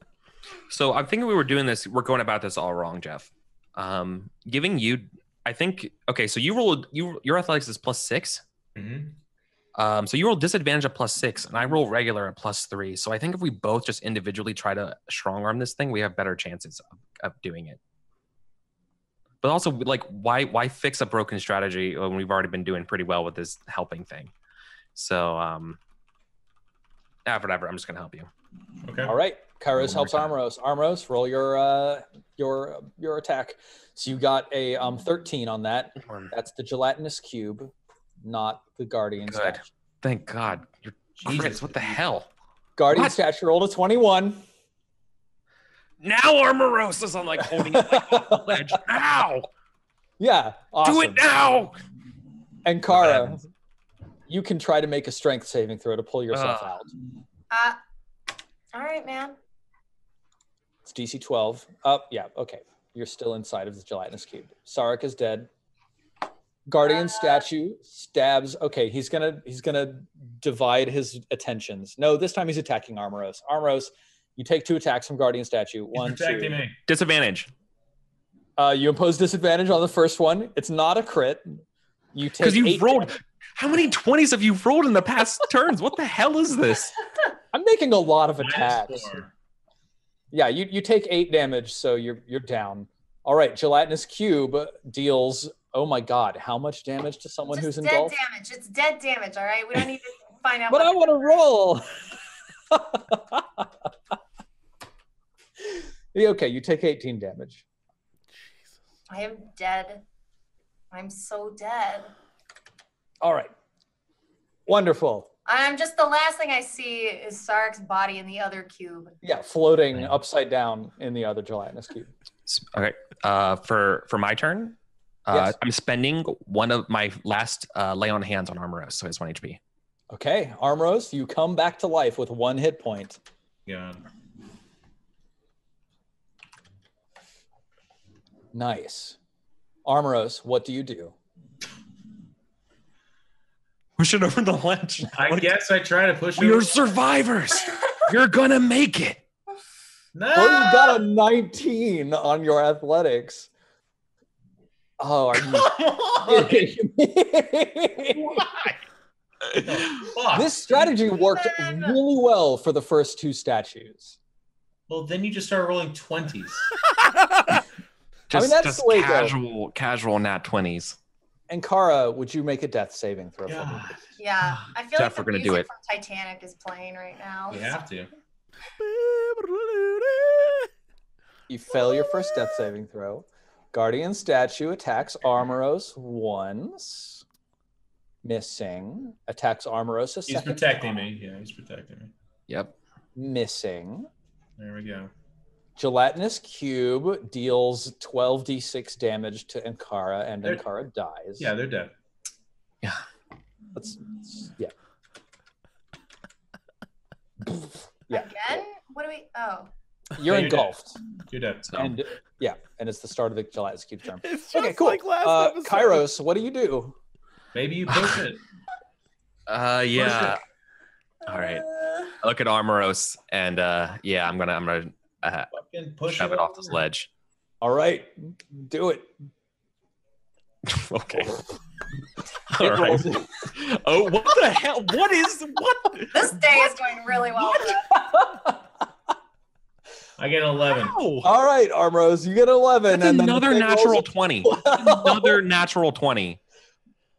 So I'm thinking we're going about this all wrong, Jeff. Giving you, I think, okay, so you rolled, your athletics is +6. Mm-hmm. So you roll disadvantage at +6, and I roll regular at +3. So I think if we both just individually try to strong arm this thing, we have better chances of doing it. But also, like, why fix a broken strategy when we've already been doing pretty well with this helping thing? So, whatever, I'm just gonna help you. Okay. All right. Kairos helps Armoros. Armoros, roll your attack. So you got a 13 on that. That's the Gelatinous Cube, not the Guardian Statue. Thank God. You're crits. What the hell? Guardian Statue rolled a 21. Now Armoros is on like holding it like off the ledge. Now. Yeah. Awesome. Do it now. And Kara, you can try to make a strength saving throw to pull yourself out. All right, man. It's DC 12. Yeah, okay. You're still inside of the Gelatinous Cube. Sarek is dead. Guardian Statue stabs. Okay, he's gonna divide his attentions. No, this time he's attacking Armoros. Armoros, you take 2 attacks from Guardian Statue. One, 2. Me. Disadvantage. You impose disadvantage on the first one. It's not a crit. You take because you've rolled. damage. How many 20s have you rolled in the past turns? What the hell is this? I'm making a lot of attacks. Yeah, you take 8 damage, so you're down. All right, Gelatinous Cube deals. Oh my God, how much damage to someone who's engulfed? Dead damage. It's dead damage. All right, we don't need to find out. But I want to roll. Yeah, okay, you take 18 damage. Jesus. I am dead. I'm so dead. All right. Wonderful. I'm just, the last thing I see is Sarek's body in the other cube. Yeah, floating upside down in the other Gelatinous Cube. Okay. For my turn, Yes. I'm spending one of my last lay on hands on Armoros, so it's 1 HP. Okay, Armoros, you come back to life with 1 hit point. Yeah. Nice. Armoros, what do you do? Push it over the ledge. I guess I try to push You're it. survivors. You're gonna make it. No! Well, you got a 19 on your athletics. Oh, are you kidding me? Fuck. This strategy worked really well for the first 2 statues. Well, then you just start rolling 20s. That's Just the way it goes. casual nat 20s. And Kara, would you make a death saving throw? For me? God, Yeah, I feel Jeff, like we're the gonna do music it. from Titanic is playing right now. you have to. You fail your first death saving throw. Guardian statue attacks Armoros once. Missing. Attacks Armoros a He's second protecting time. me. Yeah, he's protecting me. Yep. Missing. There we go. Gelatinous Cube deals 12d6 damage to Ankara, and They're- Ankara dies. Yeah, they're dead. Yeah. Yeah. Yeah. Again? What do we? Oh. You're Yeah, you're engulfed. You're dead. So And and it's the start of the Gelatinous Cube turn. It's just Okay, cool. like last episode. Kairos, what do you do? Maybe you push it. yeah. All right. I look at Armoros and yeah, I'm gonna Fucking push shove it off this ledge. All right, do it. Okay. It All right. rolls. Oh, what the hell? What? This day is going really well for us. I get an 11. Ow. All right, Armros, you get 11. That's and then the another thing natural rolls- 20. Another natural 20.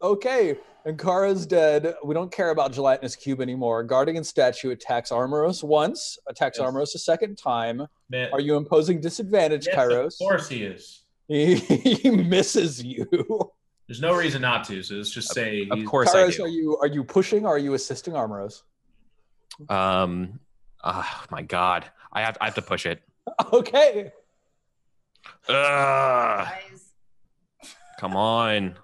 Okay, and Kara's dead. We don't care about Gelatinous Cube anymore. Guardian statue attacks Armoros once, attacks Yes. Armoros a second time. Man, Are you imposing disadvantage, yes, Kairos? of course he is. He misses you. There's no reason not to, so let's just say Of he's- course I Kairos, do. are you pushing or are you assisting Armoros? Oh my God. I have to push it. Okay. Guys. Come on.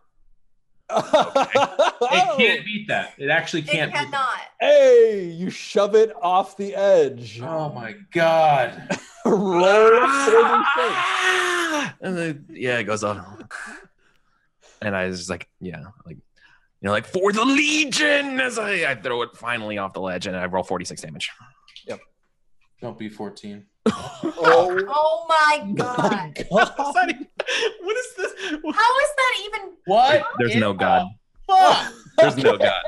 It can't beat that. It actually It can't beat that. cannot. Hey, you shove it off the edge. Oh my god. Roll 46. And then, yeah, it goes up. And I was just like, yeah, like, you know, like for the Legion as I throw it finally off the ledge and I roll 46 damage. Don't be 14. Oh my god. What is this? How is that even? What? There's no God. Fuck. There's no God.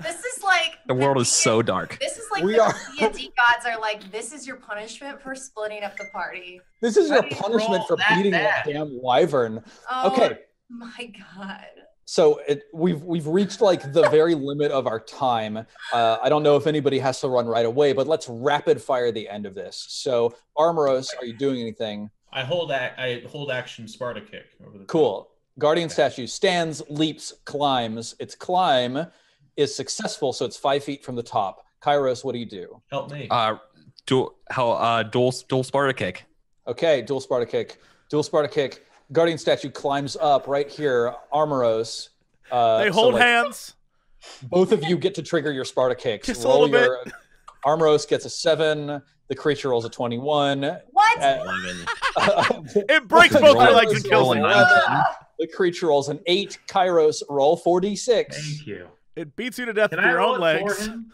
This is like The world is so dark. This is like We the are- D&D gods are like, this is your punishment for splitting up the party. This is your How do you punishment roll for that beating bad? that damn wyvern. Oh Okay. my god. So we've reached like the very limit of our time. I don't know if anybody has to run right away, but let's rapid fire the end of this. So Armoros, are you doing anything? I hold action Sparta kick over the Cool. Guardian statue stands, leaps, climbs. Its climb is successful, so it's 5 feet from the top. Kairos, what do you do? Help me. Dual Sparta kick. Okay, dual Sparta kick. Dual Sparta kick. Guardian statue climbs up right here. Armoros. They hold hands. Both of you get to trigger your Sparta kicks. Just a little bit. Armoros gets a 7. The creature rolls a 21. What? 11. It breaks both your legs and kills Roll a them. 19. The creature rolls an 8. Kairos, roll 4d6. Thank you. It beats you to death Can with I your roll own it legs. for him?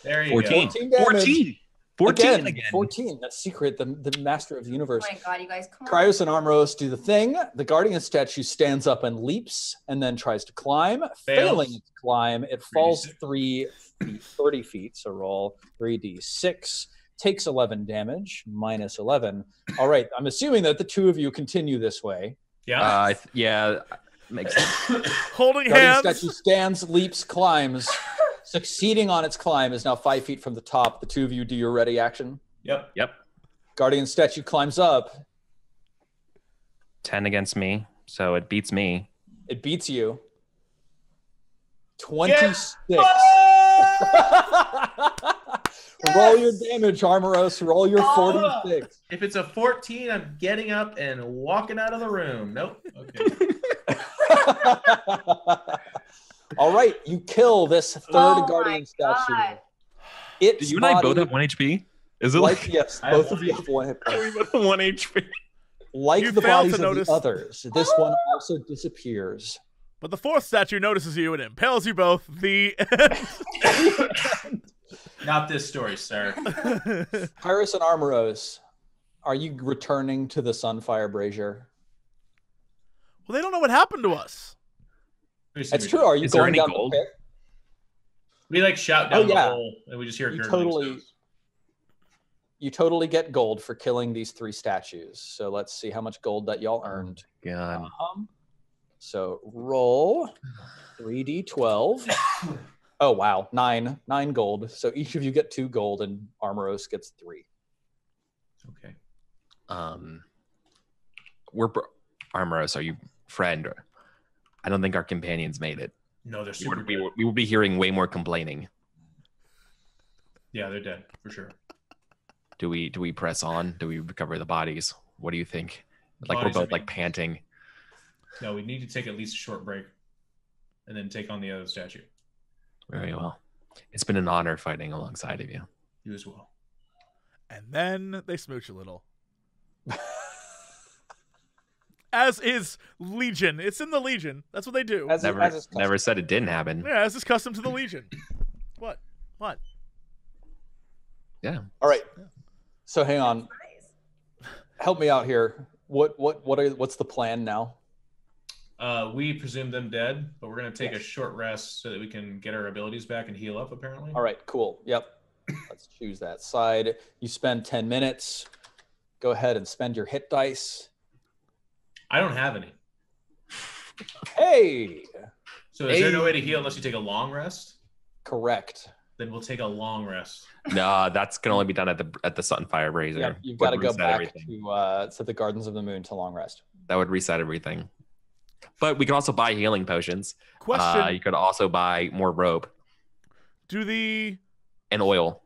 There you 14. go. 14 damage. 14 again. 14. That's secret, the master of the universe. Oh my god, you guys, come on. Cryos and Armoros do the thing. The Guardian statue stands up and leaps and then tries to climb. Failing its climb, it falls 3 feet, 30 feet. So roll 3d6. Takes 11 damage, minus 11. All right, I'm assuming that the two of you continue this way. Yeah. Yeah, makes sense. Holding Guardian hands. statue stands, leaps, climbs. Succeeding on its climb is now 5 feet from the top. The two of you do your ready action. Yep. Yep. Guardian statue climbs up. 10 against me, so it beats me. It beats you. 26. Roll your damage, Armoros. Roll your 46. If it's a 14, I'm getting up and walking out of the room. Nope. Okay. All right, you kill this third Oh Guardian my statue. God. Its You and I both body- have 1 HP? Is it like yes, I have both of you have 1 hit point. 1 HP? Like You the failed bodies to of notice. the others, this one also disappears. But the fourth statue notices you and impales you both. The Not this story, sir. Pyrus and Armoros, are you returning to the Sunfire Brazier? Well, they don't know what happened to us. That's true. Are you Is there going any down gold? the pit? We like shout down Oh, yeah. the hole, and we just hear You gurgling totally- sounds. You totally get gold for killing these 3 statues. So let's see how much gold that y'all earned. God. So roll 3d12. Oh wow, 9 gold. So each of you get 2 gold, and Armoros gets 3. Okay. Armoros, are you friend? I don't think our companions made it. No, they're We super would, dead. we will be hearing way more complaining. Yeah, they're dead for sure. Do we press on? Do we recover the bodies? What do you think? Like Bodies we're are both like being- panting. No, we need to take at least a short break, and then take on the other statue. Very well. It's been an honor fighting alongside of you. You as well. And then they smooch a little. As is Legion. It's in the Legion. That's what they do. Never said it didn't happen. Yeah, as is custom to the Legion. What? Yeah. All right. So hang on. Nice. Help me out here. What's the plan now? We presume them dead, but we're gonna take a short rest so that we can get our abilities back and heal up. Apparently. All right, cool. Yep. Let's choose that side. You spend 10 minutes. Go ahead and spend your hit dice. I don't have any. Hey! So is there no way to heal unless you take a long rest? Correct. Then we'll take a long rest. No, that's can only be done at the Sunfire Brazier. Yep, you've Would got to go reset back everything. to the Gardens of the Moon to long rest. That would reset everything. But we can also buy healing potions. Question. You could also buy more rope and oil.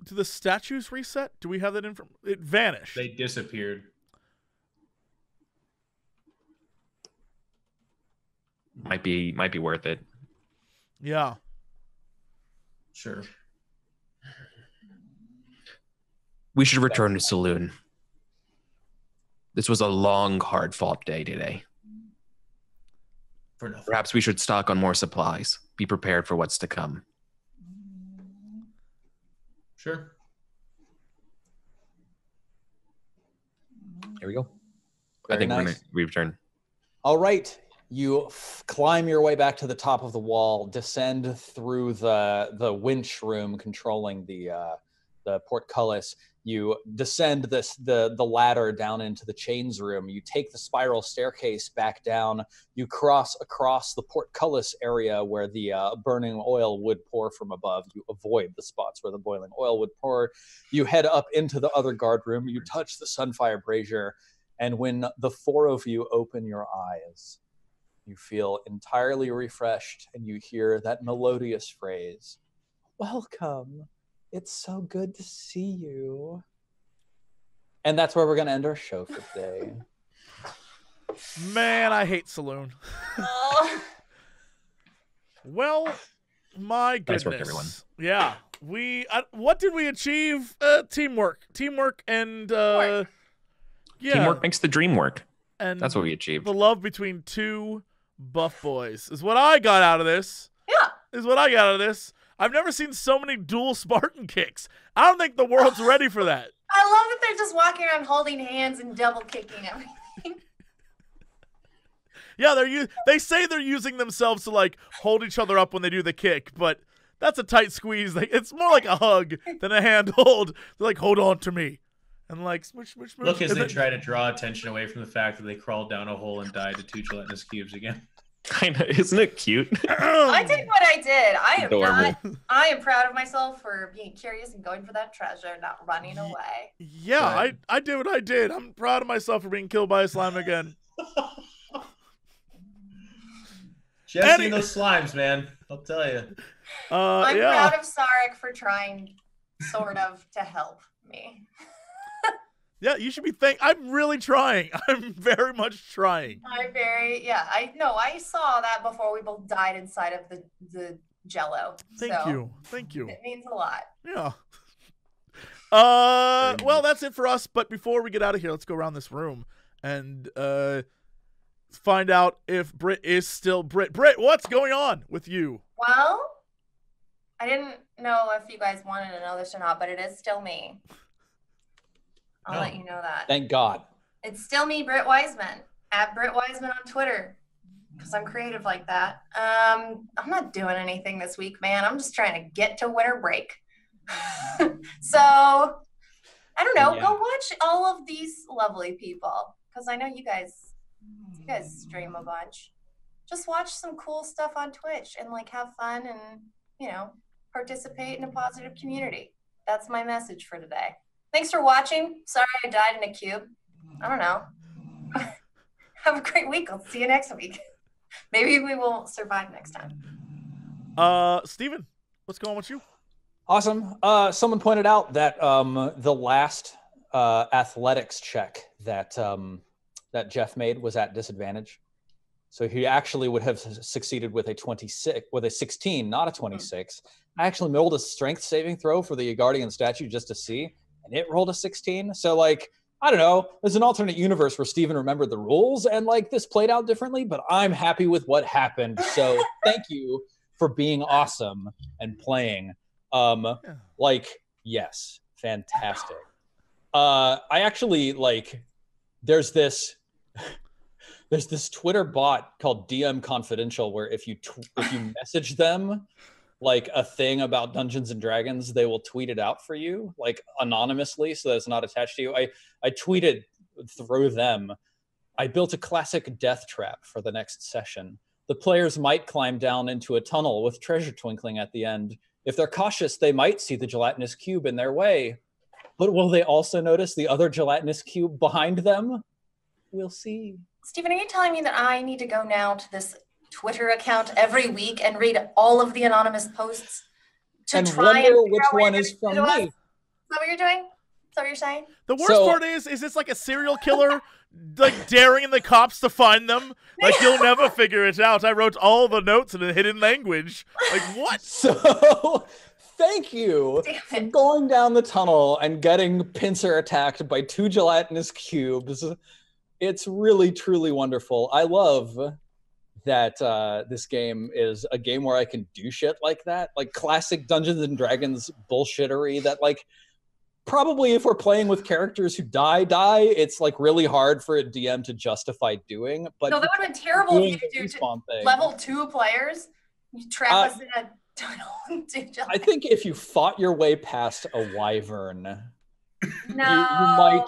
Do the statues reset? Do we have that information? It vanished. They disappeared. Might be worth it. Yeah. Sure. We should return to Saloon. This was a long, hard-fought day today. For nothing. Perhaps we should stock on more supplies. Be prepared for what's to come. Sure. Here we go. Very I think nice. we return. All right. You climb your way back to the top of the wall, descend through the winch room controlling the portcullis. You descend the ladder down into the chains room. You take the spiral staircase back down. You cross across the portcullis area where the burning oil would pour from above. You avoid the spots where the boiling oil would pour. You head up into the other guard room. You touch the Sunfire Brazier. And when the 4 of you open your eyes, you feel entirely refreshed, and you hear that melodious phrase, "Welcome. It's so good to see you." And that's where we're going to end our show for today. Man, I hate Saloon. Oh, Well, my goodness. Nice work, everyone. Yeah. What did we achieve? Teamwork and Teamwork. yeah. Teamwork makes the dream work. And That's what we achieved. the love between 2 buff boys is what I got out of this. yeah. I've never seen so many dual Spartan kicks. I don't think the world's ready for that. I love that they're just walking around holding hands and double kicking everything. Yeah, they say they're using themselves to like hold each other up when they do the kick, but that's a tight squeeze. It's more like a hug than a hand hold. They're like, hold on to me. And like, smooch, smooch, smooch. Look as And they then- try to draw attention away from the fact that they crawled down a hole and died to 2 gelatinous cubes again. I know, isn't it cute? I did what I did. Adorable. I am proud of myself for being curious and going for that treasure, not running away. Yeah, I did what I did. I'm proud of myself for being killed by a slime again. Just seen those slimes, man. I'll tell you. I'm yeah. proud of Sarek for trying, sort of, to help me. Yeah, you should be I'm really trying. I'm very much trying. I saw that before we both died inside of the jello. Thank you. It means a lot. Yeah. Well, that's it for us. But before we get out of here, let's go around this room and find out if Britt is still Britt. Britt, what's going on with you? Well, I didn't know if you guys wanted to know this or not, but it is still me. I'll let you know that. Thank God. It's still me, Britt Wiseman, at Britt Wiseman on Twitter, because I'm creative like that. I'm not doing anything this week, man. I'm just trying to get to winter break. So, I don't know. Yeah. Go watch all of these lovely people, because I know you guys stream a bunch. Just watch some cool stuff on Twitch and like have fun and, you know, participate in a positive community. That's my message for today. Thanks for watching. Sorry I died in a cube. I don't know. Have a great week. I'll see you next week. Maybe we will survive next time. Steven, what's going on with you? Awesome. Someone pointed out that the last athletics check that that Jeff made was at disadvantage. So he actually would have succeeded with a 16, not a 26. I actually rolled a strength saving throw for the Guardian statue just to see, and it rolled a 16. So like, I don't know, there's an alternate universe where Steven remembered the rules and like this played out differently, but I'm happy with what happened. So thank you for being awesome and playing. Like, yes, fantastic. I actually like, there's this Twitter bot called DM Confidential where if you message them like a thing about Dungeons and Dragons, they will tweet it out for you like anonymously so that it's not attached to you. I tweeted through them. I built a classic death trap for the next session. The players might climb down into a tunnel with treasure twinkling at the end. If they're cautious, they might see the gelatinous cube in their way. But will they also notice the other gelatinous cube behind them? We'll see. Steven, are you telling me that I need to go now to this Twitter account every week and read all of the anonymous posts to and try wonder and which one is from me? Is that what you're doing? Is that what you're saying? The worst part is this like a serial killer like daring the cops to find them? Like you'll never figure it out. I wrote all the notes in a hidden language. Like what? So thank you for going down the tunnel and getting pincer attacked by 2 gelatinous cubes. It's really, truly wonderful. I love that this game is a game where I can do shit like that. Like classic Dungeons and Dragons bullshittery that like probably if we're playing with characters who die, it's like really hard for a DM to justify doing. But no, that would have been terrible if you do level 2 players. You trap us in a tunnel and do just I think if you fought your way past a wyvern, no.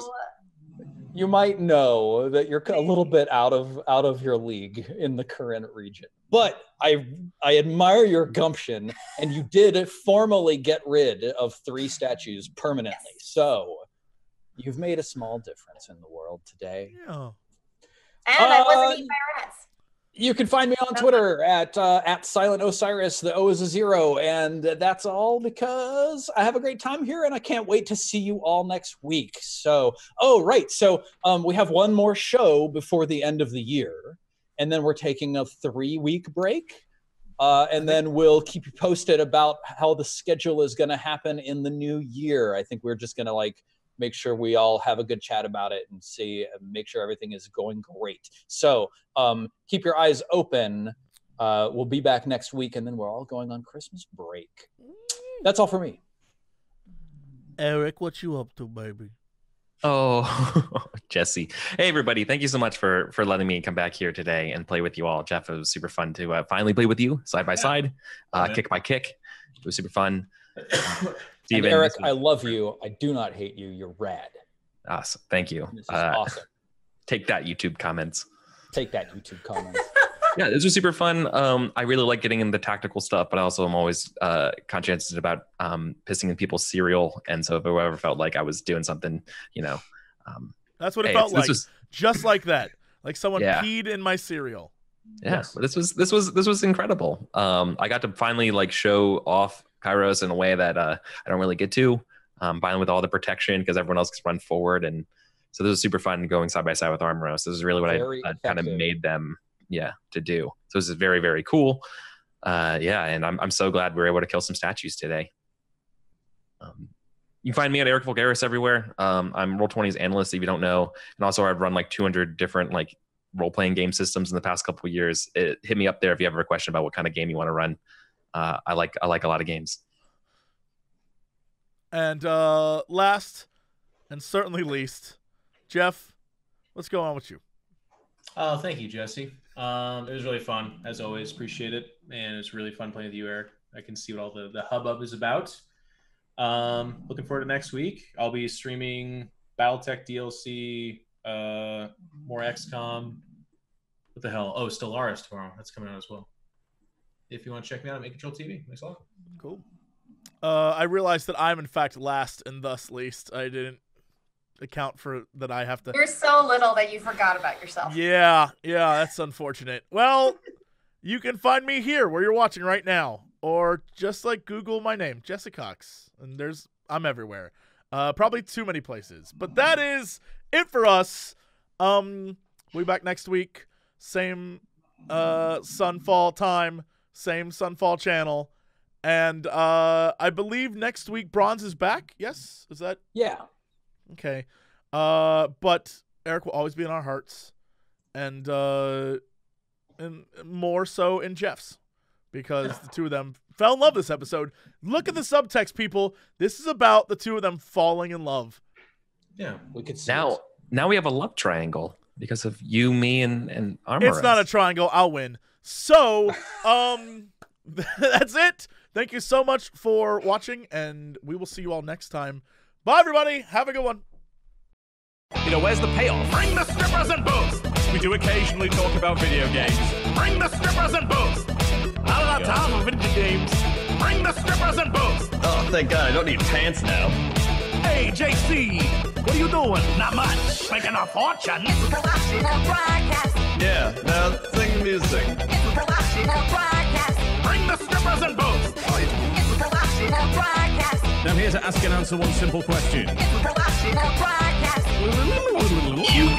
you might know that you're a little bit out of your league in the current region. But I admire your gumption, and you did formally get rid of 3 statues permanently. Yes. So you've made a small difference in the world today. Yeah. And I wasn't eaten by rats. You can find me on Twitter at Silent Osiris. The O is a 0, and that's all because I have a great time here, and I can't wait to see you all next week. So, so we have one more show before the end of the year, and then we're taking a 3-week break, and then we'll keep you posted about how the schedule is going to happen in the new year. I think we're just going to like make sure we all have a good chat about it and make sure everything is going great. So keep your eyes open. We'll be back next week, and then we're all going on Christmas break. That's all for me. Eric, what you up to, baby? Oh, Jesse. Hey, everybody. Thank you so much for letting me come back here today and play with you all. Jeff, it was super fun to finally play with you side by side, kick by kick. It was super fun. Steven, and Eric, I love you. I do not hate you. You're rad. Awesome. Thank you. This is awesome. Take that, YouTube comments. Take that, YouTube comments. Yeah, this was super fun. I really like getting into tactical stuff, but also I'm always conscientious about pissing in people's cereal. And so if I ever felt like I was doing something, that's what it felt like. Just like that. Like someone peed in my cereal. Yeah, yes. This was incredible. I got to finally like show off Kairos in a way that I don't really get to, finally with all the protection because everyone else can run forward, and so this was super fun going side by side with Armoros. This is really what I kind of made them to do. So this is very, very cool. And I'm so glad we were able to kill some statues today. You can find me at Eric Vulgaris everywhere. I'm Roll20's analyst, if you don't know. And also I've run like 200 different like role-playing game systems in the past couple of years. Hit me up there if you have a question about what kind of game you want to run. I like a lot of games. And last and certainly least, Jeff, what's going on with you? Oh, thank you, Jesse. It was really fun, as always. Appreciate it. And it's really fun playing with you, Eric. I can see what all the hubbub is about. Looking forward to next week. I'll be streaming Battletech DLC, more XCOM. What the hell? Oh, Stellaris tomorrow. That's coming out as well. If you want to check me out, Make Control TV. Thanks a lot. Cool. I realized that I'm in fact last and thus least. I didn't account for that. I have to. You're so little that you forgot about yourself. Yeah, that's unfortunate. Well, you can find me here where you're watching right now, or just like Google my name, Jesse Cox, and I'm everywhere. Probably too many places, but that is it for us. We'll be back next week. Same Sunfall time, same Sunfall channel. And I believe next week Bronze is back. Yes? Is that? Yeah. Okay. But Eric will always be in our hearts. And more so in Jeff's. Because the two of them fell in love this episode. Look at the subtext, people. This is about the two of them falling in love. Yeah. We could see Now we have a love triangle because of you, me, and Armor. It's not a triangle. I'll win. So, that's it. Thank you so much for watching, and we will see you all next time. Bye, everybody. Have a good one. You know, where's the payoff? Bring the strippers and booze. We do occasionally talk about video games. Bring the strippers and booze. I don't have time for video games. Bring the strippers and booze. Oh, thank God, I don't need pants now. Hey, JC, what are you doing? Not much. Making a fortune. Yeah, now sing music. Bring the strippers and booze. I'm here to ask and answer one simple question. You